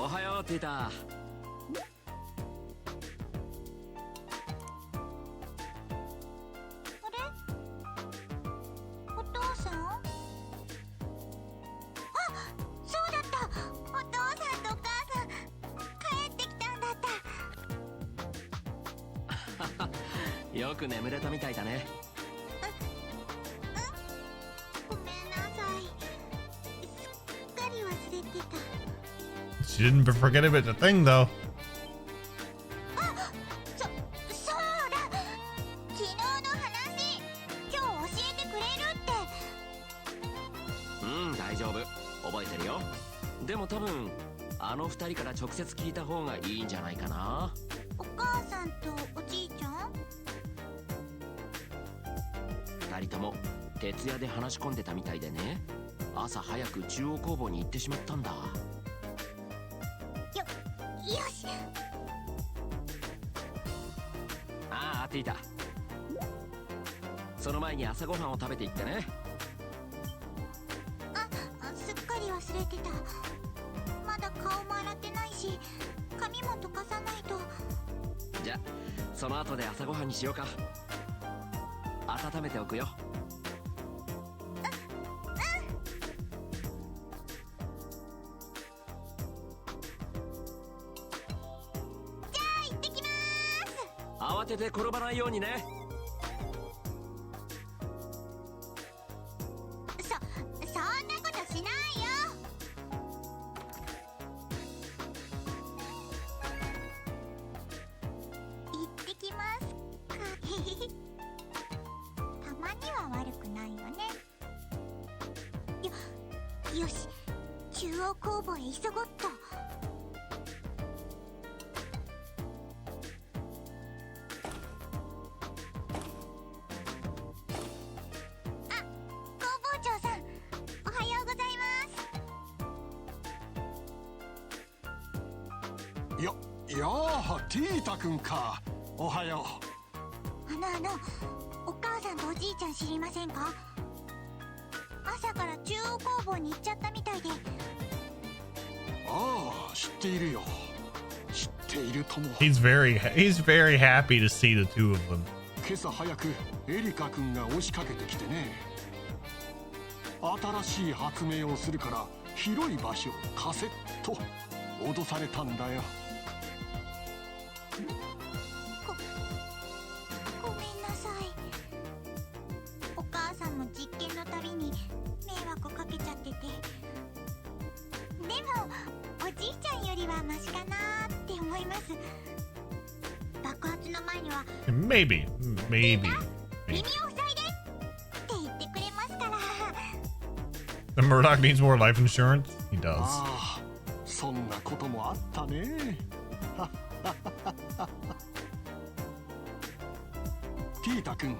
おはようティータ。お父さん？あ、そうだった。お父さんとお母さん帰ってきたんだった。よく眠れたみたいだね。ごめんなさい。すっかり忘れてた。She didn't forget about the thing though. そうだ。昨日の話、今日教えてくれるって。大丈夫。覚えてるよ。でも多分あの二人から直接聞いた方がいいんじゃないかな。お母さんとおじいちゃん？二人とも徹夜で話し込んでたみたいでね。朝早く中央工房に行ってしまったんだ。よし。ああ、ティータ。その前に朝ごはんを食べていってね。すっかり忘れてた。まだ顔も洗ってないし、髪も溶かさないと。じゃあその後で朝ごはんにしようか。温めておくよ。じゃあ行ってきま慌てて転ばないようにね。ーす。そんなことしないよ。行ってきますか。たまには悪くないよね。よし、中央工房へ急ごっと。工房長さん、おはようございます。やあ、ティータ君か。おはよお母さんとおじいちゃん知りませんか？朝から中央工房に行っちゃったみたいで。う。ああ、知っているよ。知っているとも。 He's very happy to see the two of them. 今朝早くエリカ君が押しかけてきてね。新しい発明をするから広い場所を貸せと脅されたんだよ。ごめんなさい。お母さんも実験のたびに迷惑かけちゃってて。でもおじいちゃんよりはマシかなーって思います。爆発の前には Maybe. 耳を塞いでって言ってくれますから。 The Murdoch needs more life insurance. He does. ああ、そんなこともあったね。ティータ君、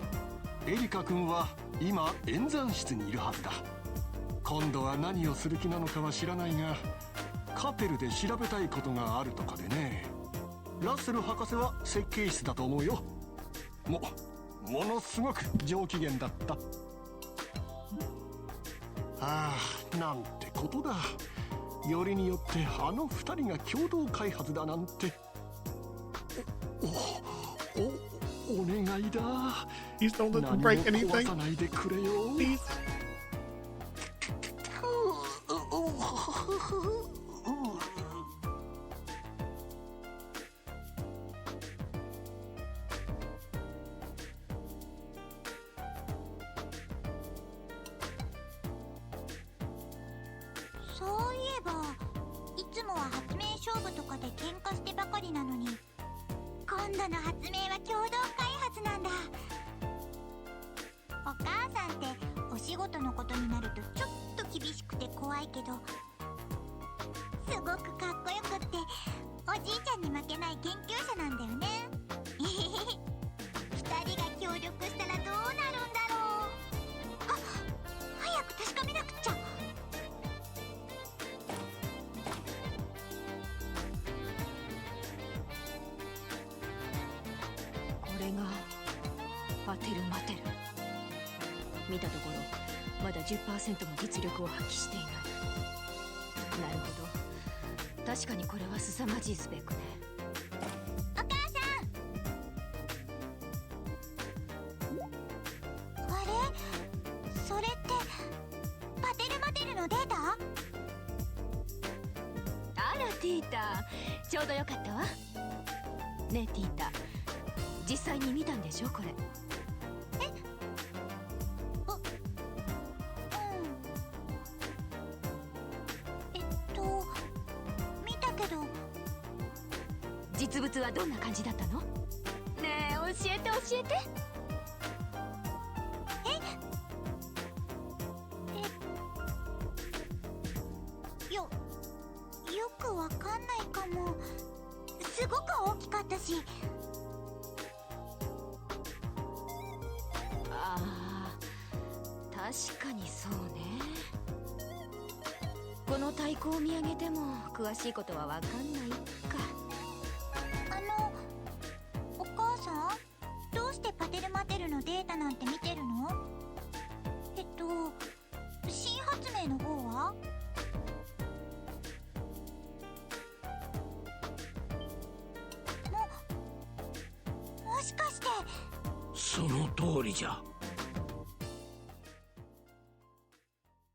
エリカ君は今演算室にいるはずだ。今度は何をする気なのかは知らないが、カペルで調べたいことがあるとかでね。ラッセル博士は設計室だと思うよ。ものすごく上機嫌だった。ああ、なんてことだ。よりによってあの二人が共同開発だなんて。お願いだ。 Please don't let 何 them も break 壊 anything. さないでくれよ。 Please. そういえば、いつもは発明勝負とかで喧嘩してばかりなのに、今度の発明は共同開発なんだ。お母さんってお仕事のことになるとちょっと厳しくて怖いけど、すごくかっこよくっておじいちゃんに負けない研究者なんだよね。二人が協力したらどうなるんだろう。あ、早く確かめなくっちゃ。これが当てる待てる。見たところまだ 10% も実力を発揮していない。なるほど、確かにこれは凄まじいスペックね。お母さん、あれ、それってパテルマテルのデータ？あらティータ、ちょうどよかったわ。ねえティータ、実際に見たんでしょこれ。見たけど。実物はどんな感じだったの？ねえ教えて教えて。よくわかんないかも。すごく大きかったし。ああ、確かにそうね。この太鼓を見上げても詳しいことはわかんないか。お母さん、どうしてパテルマテルのデータなんて見てるの？新発明の方は？もしかして。その通りじゃ。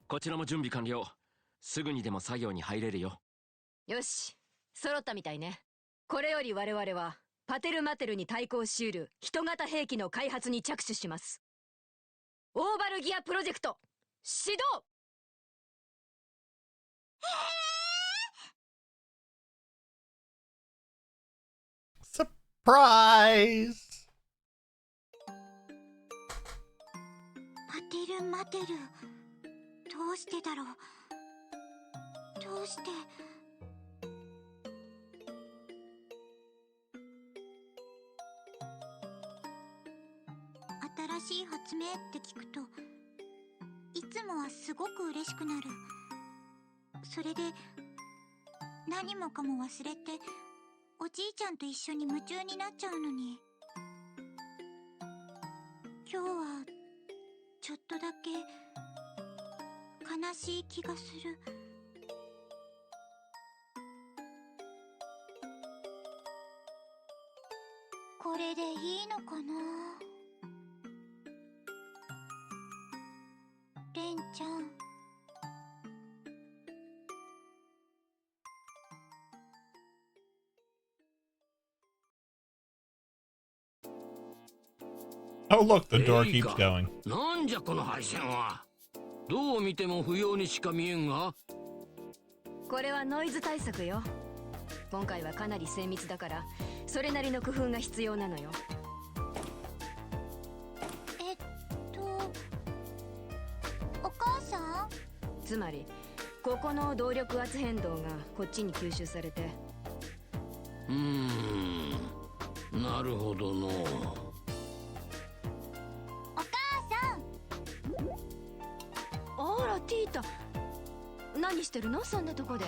こちらも準備完了。すぐにでも作業に入れるよ。よし、揃ったみたいね。これより我々はパテルマテルに対抗しうる人型兵器の開発に着手します。オーバルギアプロジェクト始動。サプライズ。パテルマテル、どうしてだろう。どうして。新しい発明って聞くといつもはすごく嬉しくなる。それで何もかも忘れておじいちゃんと一緒に夢中になっちゃうのに、今日はちょっとだけ悲しい気がする。これでいいのかな。レンちゃん。Oh, look, the door keeps going. なんじゃこの配線は。どう見ても不要にしか見えんが。これはノイズ対策よ。今回はかなり精密だからそれなりの工夫が必要なのよ。お母さん？つまりここの動力圧変動がこっちに吸収されて。なるほどの。お母さん。あらティータ、何してるのそんなとこで。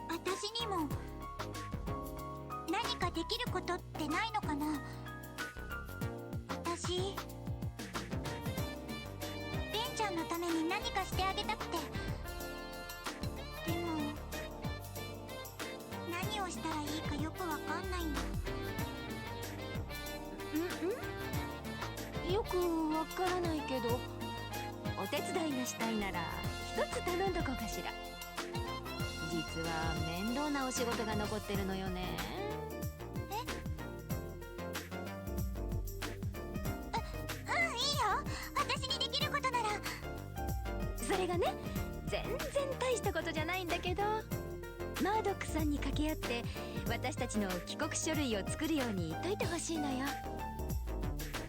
私にも何かできることってないのかな。私レンちゃんのために何かしてあげたくて。でも何をしたらいいかよくわかんないの。よくわからないけど、お手伝いがしたいなら一つ頼んどこうかしら。実は面倒なお仕事が残ってるのよね。いいよ。私にできることなら。それがね、全然大したことじゃないんだけど、マードックさんに掛け合って私たちの帰国書類を作るように言っといてほしいのよ。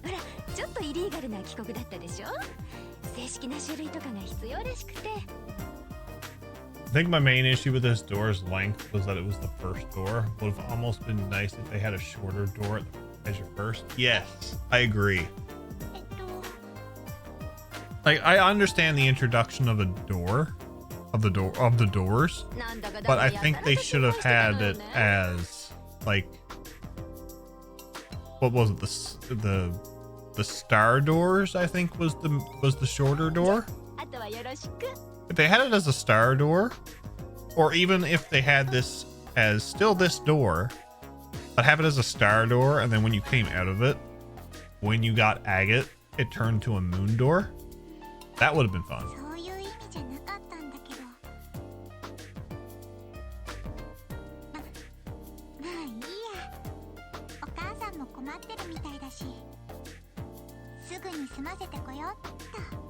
ほら、ちょっとイリーガルな帰国だったでしょ。正式な書類とかが必要らしくて。I think my main issue with this door's length was that it was the first door. Would have almost been nice if they had a shorter door as your first. Yes, I agree. Like, I understand the introduction of a door, of the doors, but I think they should have had it as like, what was it? The star doors, I think was the shorter door. If they had it as a star door, or even if they had this as still this door, but have it as a star door, and then when you came out of it, when you got agate, it turned to a moon door, that would have been fun. そういう意味じゃなかったんだけど。まあいいや。お母さんも困ってるみたいだし、すぐに済ませてこようっと。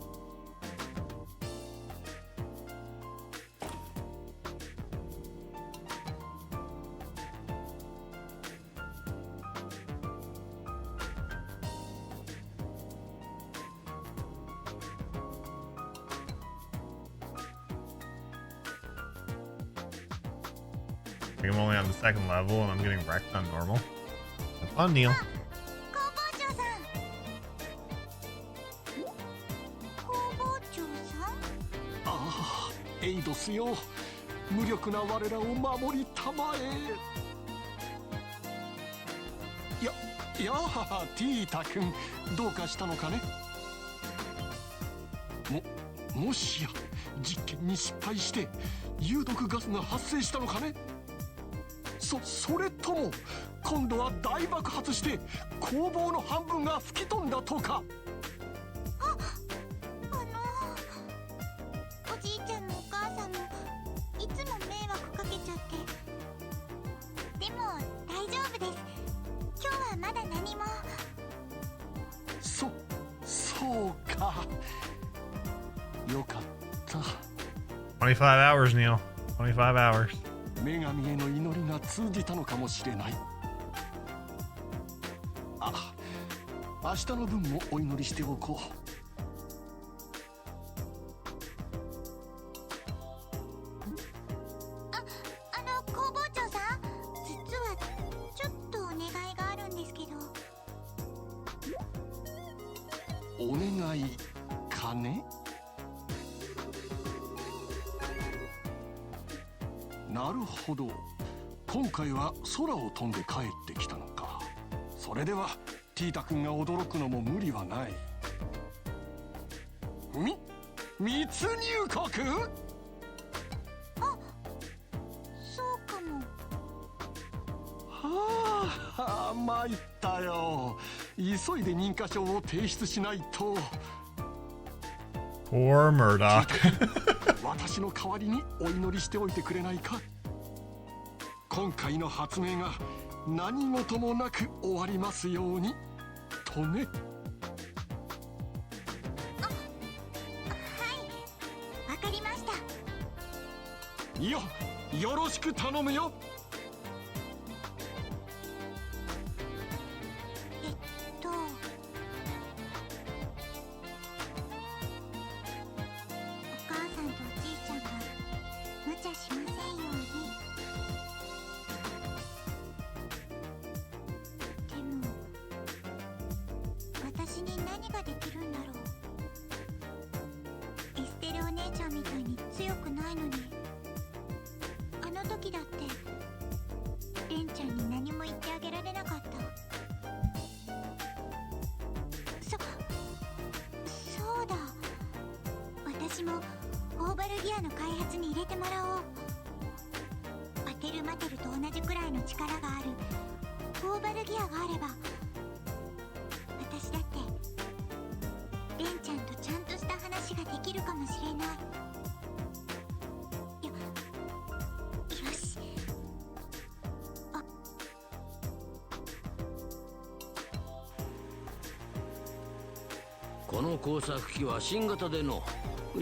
I'm only on the second level and I'm getting wrecked on normal. Have fun, Neil. 工房長さん。工房長さん。ああ、エイドスよ。無力な我らを守りたまえ。やあ、ティータ君、どうかしたのかね。もしや実験に失敗して有毒ガスが発生したのかね。それとも今度は大爆発して工房の半分が吹き飛んだとか。おじいちゃんもお母さんもいつも迷惑かけちゃって。でも大丈夫です。今日はまだ何も。そうか。よかった。25 hours, Neil. 25 hours. 女神への祈りが通じたのかもしれない。あ、明日の分もお祈りしておこう。工房長さん、実はちょっとお願いがあるんですけど。お願いかね。なるほど、今回は空を飛んで帰ってきたのか。それではティータ君が驚くのも無理はない。密入国？そうかも。はあ、参ったよ。急いで認可証を提出しないと。Poor Murdoch. 私の代わりにお祈りしておいてくれないか。今回の発明が何事もなく終わりますようにとね。はい、わかりました。よろしく頼むよ。お母さんとおじいちゃんが無茶しませんように。でも私に何ができるんだろう。エステルお姉ちゃんみたいに強くないのに。あの時だってレンちゃんに何も言ってあげられなかった。そうだ、私もオーバルギアの開発に入れてもらおう。パテルマテルと同じくらいの力があるオーバルギアがあれば、私だってレンちゃんとちゃんとした話ができるかもしれない。よし。この工作機は新型での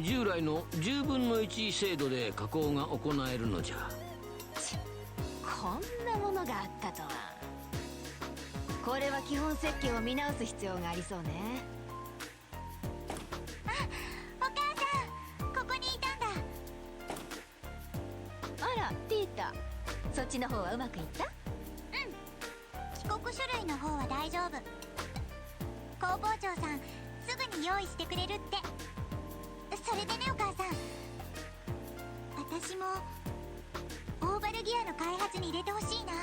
従来の10分の1精度で加工が行えるのじゃ。こんなものがあったとは。これは基本設計を見直す必要がありそうね。お母さん、ここにいたんだ。あら、ティータ、そっちの方はうまくいった？帰国書類の方は大丈夫。工房長さんすぐに用意してくれるって。それでね、お母さん、私もオーバルギアの開発に入れてほしいな。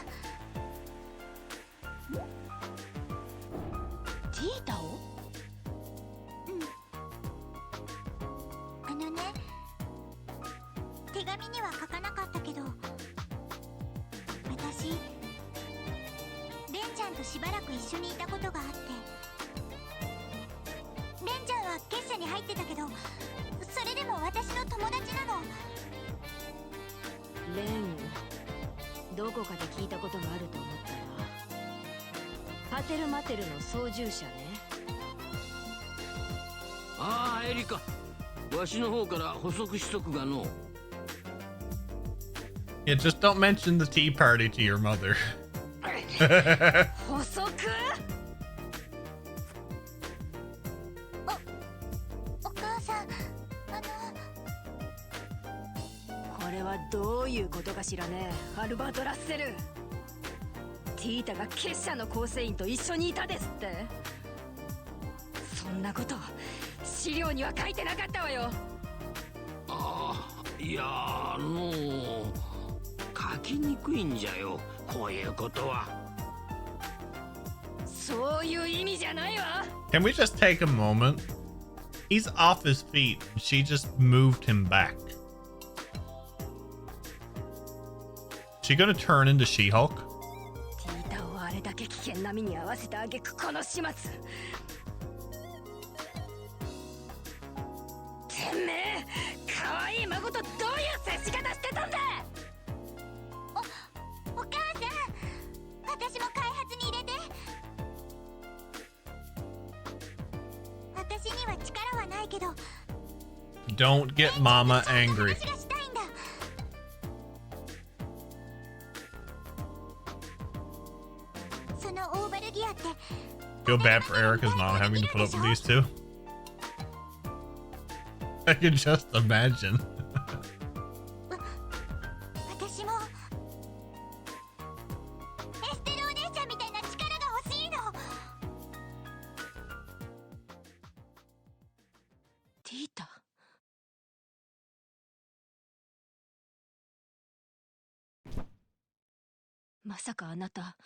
ティータを？あのね、紙には書かなかったけど、私レンちゃんとしばらく一緒にいたことがあって、レンちゃんは結社に入ってたけど、それでも私の友達なの。レン、どこかで聞いたことがあると思ったら、パテルマテルの操縦者ね。ああ、エリカ、わしの方から補足しとくがの。Yeah, just don't mention the tea party to your mother. 補足？お母さん、これはどういうことかしらね、アルバート・ラッセル。ティータが結社の構成員と一緒にいたですって。そんなこと資料には書いてなかったわよ。ああ、いや書きにくいんじゃよ、こういうことは。そういう意味じゃないわ。 Can we just take a moment? He's off his feet. She just moved him back. She gonna turn into She-Hulk? ティータをあれだけ危険な目に遭わせた挙句、この始末。てめえ、可愛い孫とどういう接し方してたんだ。お母さん、私も開発に入れて。私には力はないけど、 Don't get Mama angry. 話がしたいんだ。そのオーバルギアって Feel bad for Erica's mom having to put up with these two. I can just imagine. 私もエステルお姉ちゃんみたいな力が欲しいの。ティータ、まさかあなた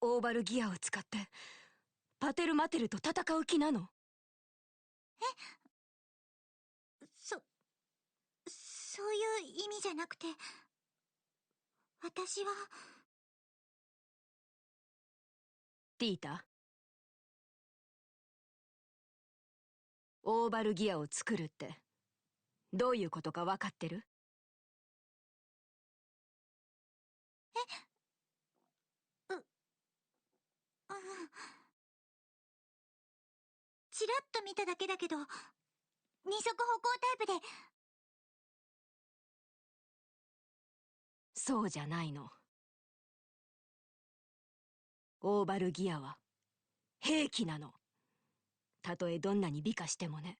オーバルギアを使ってパテルマテルと戦う気なの？そういう意味じゃなくて、私はティータ、オーバルギアを作るってどういうことか分かってる？チラッと見ただけだけど、二足歩行タイプで。そうじゃないの。オーバルギアは兵器なの。たとえどんなに美化してもね。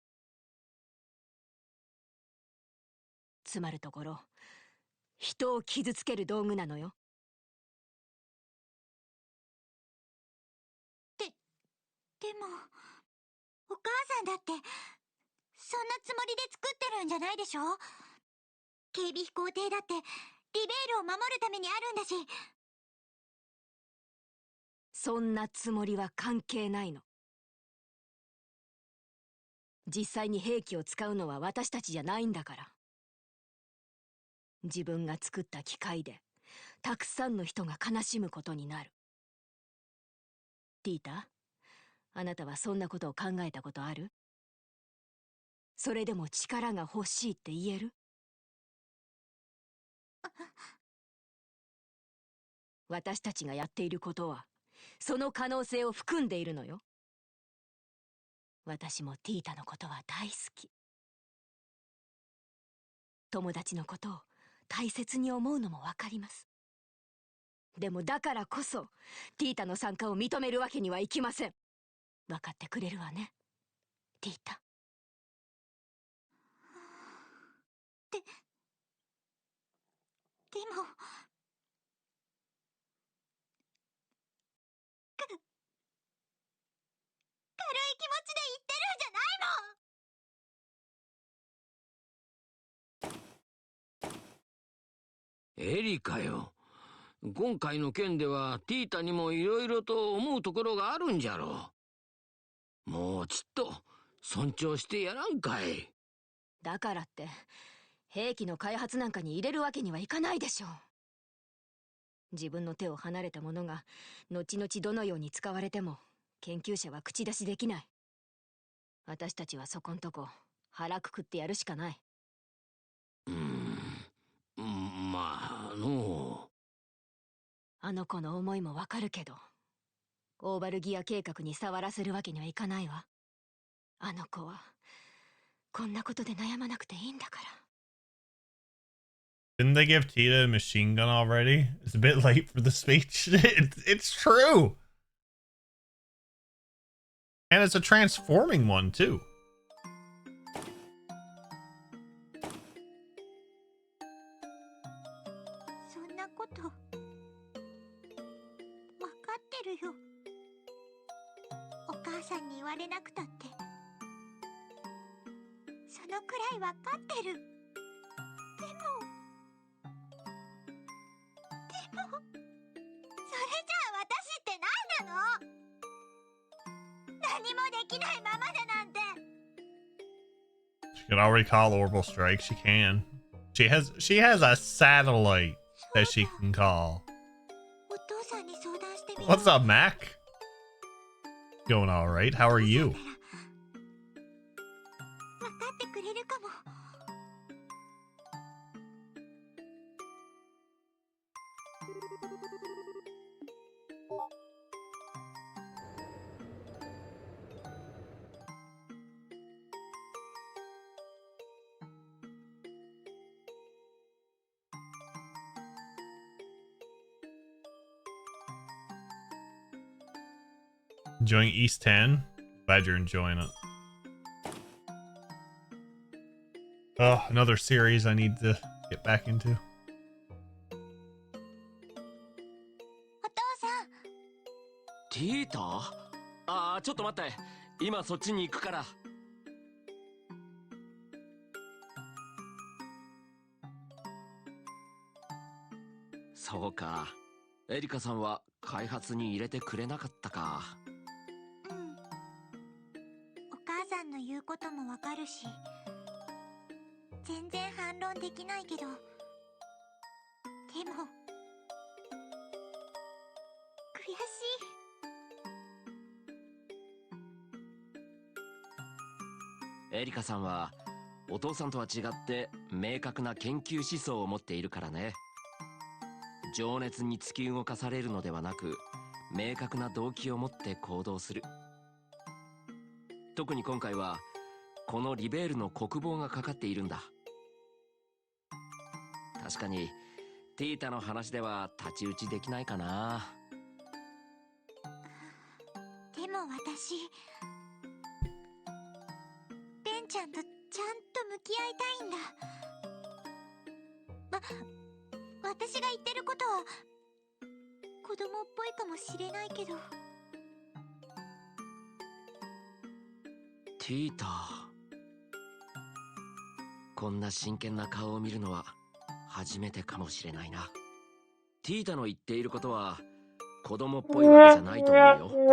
つまるところ、人を傷つける道具なのよ。でもお母さんだってそんなつもりで作ってるんじゃないでしょ。警備飛行艇だってリベールを守るためにあるんだし。そんなつもりは関係ないの。実際に兵器を使うのは私たちじゃないんだから。自分が作った機械でたくさんの人が悲しむことになる。ティータ、あなたはそんなことを考えたことある？それでも力が欲しいって言える？私たちがやっていることはその可能性を含んでいるのよ。私もティータのことは大好き。友達のことを大切に思うのもわかります。でもだからこそティータの参加を認めるわけにはいきません。分かってくれるわね、ティータ。でも軽い気持ちで言ってるんじゃないの。エリカよ、今回の件ではティータにもいろいろと思うところがあるんじゃろう。もうちっと尊重してやらんかい。だからって兵器の開発なんかに入れるわけにはいかないでしょう。自分の手を離れたものが後々どのように使われても研究者は口出しできない。私たちはそこんとこ腹くくってやるしかない。まあの。あの子の思いもわかるけど、オーバルギア計画に触らせるわけにはいかないわ。あの子はこんなことで悩まなくていいんだから。Didn't they give Tita a machine gun already? It's a bit late for the speech. It's true. And it's a transforming one, too. そんなことわかってるよ。お母さんに言われなくたってそのくらいわかってる。でもそれじゃあ私って何なの？何もできないままでなんて。 She can already call orbital strike. She can. She has a satellite that she can call. お父さんに相談してみよう。 What's up, Mac? Going all right. How are you? わかってくれるかも。Enjoying East 10? Glad you're enjoying it. Oh, another series I need to get back into. お父さん、ティータ？ああ、ちょっと待って。今そっちに行くから。そうか。エリカさんは開発に入れてくれなかったか。うん。お母さんの言うこともわかるし、全然反論できないけど、でも悔しい。エリカさんはお父さんとは違って明確な研究思想を持っているからね。情熱に突き動かされるのではなく、明確な動機を持って行動する。特に今回はこのリベールの国防がかかっているんだ。確かにティータの話では太刀打ちできないかな。でも私、レンちゃんとちゃんと向き合いたいんだ。私が言ってることは子供っぽいかもしれないけど。ティータ、こんな真剣な顔を見るのは初めてかもしれないな。ティータの言っていることは子供っぽいわけじゃないと思うよ。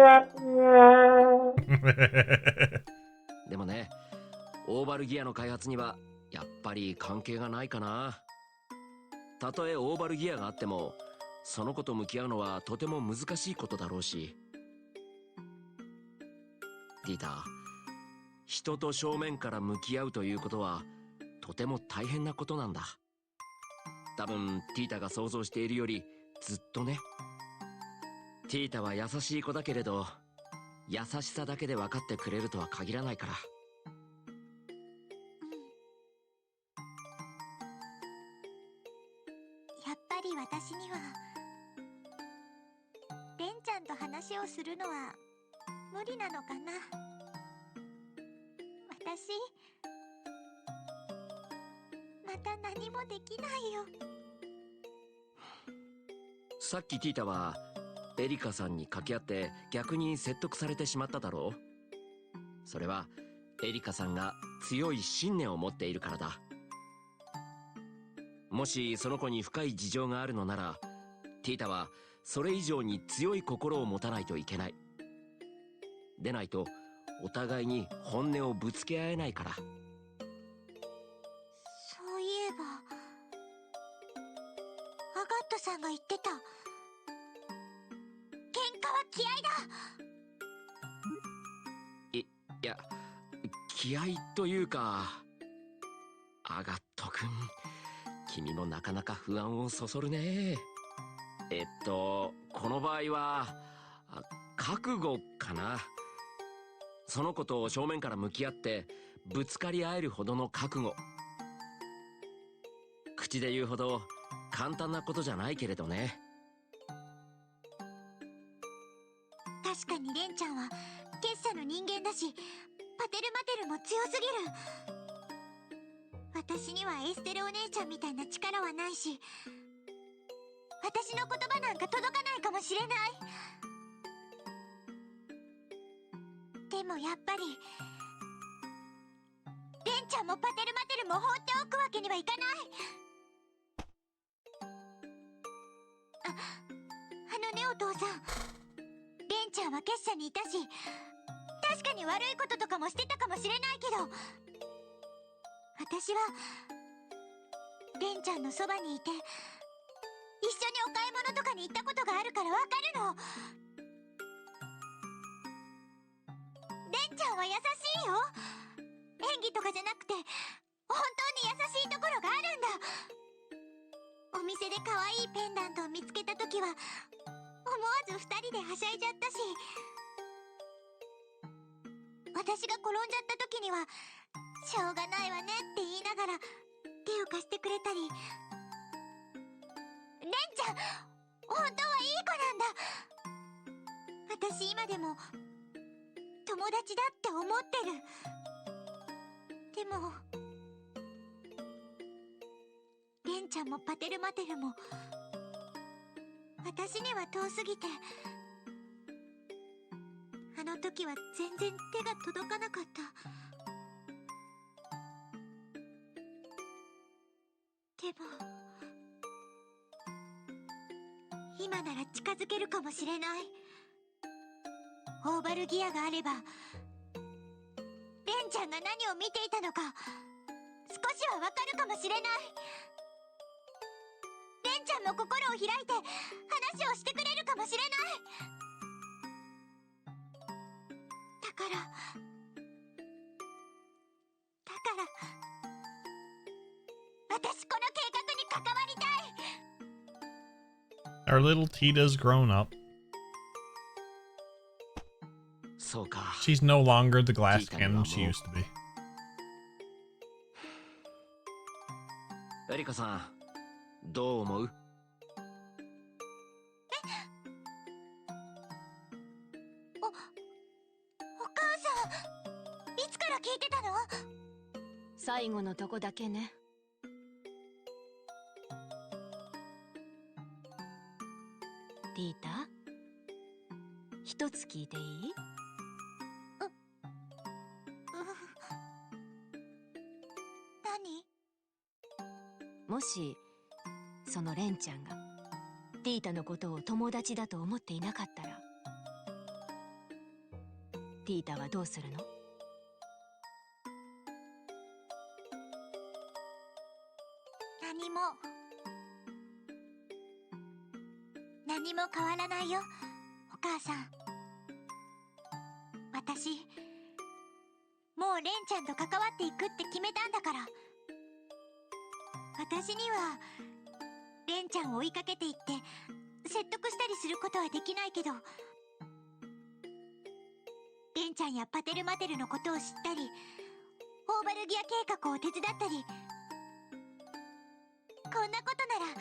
でもね、オーバルギアの開発にはやっぱり関係がないかな。たとえオーバルギアがあっても、その子と向き合うのはとても難しいことだろうし。ティータ、人と正面から向き合うということはとても大変なことなんだ。多分ティータが想像しているよりずっとね。ティータは優しい子だけれど、優しさだけで分かってくれるとは限らないから。やっぱり私にはレンちゃんと話をするのは無理なのかな。私また何もできないよ。さっきティータはエリカさんに掛け合って逆に説得されてしまっただろう。それはエリカさんが強い信念を持っているからだ。もしその子に深い事情があるのなら、ティータはそれ以上に強い心を持たないといけない。でないとお互いに本音をぶつけ合えないから。そういえばアガットさんが言ってた、喧嘩は気合だ。いや、気合というか、アガット君、君もなかなか不安をそそるね。この場合は覚悟かな。その子と正面から向き合ってぶつかり合えるほどの覚悟。口で言うほど簡単なことじゃないけれどね。確かにレンちゃんは結社の人間だし、パテルマテルも強すぎる。私にはエステルお姉ちゃんみたいな力はないし、私の言葉なんか届かないかもしれない。でもやっぱりレンちゃんもパテルマテルも放っておくわけにはいかない。あのね、お父さん、レンちゃんは結社にいたし、確かに悪いこととかもしてたかもしれないけど、私はレンちゃんのそばにいて、一緒にお買い物とかに行ったことがあるからわかるの。レンちゃんは優しいよ。演技とかじゃなくて本当に優しいところがあるんだ。お店で可愛いペンダントを見つけた時は思わず二人ではしゃいじゃったし、私が転んじゃった時にはしょうがないわねって言いながら手を貸してくれたり。レンちゃん、本当はいい子なんだ。私今でも友達だって思ってる。でもレンちゃんもパテルマテルも私には遠すぎて、あの時は全然手が届かなかった。でも今なら近づけるかもしれない。オーバルギアがあればレンちゃんが何を見ていたのか少しはわかるかもしれない。レンちゃんも心を開いて話をしてくれるかもしれない。だから私この計画に関わりたい。Our little Tita's grown up. そうか。 She's no longer the glass cannon she used to be. エリカさん、どう思う？お母さん、いつから聞いてたの？最後のとこだけね。ティータ、一つ聞いていい？何？もしそのレンちゃんがティータのことを友達だと思っていなかったら、ティータはどうするの？何も変わらないよ、お母さん。私もうレンちゃんと関わっていくって決めたんだから。私にはレンちゃんを追いかけていって説得したりすることはできないけど、レンちゃんやパテルマテルのことを知ったり、オーバルギア計画を手伝ったり、こんなことなら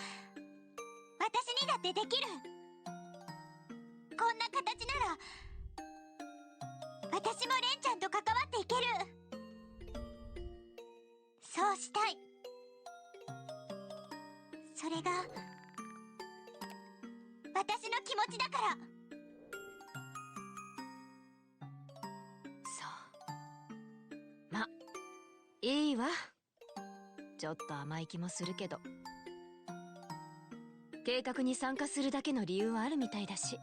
私にだってできる。こんな形なら私もレンちゃんと関わっていける。そうしたい。それが私の気持ちだから。そう。ま、いいわ。ちょっと甘い気もするけど、計画に参加するだけの理由はあるみたいだし。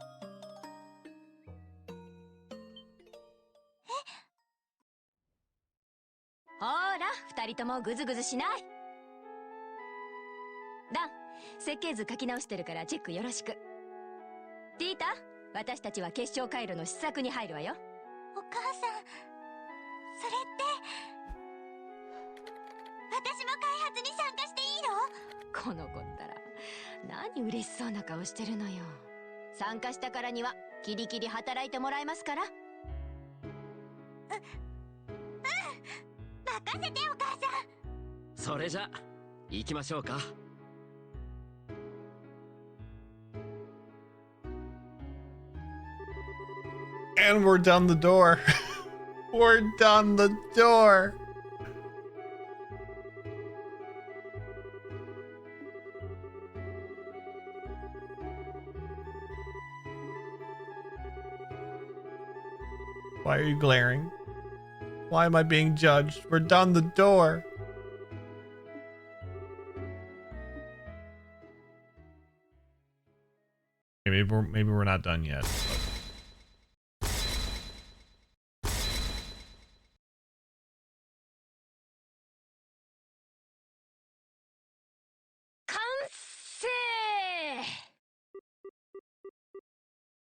え、ほら、二人ともグズグズしない。ダン、設計図書き直してるからチェックよろしく。ティータ、私たちは結晶回路の試作に入るわよ。お母さん、それって私も開発に参加していいの？この子ったら何嬉しそうな顔してるのよ。参加したからにはキリキリ働いてもらえますから。任せてお母さん。それじゃ行きましょうか。And we're done the door. We're done the door. Why are you glaring? Why am I being judged? We're done the door. Okay, maybe we're not done yet.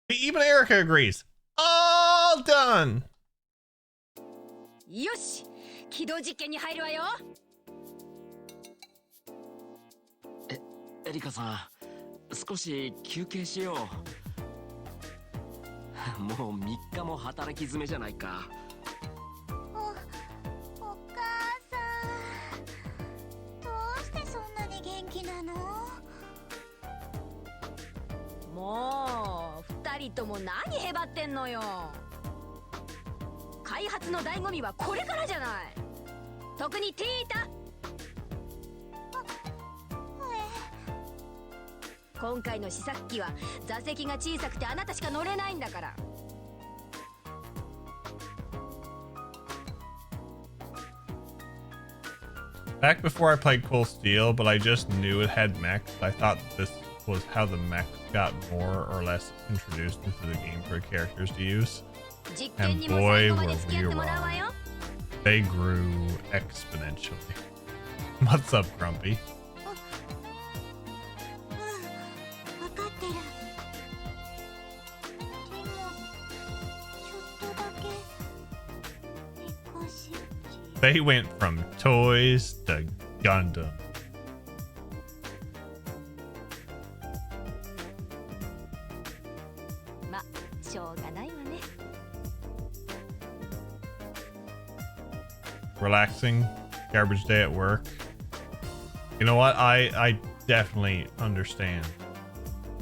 Even Erica agrees. All done. よし、起動実験に入るわよ。エリカさん、少し休憩しよう。もう3日も働き詰めじゃないか。お母さん、どうしてそんなに元気なの？もう二人とも何へばってんのよ。開発の醍醐味はこれからじゃない。特にティータ。今回の試作機は座席が小さくてあなたしか乗れないんだから。Back before I played Cold Steel, but I just knew it had mechs. I thought this was how the mechs got more or less introduced into the game for characters to use. And boy, were we wrong. They grew exponentially. What's up, Grumpy? 分かってる。でもちょっとだけ少し。They went from toys to Gundam. Relaxing, garbage day at work. You know what? I definitely understand.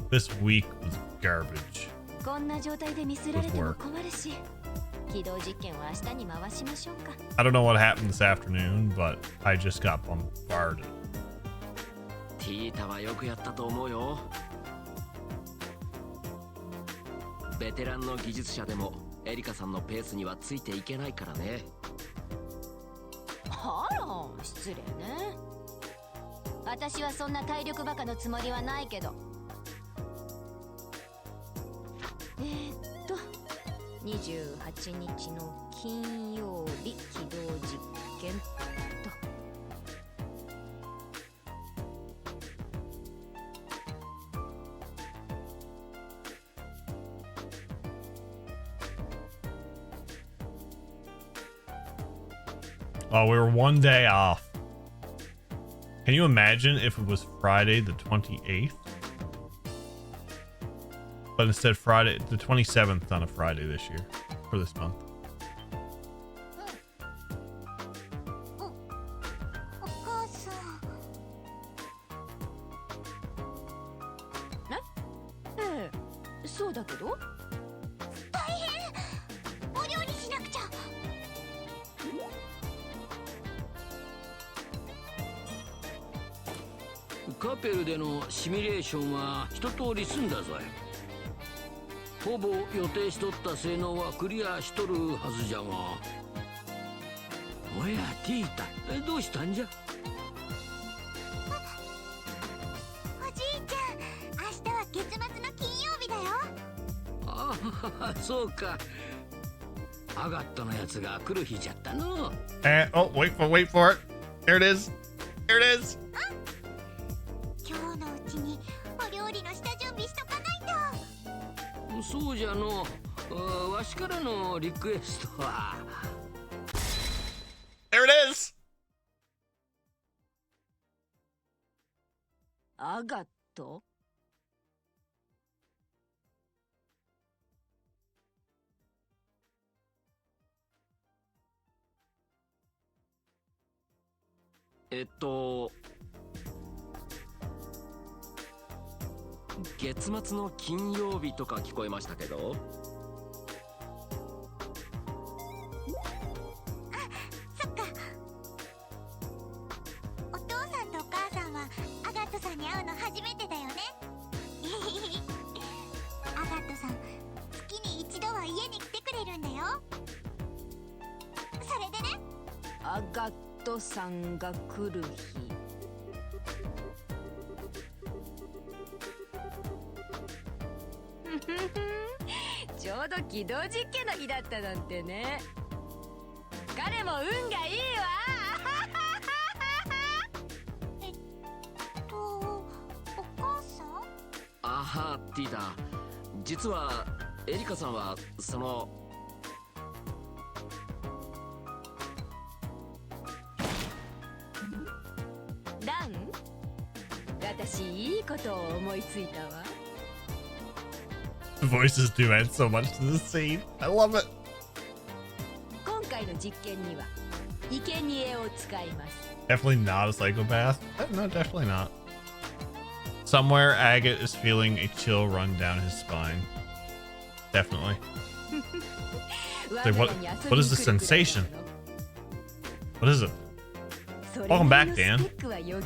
This week was garbage. こんな状態でミスられても困るし、起動実験は明日に回しましょうか。I don't know what happened this afternoon, but I just got bombarded. ティータはよくやったと思うよ。ベテランの技術者でもエリカさんのペースにはついていけないからね。あら、失礼ね。私はそんな体力バカのつもりはないけど。28日の金曜日起動実験と。Oh, we were one day off. Can you imagine if it was Friday the 28th? But instead Friday the 27th on a Friday this year, for this month. お母さん。ええ、そうだけど。大変。お料理しなくちゃ。カペルでのシミュレーションは一通り済んだぞい。ほぼ予定しとった性能はクリアしとるはずじゃが。おやティータ、どうしたんじゃ？おじいちゃん、明日は月末の金曜日だよ。ああ、そうか。アガットのやつが来る日じゃっったの。And oh, wait for it. There it is. There it is. 今日のうちにお料理の下準備しとかないと。そうじゃの。わしからのリクエストは。There it is. アガット？月末の金曜日とか聞こえましたけど。そっか。お父さんとお母さんはアガットさんに会うの初めてだよね。アガットさん、月に一度は家に来てくれるんだよ。それでね。アガットさんが来る日。ちょうど軌道実験の日だったなんてね。彼も運がいいわ。お母さん？あはティータ、実はエリカさんはその。ラン？私いいことを思いついたわ。The voices do add so much to the scene. I love it. 今回の実験には生贄を使います。Definitely not a psychopath. No, definitely not. Somewhere, Agate is feeling a chill run down his spine. Definitely. Like, what is the sensation? What is it? Welcome back, Dan. How are you?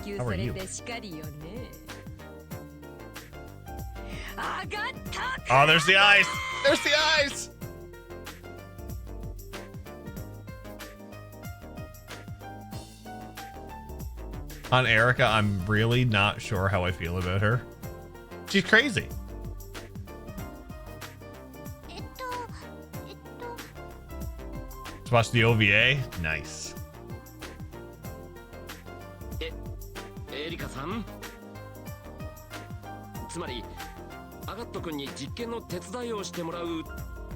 Oh, there's the eyes! There's the eyes! On Erica, I'm really not sure how I feel about her. She's crazy. Let's watch the OVA. Nice. エリカさん、つまりアガット君に実験の手伝いをしてもらう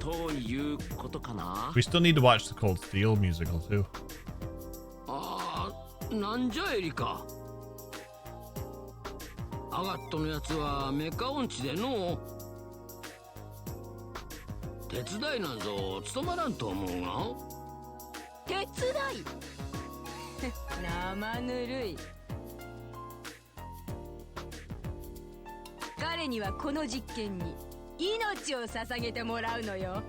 ということかな。 We still need to watch the Cold Steel musical too. なんじゃエリカ。アガットのやつはメカ音痴での。手伝いなんぞ務まらんと思うが。手伝い？生ぬるい。彼にはこの実験に命を捧げてもらうのよ。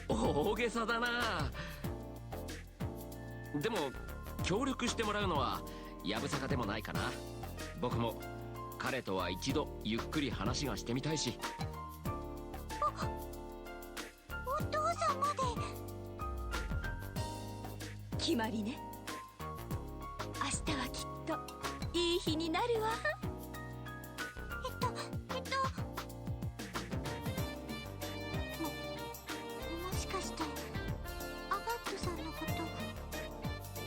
大げさだな。でも協力してもらうのはやぶさかでもないかな。僕も彼とは一度ゆっくり話がしてみたいし。お父さんまで。決まりね。明日はきっといい日になるわ。もしかしてアガットさんのこと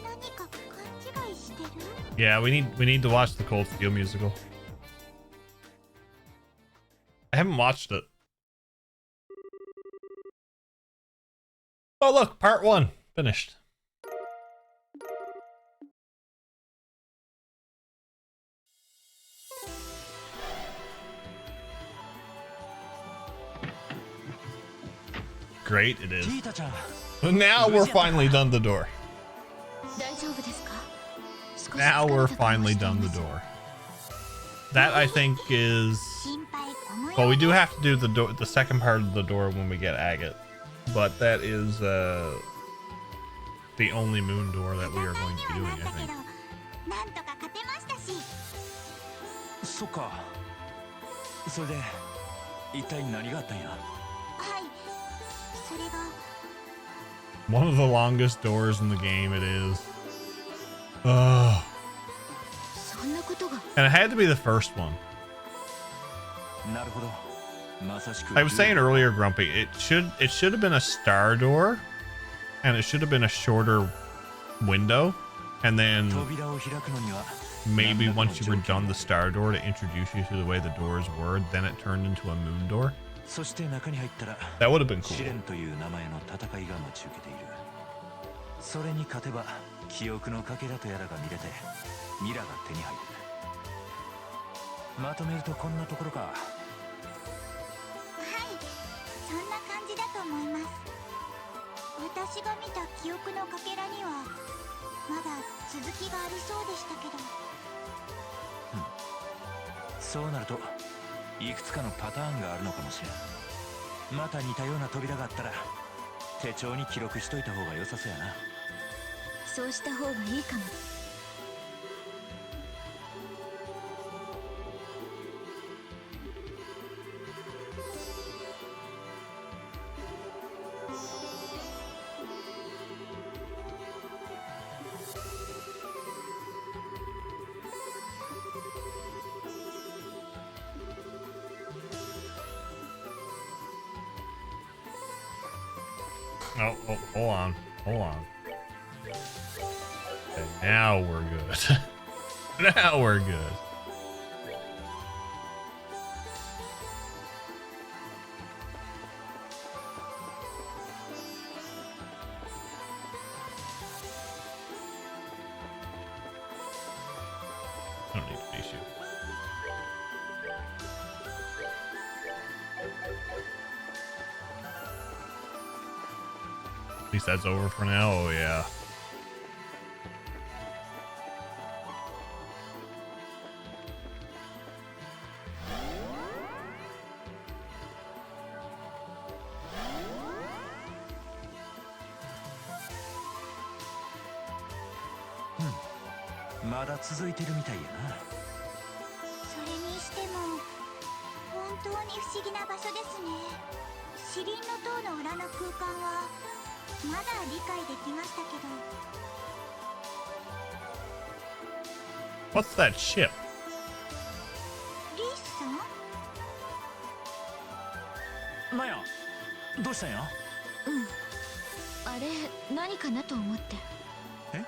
何か勘違いしてる？ Yeah, we need to watch the Cold Steel musical. I haven't watched it. Oh look, part 1 finished. Great, it is. Now we're finally done the door. Now we're finally done the door. That I think is. Well, we do have to do the second part of the door when we get Agate, but that is the only moon door that we are going to be doing, I think. そっか。それで一体何があったんや。はい、それが One of the longest doors in the game, it is. Ugh. And it had to be the first one. なるほど。I was saying earlier, Grumpy, it should have been a star door, and it should have been a shorter window, and then maybe once you were done the star door to introduce you to the way the doors were, then it turned into a moon door. That would have been cool. それに勝てば記憶のかけらとやらが見れてミラが手に入る。まとめるとこんなところか。はい、そんな感じだと思います。私が見た記憶のかけらにはまだ続きがありそうでしたけど。そうなるといくつかのパターンがあるのかもしれん。また似たような扉があったら手帳に記録しといた方が良さそうやな。そうした方がいいかも。Oh, hold on. Okay, now we're good. Now we're good. I don't need to face you. At least that's over for now. Oh yeah. Hmm. まだ続いてるみたいやな。それにしても本当に不思議な場所ですね。シリンの塔の裏の空間はまだ理解できましたけど。What's that ship? リースさん？マヤ、どうしたんや？あれ何かなと思って。え？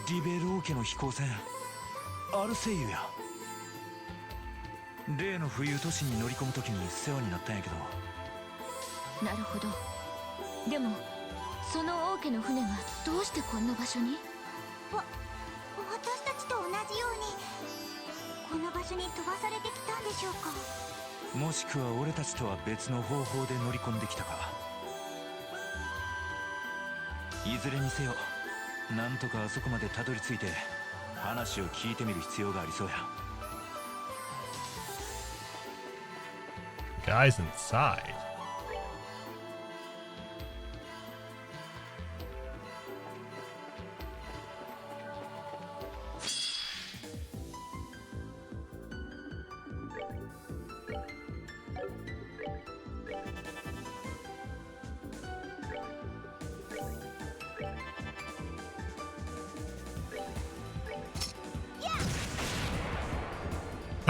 リベロー家の飛行船アルセイユや。例の冬都市に乗り込む時に世話になったんやけど。なるほど。でもその王家の船がどうしてこんな場所に？私たちと同じようにこの場所に飛ばされてきたんでしょうか。もしくは俺たちとは別の方法で乗り込んできたか。いずれにせよなんとかあそこまでたどり着いて話を聞いてみる必要がありそうや。 Guys inside.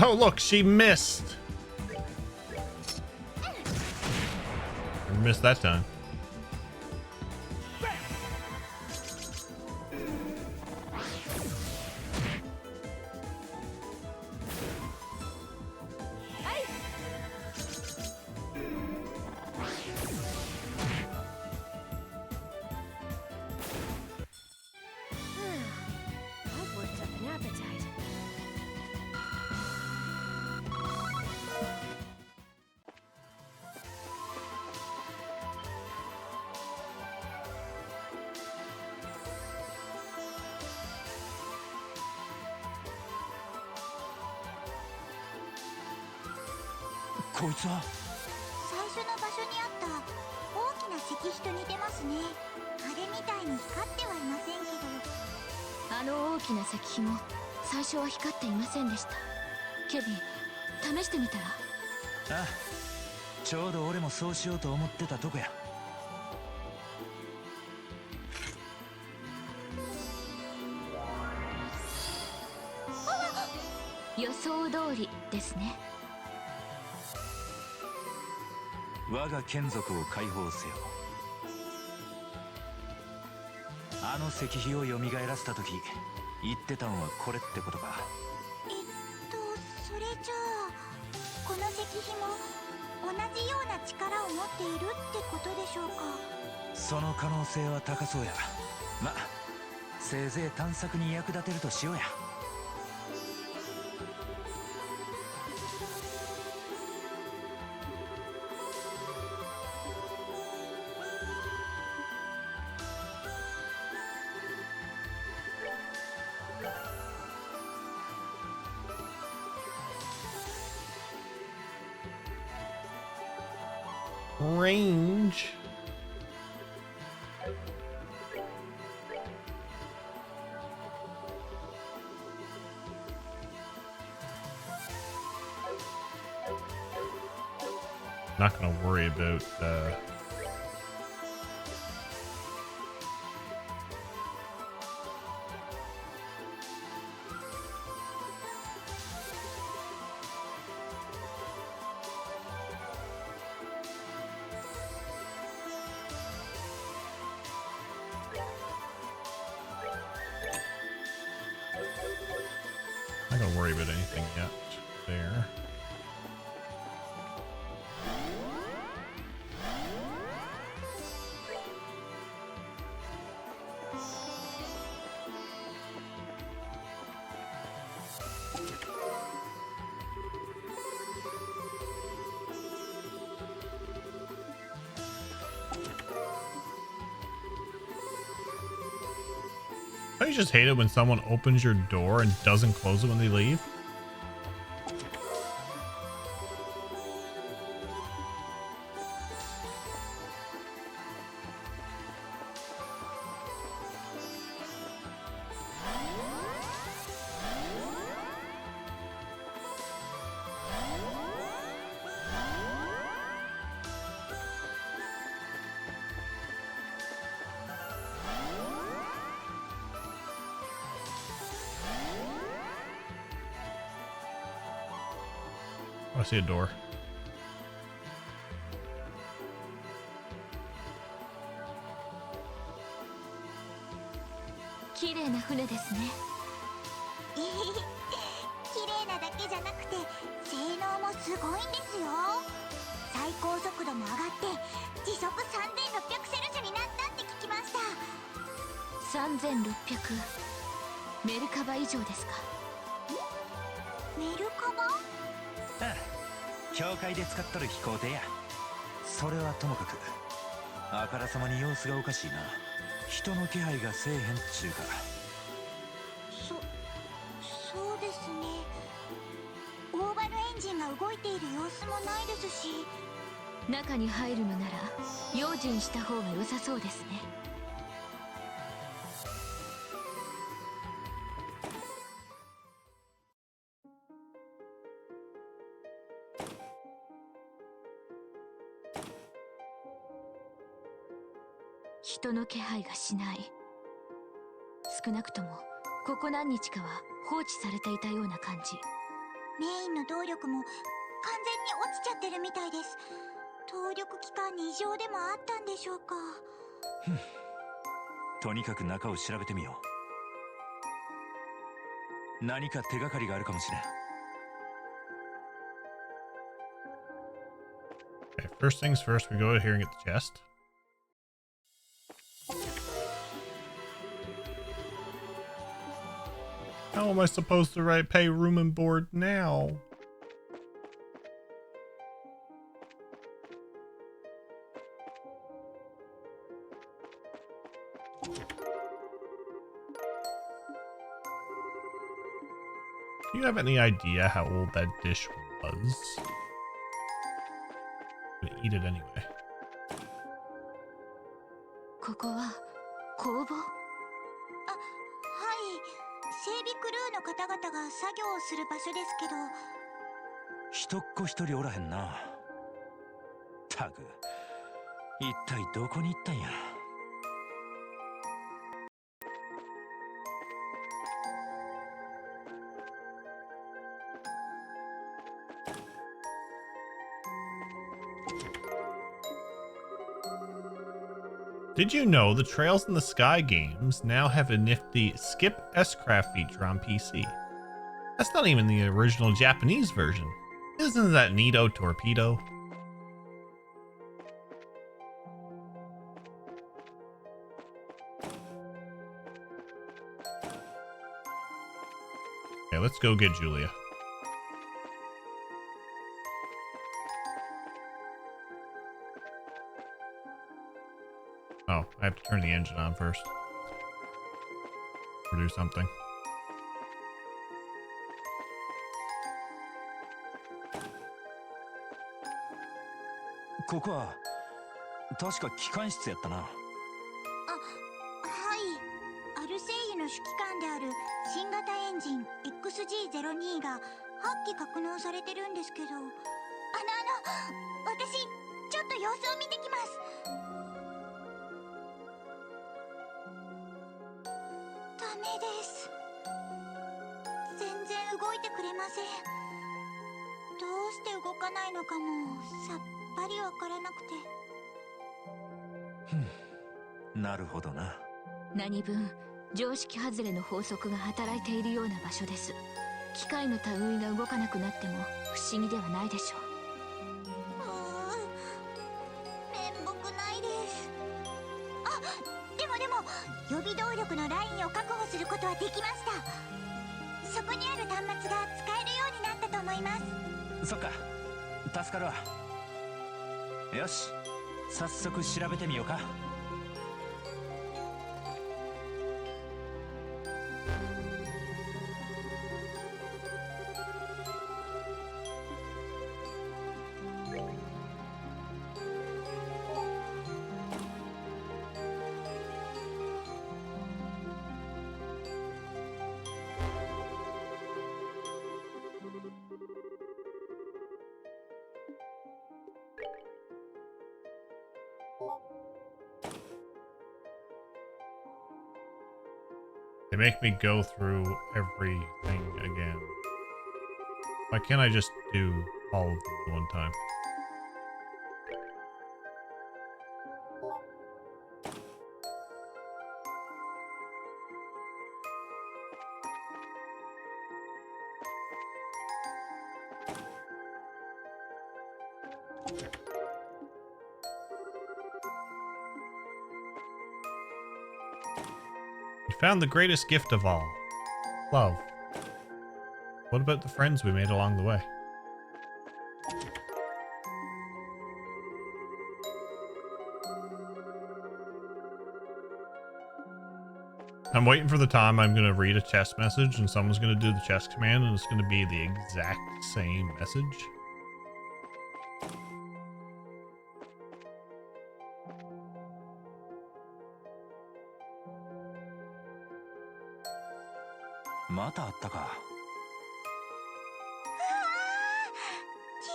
Oh, look, she missed. Missed that time.こいつは最初の場所にあった大きな石碑と似てますね。あれみたいに光ってはいませんけど。あの大きな石碑も最初は光っていませんでした。ケビン、試してみたら？ああ、ちょうど俺もそうしようと思ってたとこや。予想通りですね。我が眷属を解放せよ。あの石碑を蘇らせた時言ってたんはこれってことか。それじゃあこの石碑も同じような力を持っているってことでしょうか？その可能性は高そうや。ま、せいぜい探索に役立てるとしようや。Range. Not gonna worry about not gonna worry about anything yet there. Don't you just hate it when someone opens your door and doesn't close it when they leave? Oh, I see a door. 綺麗な船ですね。綺麗なだけじゃなくて性能もすごいんですよ。最高速度も上がって時速3600セルシュになったって聞きました。3600メルカバ以上ですか？メルカバ？ああ、教会で使っとる飛行艇や。それはともかくあからさまに様子がおかしいな。人の気配がせえへんっちゅうか。そうですね。オーバルエンジンが動いている様子もないですし。中に入るのなら用心した方が良さそうですね。人の気配がしない。少なくともここ何日かは放置されていたような感じ。メインの動力も完全に落ちちゃってるみたいです。動力期間に異常でもあったんでしょうか。とにかく中を調べてみよう。何か手がかりがあるかもしれん。Okay, first things first, we go out here and get the chest. How am I supposed to pay room and board now? Do you have any idea how old that dish was? I'm gonna eat it anyway. ここは工房？はい、整備クルーの方々が作業をする場所ですけど。人っ子一人おらへんな。たく一体どこに行ったんや。Did you know the Trails in the Sky games now have a nifty Skip S-Craft feature on PC? That's not even the original Japanese version. Isn't that neato torpedo? Okay, let's go get Julia. Oh, I have to turn the engine on first. Or do something. This is確か機関室やったな。はい。アルセイユの指揮官である新型エンジン XG02 が8機格納されてるんですけど、私ちょっと様子を見てきます。ダメです。全然動いてくれません。どうして動かないのかもさっぱりわからなくて。なるほどな。何分常識外れの法則が働いているような場所です。機械の類が動かなくなっても不思議ではないでしょう。面目ないです。でも予備動力のラインを確保することはできました。そこにある端末が使えるようになったと思います。そっか、助かるわ。よし、早速調べてみようか。They make me go through everything again. Why can't I just do all of them at one time? We found the greatest gift of all. Love. What about the friends we made along the way? I'm waiting for the time I'm going to read a chest message and someone's going to do the chest command and it's going to be the exact same message. Mata あったか。綺麗。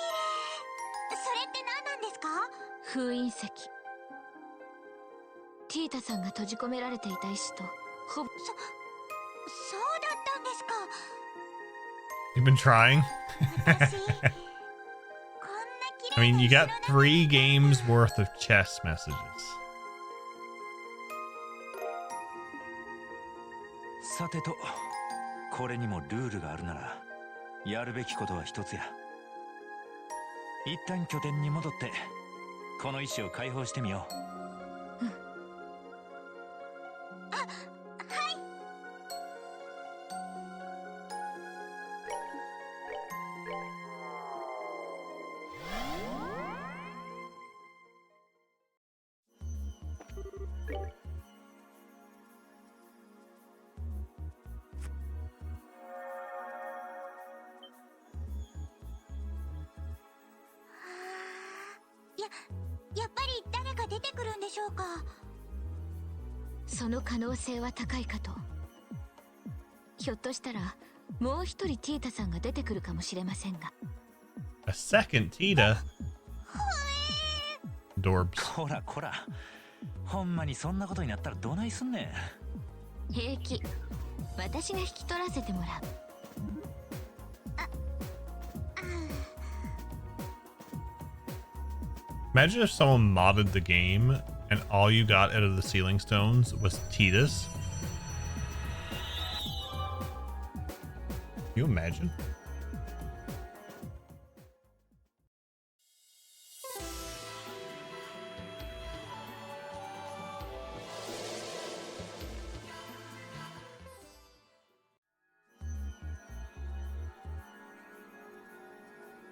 それって何なんですか？封印石。ティータさんが閉じ込められていた石とほぼ。そうだったんですか。You've been trying? 私こんな綺 I 麗 mean, な you 石の got 中 3 games worth of chess messages. さてと、これにもルールがあるなら、やるべきことは一つや。一旦拠点に戻って、この石を解放してみよう。やっぱり誰か出てくるんでしょうか。その可能性は高いかと。ひょっとしたらもう一人ティータさんが出てくるかもしれませんが。 A second Tita. Dorbs. こらこら、ほんまにそんなことになったらどないすんねん。平気、私が引き取らせてもらう。Imagine if someone modded the game and all you got out of the ceiling stones was Titas. Can you imagine?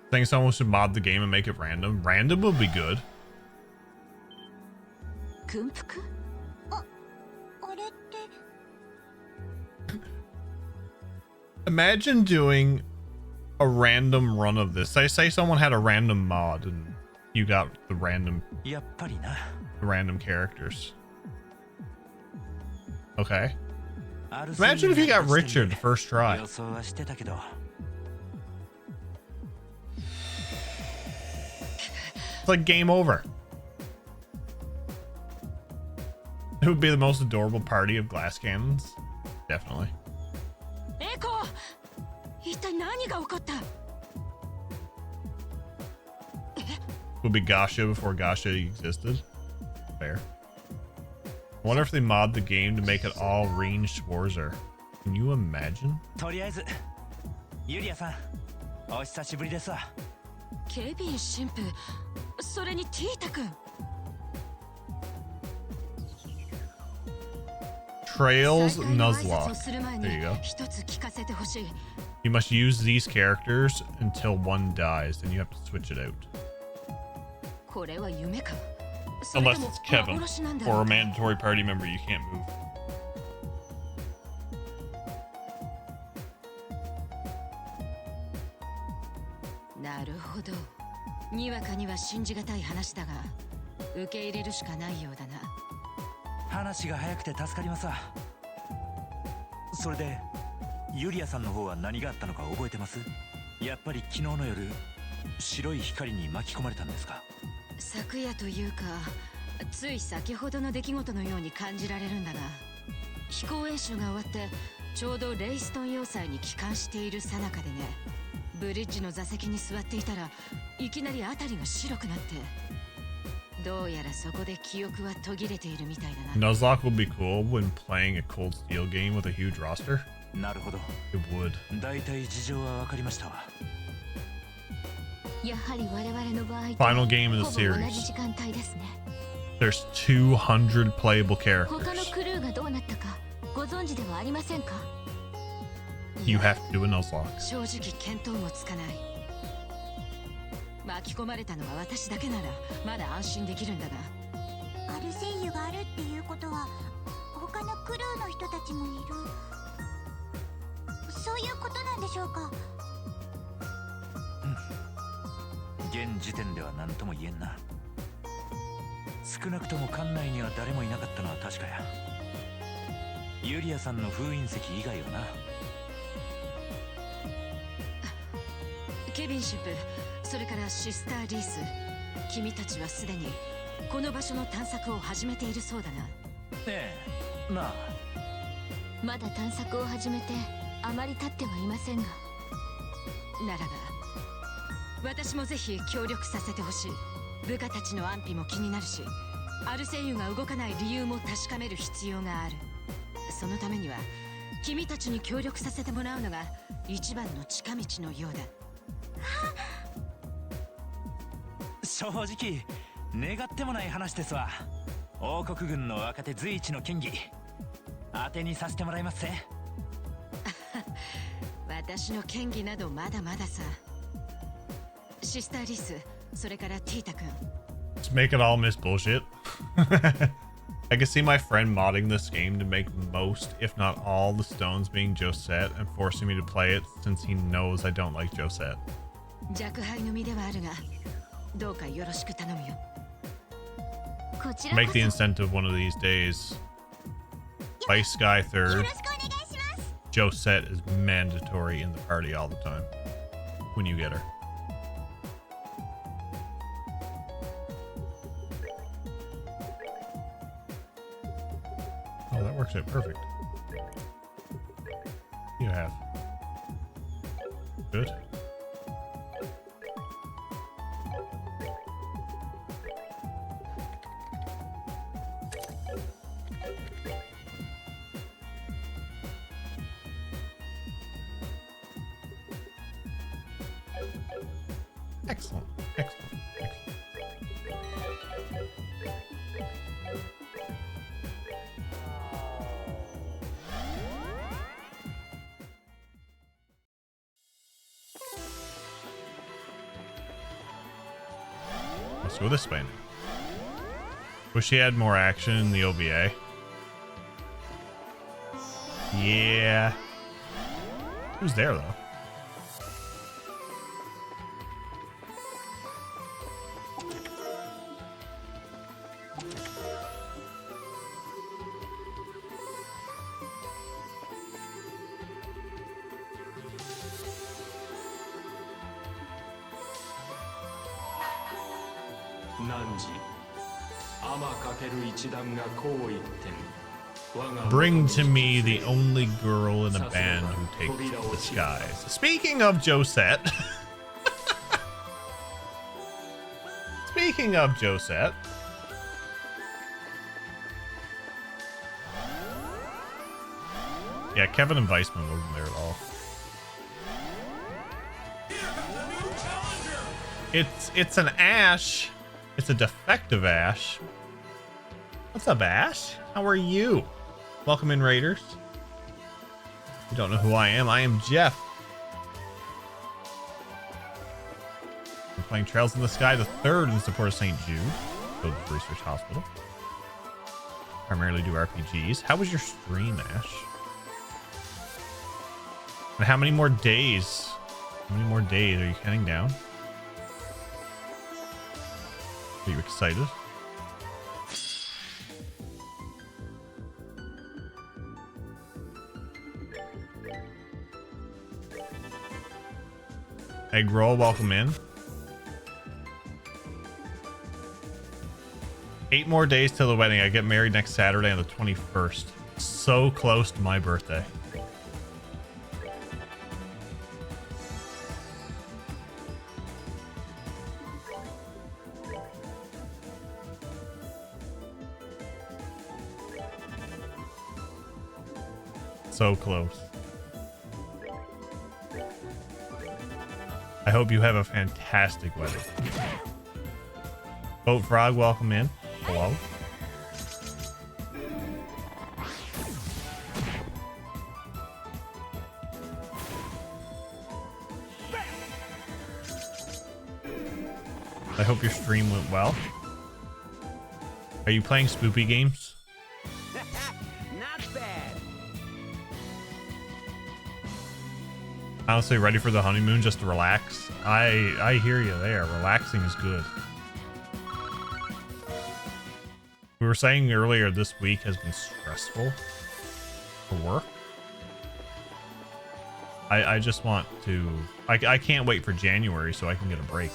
Think someone should mod the game and make it random. Random would be good. 軍服？あれって。 Imagine doing a random run of this. Say someone had a random mod and you got the random やっぱりな。 characters. Okay. Imagine if you got Richard first try. 予想はしてたけど。It's like game over. It would be the most adorable party of glass cannons. Definitely. エコ、一体何が起こった？ Would be Gasha before Gasha existed. Fair. I wonder if they mod the game to make it all ranged Schwarzer. Can you imagine? とりあえず、ユリアさん、お久しぶりですわ。ケビン神父、それにティータ君。 Trails Nuzlocke. There you go. 一つ聞かせてほしい。 You must use these characters until one dies, then you have to switch it out. これは夢か。 Unless it's Kevin or a mandatory party member you can't move. なるほど。にわかには信じがたい話だが、受け入れるしかないようだな。話が早くて助かりますわ。それで、ユリアさんの方は何があったのか覚えてます？やっぱり昨日の夜、白い光に巻き込まれたんですか？昨夜というか、つい先ほどの出来事のように感じられるんだが、飛行演習が終わってちょうどレイストン要塞に帰還している最中でね、ブリッジの座席に座っていたらいきなり辺りが白くなって、どうやらそこで記憶は途切れているみたいだな。 Nuzlocke would be cool when playing a Cold Steel game with a huge roster. なるほど。 It would. 大体事情は分かりましたわ。やはり我々の場合、 Final game of the ほぼ同じ series. 時間帯ですね。 There's 200 playable 他の characters. クルーがどうなったかご存知ではありませんか？ You have to do a Nuzlocke. 正直見当もつかない。巻き込まれたのは私だけならまだ安心できるんだが、アルセイユがあるっていうことは他のクルーの人たちもいる、そういうことなんでしょうか？現時点では何とも言えんな。少なくとも館内には誰もいなかったのは確かや。ユリアさんの封印石以外はな。ケビン神父、それからシスター・リース、君たちはすでにこの場所の探索を始めているそうだな。ええ、まあまだ探索を始めてあまり経ってはいませんが、ならば私もぜひ協力させてほしい。部下たちの安否も気になるし、アルセイユが動かない理由も確かめる必要がある。そのためには君たちに協力させてもらうのが一番の近道のようだ。正直願ってもない話ですわ。王国軍の若手随一の県議当てにさせてもらいますぜ。私の権威などまだまださ。シスター・リス、それからティータ君。 Just make it all Miss Bullshit. I can see my friend modding this game to make most, if not all, the stones being Josette and forcing me to play it since he knows I don't like Josette. 若輩の身ではあるが、どうかよろしく頼むよ。こちら Make こ the そ incentive one of these days. Vice Sky よ third. ろしくお願いします。Josette is mandatory in the party all the time when you get her. Oh, that works out perfect. You have. Good. Excellent. Excellent. Excellent. Let's go this way now. Wish he had more action in the OVA. Yeah. Who's there though? Bring to me the only girl in a band who takes the skies. Speaking of Josette. Speaking of Josette. Yeah, Kevin and Weissman wasn't there at all. It's an Ash. It's a defective Ash. What's up, Ash? How are you? Welcome in, Raiders. You don't know who I am. I am Jeff. I'm playing Trails in the Sky, the third in support of St. Jude, Children's Research Hospital. Primarily do RPGs. How was your stream, Ash? And how many more days? How many more days are you counting down? Are you excited? Egg roll, welcome in. 8 more days till the wedding. I get married next Saturday on the 21st. So close to my birthday. So close. I hope you have a fantastic wedding. Boat Frog, welcome in. Hello. I hope your stream went well. Are you playing spoopy games? Not bad. Honestly, ready for the honeymoon just to relax? I hear you there. Relaxing is good. We were saying earlier this week has been stressful for work. I just want to... I can't wait for January so I can get a break.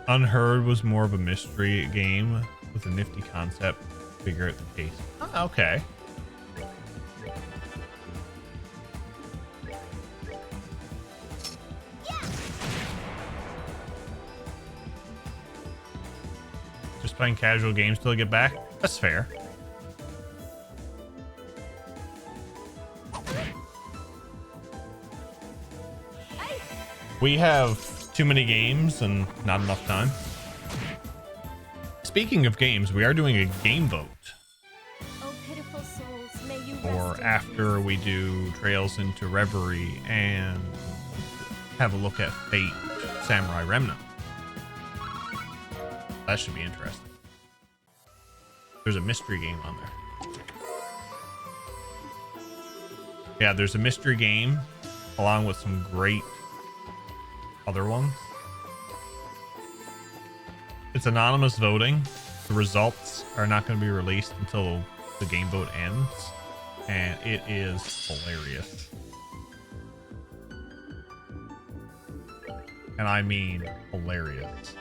Unheard was more of a mystery game with a nifty concept. Figure out the case. Oh, okay. Just playing casual games till I get back? That's fair. We have too many games and not enough time. Speaking of games, we are doing a game vote. Oh, pitiful souls, may you Or rest in after peace. we do Trails into Reverie and have a look at Fate Samurai Remnant. That should be interesting. There's a mystery game on there. Yeah, there's a mystery game along with some great other ones. It's anonymous voting. The results are not going to be released until the game vote ends, and it is hilarious. And I mean hilarious.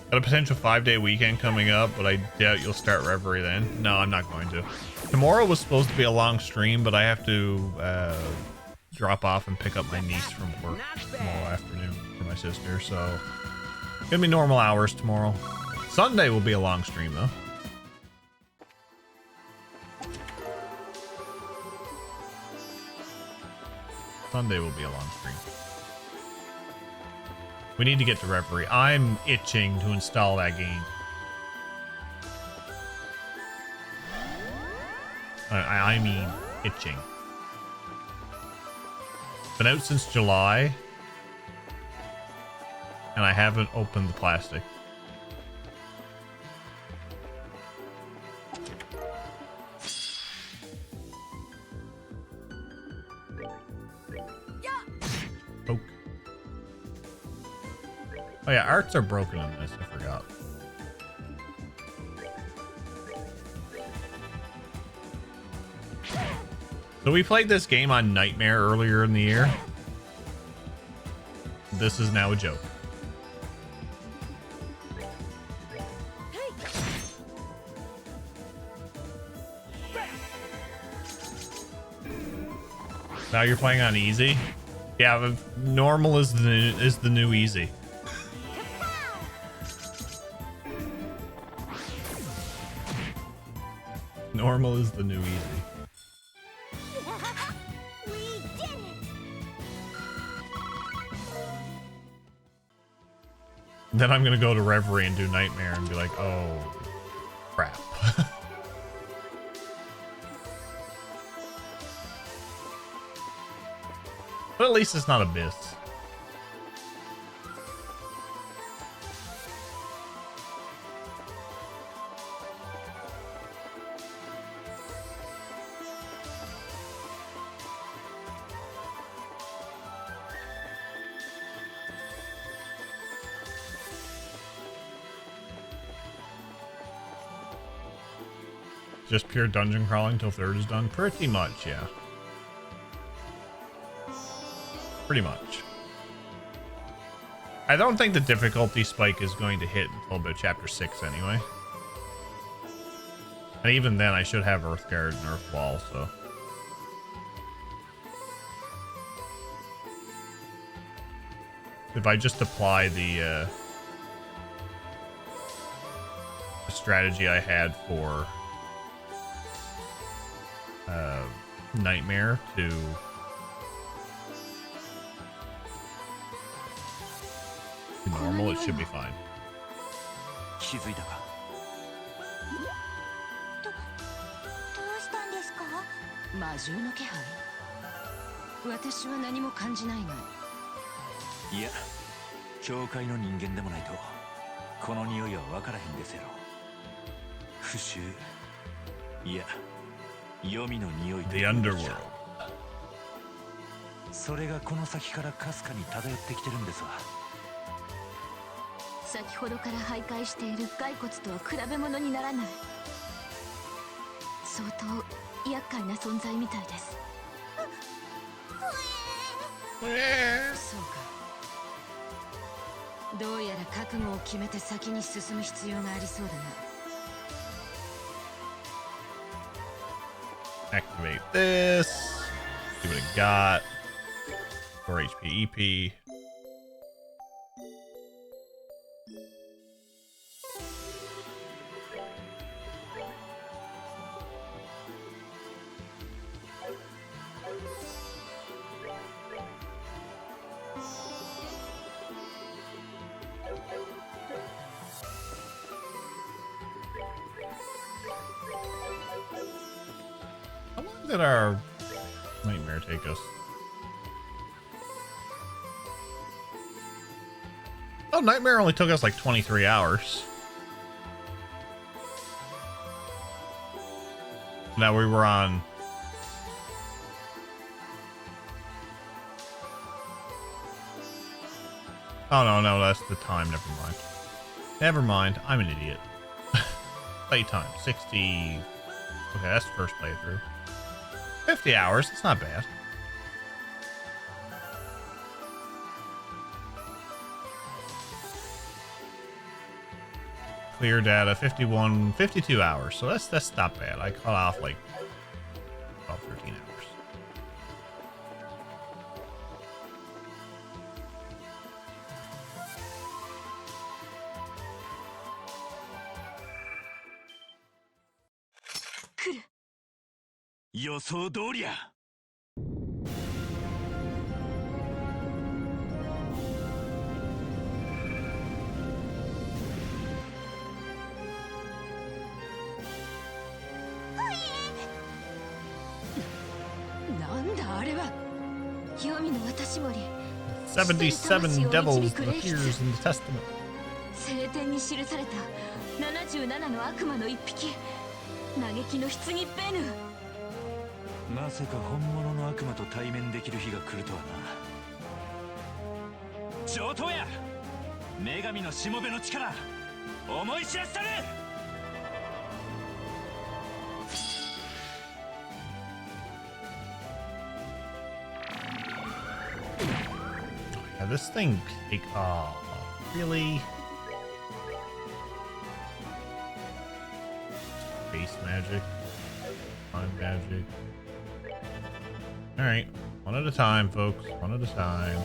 Got a potential 5-day weekend coming up, but I doubt you'll start Reverie then. No, I'm not going to. Tomorrow was supposed to be a long stream, but I have to drop off and pick up my niece from work tomorrow afternoon for my sister, so it's gonna be normal hours tomorrow. Sunday will be a long stream though. Sunday will be a long stream. We need to get to Reverie. I'm itching to install that game. I mean itching. Been out since July, and I haven't opened the plastic. Poke. Oh yeah, arts are broken in this, I forgot. So we played this game on Nightmare earlier in the year. This is now a joke. Now you're playing on easy? Yeah, normal is the new easy. Normal is the new easy. Then I'm gonna go to Reverie and do Nightmare and be like, oh, crap. But at least it's not Abyss. Just pure dungeon crawling till 3rd is done? Pretty much, yeah. Pretty much. I don't think the difficulty spike is going to hit until about chapter 6 anyway. And even then, I should have Earthguard and Earthwall, so. If I just apply the strategy I had for Nightmare to normal, it should be fine. 気づいたか。どうしたんですか？魔獣の気配？私は何も感じないが。いや、教会の人間でもないとこの匂いは分からへんですやろ。復讐、いや、黄泉の匂い。The Underworld。それがこの先からかすかに漂ってきてるんですわ。先ほどから徘徊している骸骨とは比べ物にならない。相当厄介な存在みたいです。そうか。どうやら覚悟を決めて先に進む必要がありそうだな。Activate this. See what it got. 4 HP EP. did our nightmare take us? Oh, nightmare only took us like 23 hours. Now we were on. Oh, no, that's the time. Never mind. Never mind. I'm an idiot. Playtime 60. Okay, that's the first playthrough. 50 hours. It's not bad. Clear data 52 hours. So that's not bad. I cut off like 12, 13 hours. "77 devils that appears in the Testament." 聖典に記された77の悪魔の一匹、嘆きの棺ベヌ。まさか本物の悪魔と対面できる日が来るとはな。上等や。女神のしもべの力、思い知らせたる。Yeah, this thing, like, really? Base magic, time magic. All right, one at a time, folks. One at a time.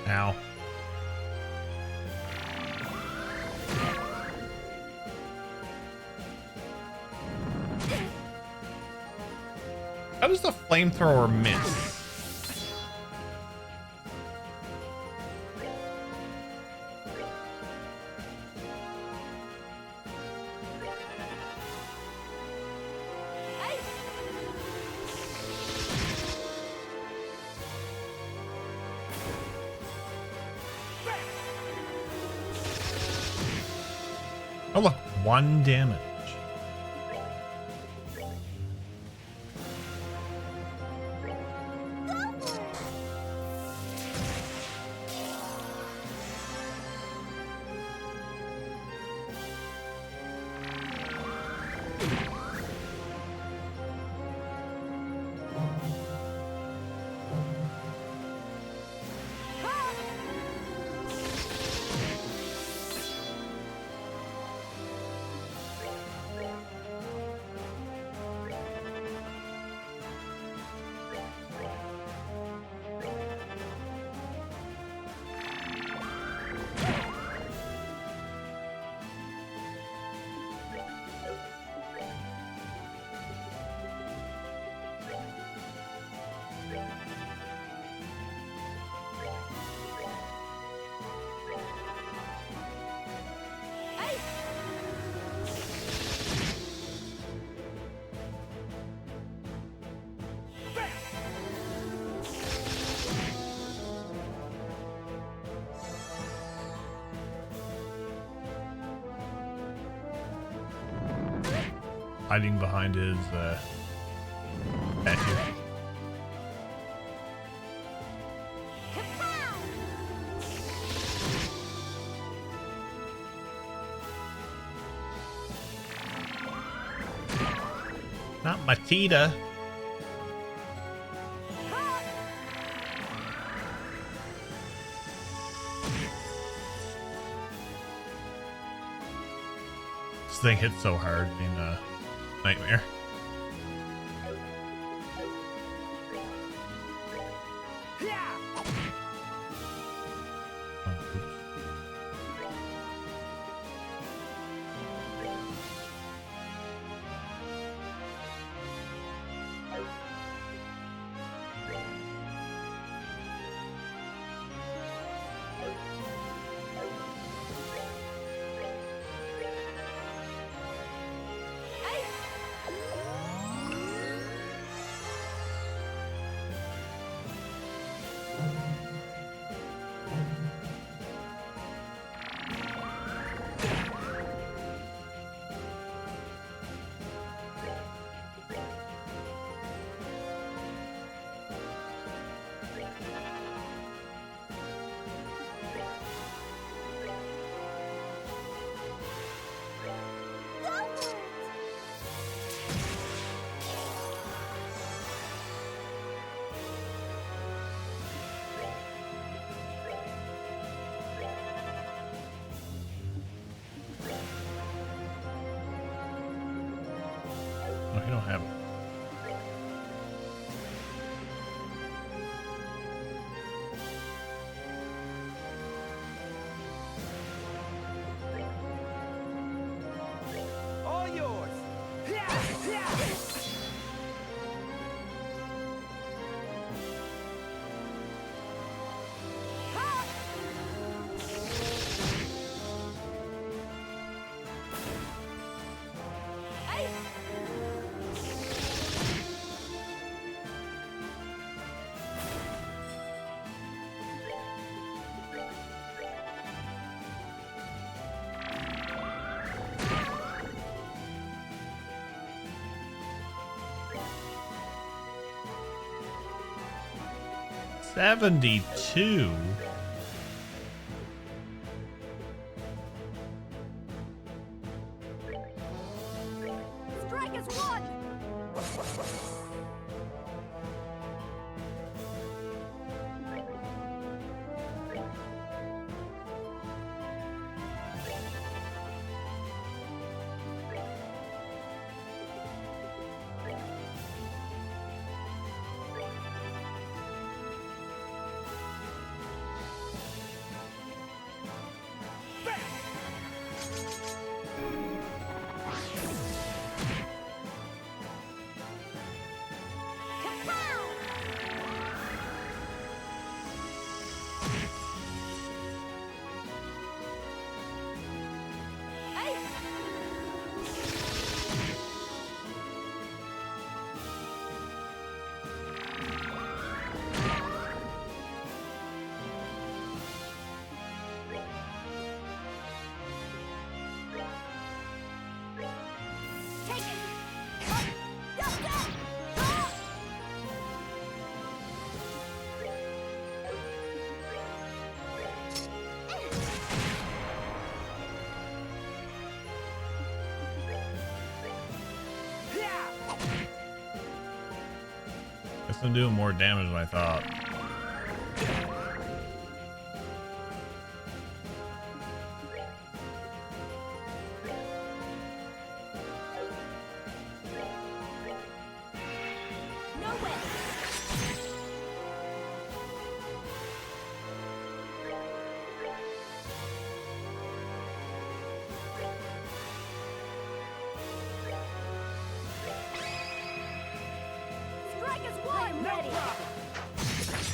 Ow. How does the flamethrower miss? Oh look, 1 damage. hiding behind his statue. Not Matita. This thing hits so hard in Nightmare. No, you don't have it. All yours. $72. Strike is one! Guess I'm doing more damage than I thought. Strike is one! No problem!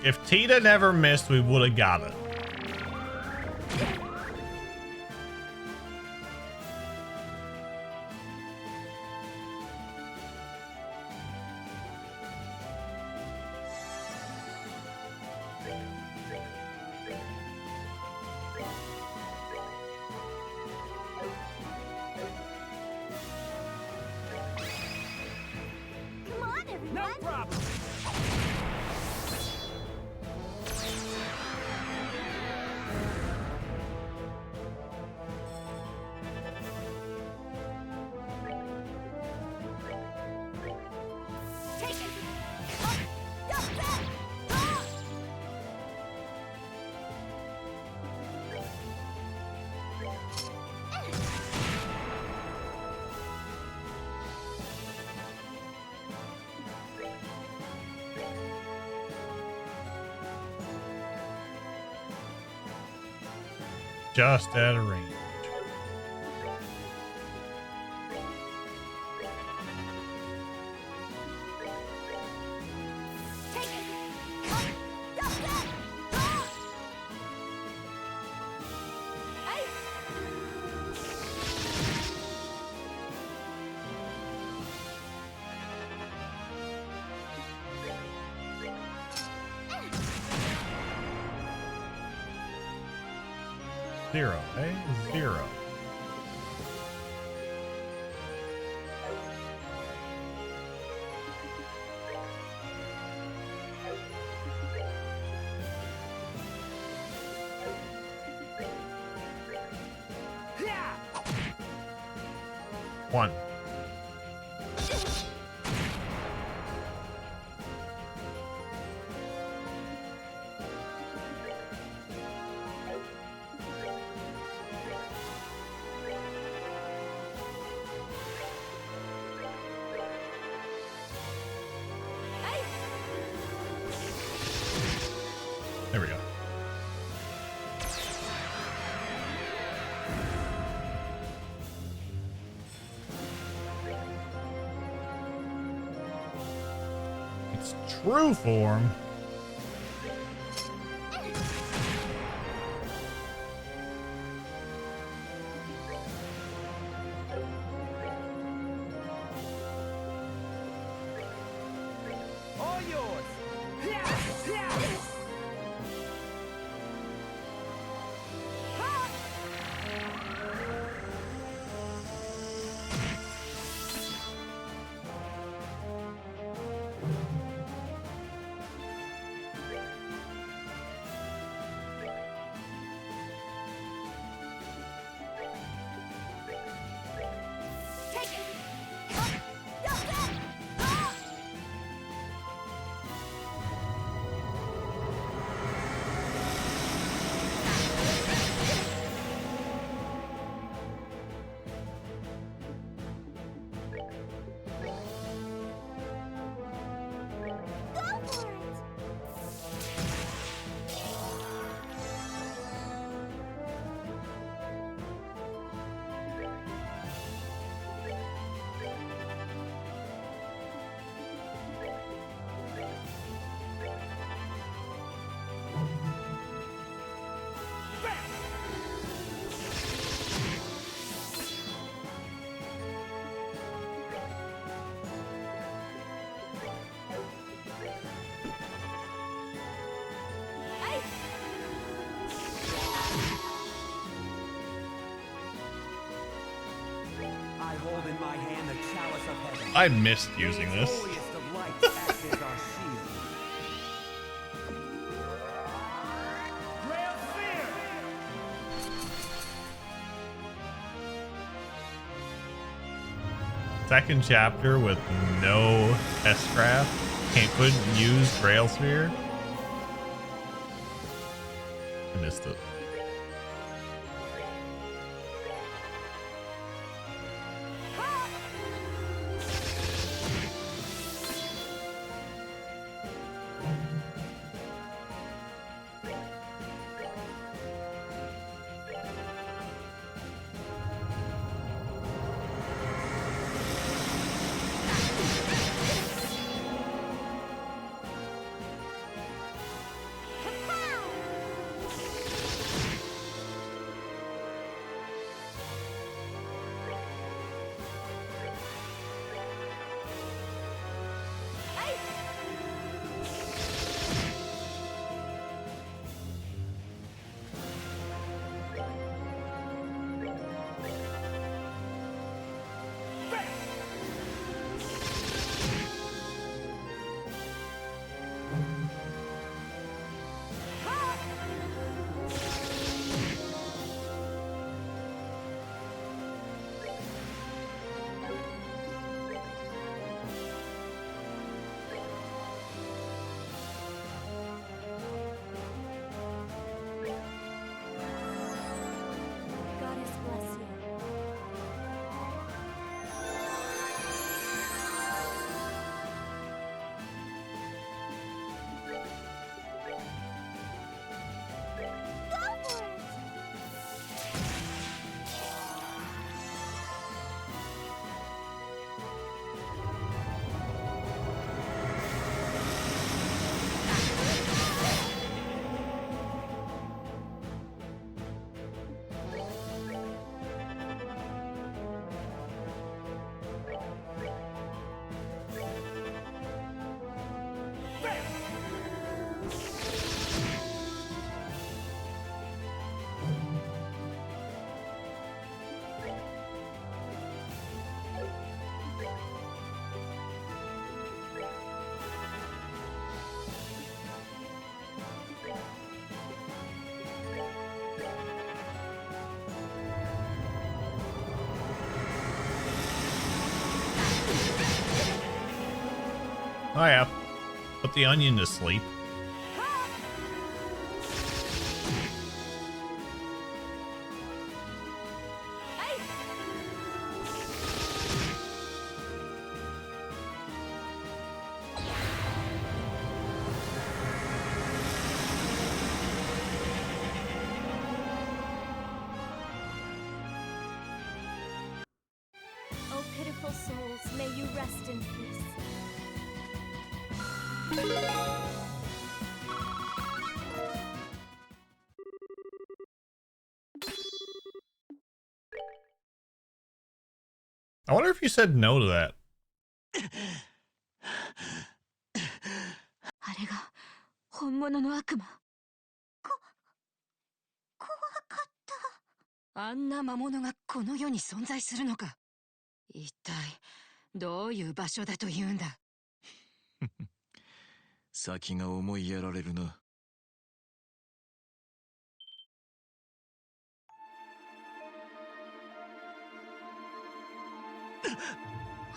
If Tita never missed, we would have got it. Come on, everyone. No problem. Take it. Up. Up, up. Ah! Just out of range. Take it. Up. Up, up. Ah! Hey. Zero, eh? Zero. One. There we go. It's true form. All yours. Take it. Up. Up, up. Ah! Go for it. Hey. I hold in my hand the chalice of heaven. I missed using Its this. holiest of lights acts as our shield. Trailstember! Second chapter with no S-Craft. Couldn't use Trailstember. I missed it. Oh yeah. Put the onion to sleep. O pitiful souls, may you rest in peace. I wonder if you said no to that. あれが本物の悪魔。怖かった。あんな魔物がこの世に存在するのか。一体どういう場所だというんだ。先が思いやられるな。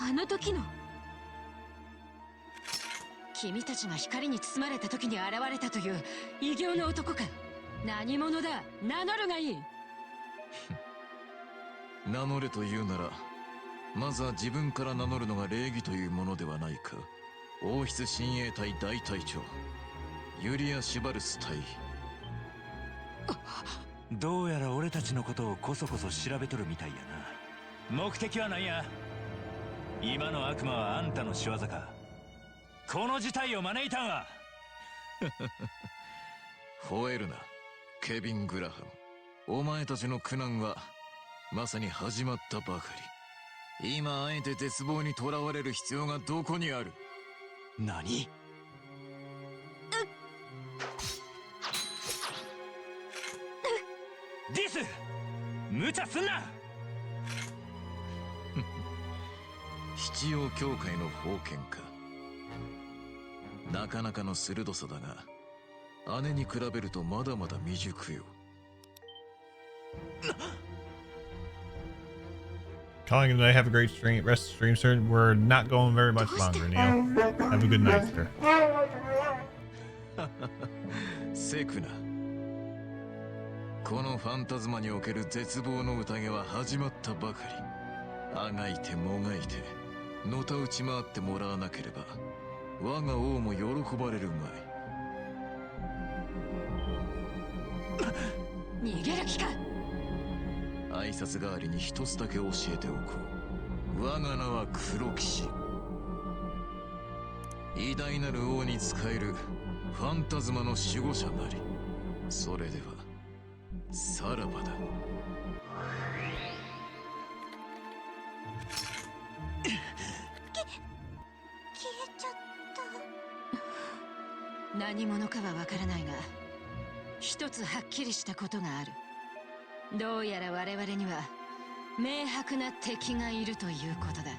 あの時の。君たちが光に包まれた時に現れたという異形の男か。何者だ。名乗るがいい。名乗れというなら、まずは自分から名乗るのが礼儀というものではないか。王室親衛隊大隊長ユリア・シュバルス隊。どうやら俺たちのことをこそこそ調べとるみたいやな。目的は何や。今の悪魔はあんたの仕業か。この事態を招いたんは。吠えるなケビン・グラハム。お前たちの苦難はまさに始まったばかり。今あえて絶望にとらわれる必要がどこにある。何。ディス無茶すんな。七曜教会の封建か。なかなかの鋭さだが姉に比べるとまだまだ未熟よ。Calling it a night. Have a great stream. Rest of the stream, sir. We're not going very much longer, Neo. Have a good night, sir. セクナ。このファンタズマにおける絶望の宴は始まったばかり。あがいてもがいてのたうち回ってもらわなければ我が王も喜ばれるまい。逃げる気か。挨拶代わりに一つだけ教えておこう。我が名は黒騎士。偉大なる王に仕えるファンタズマの守護者なり。それではさらばだ。消えちゃった。何者かはわからないが、一つはっきりしたことがある。どうやら我々には明白な敵がいるということだ。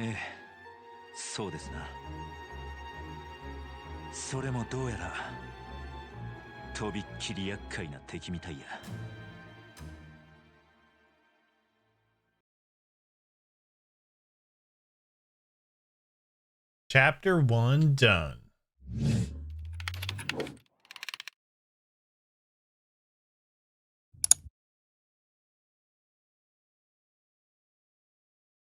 ええ、そうですな。それもどうやらとびっきり厄介な敵みたいや。Chapter 1 done.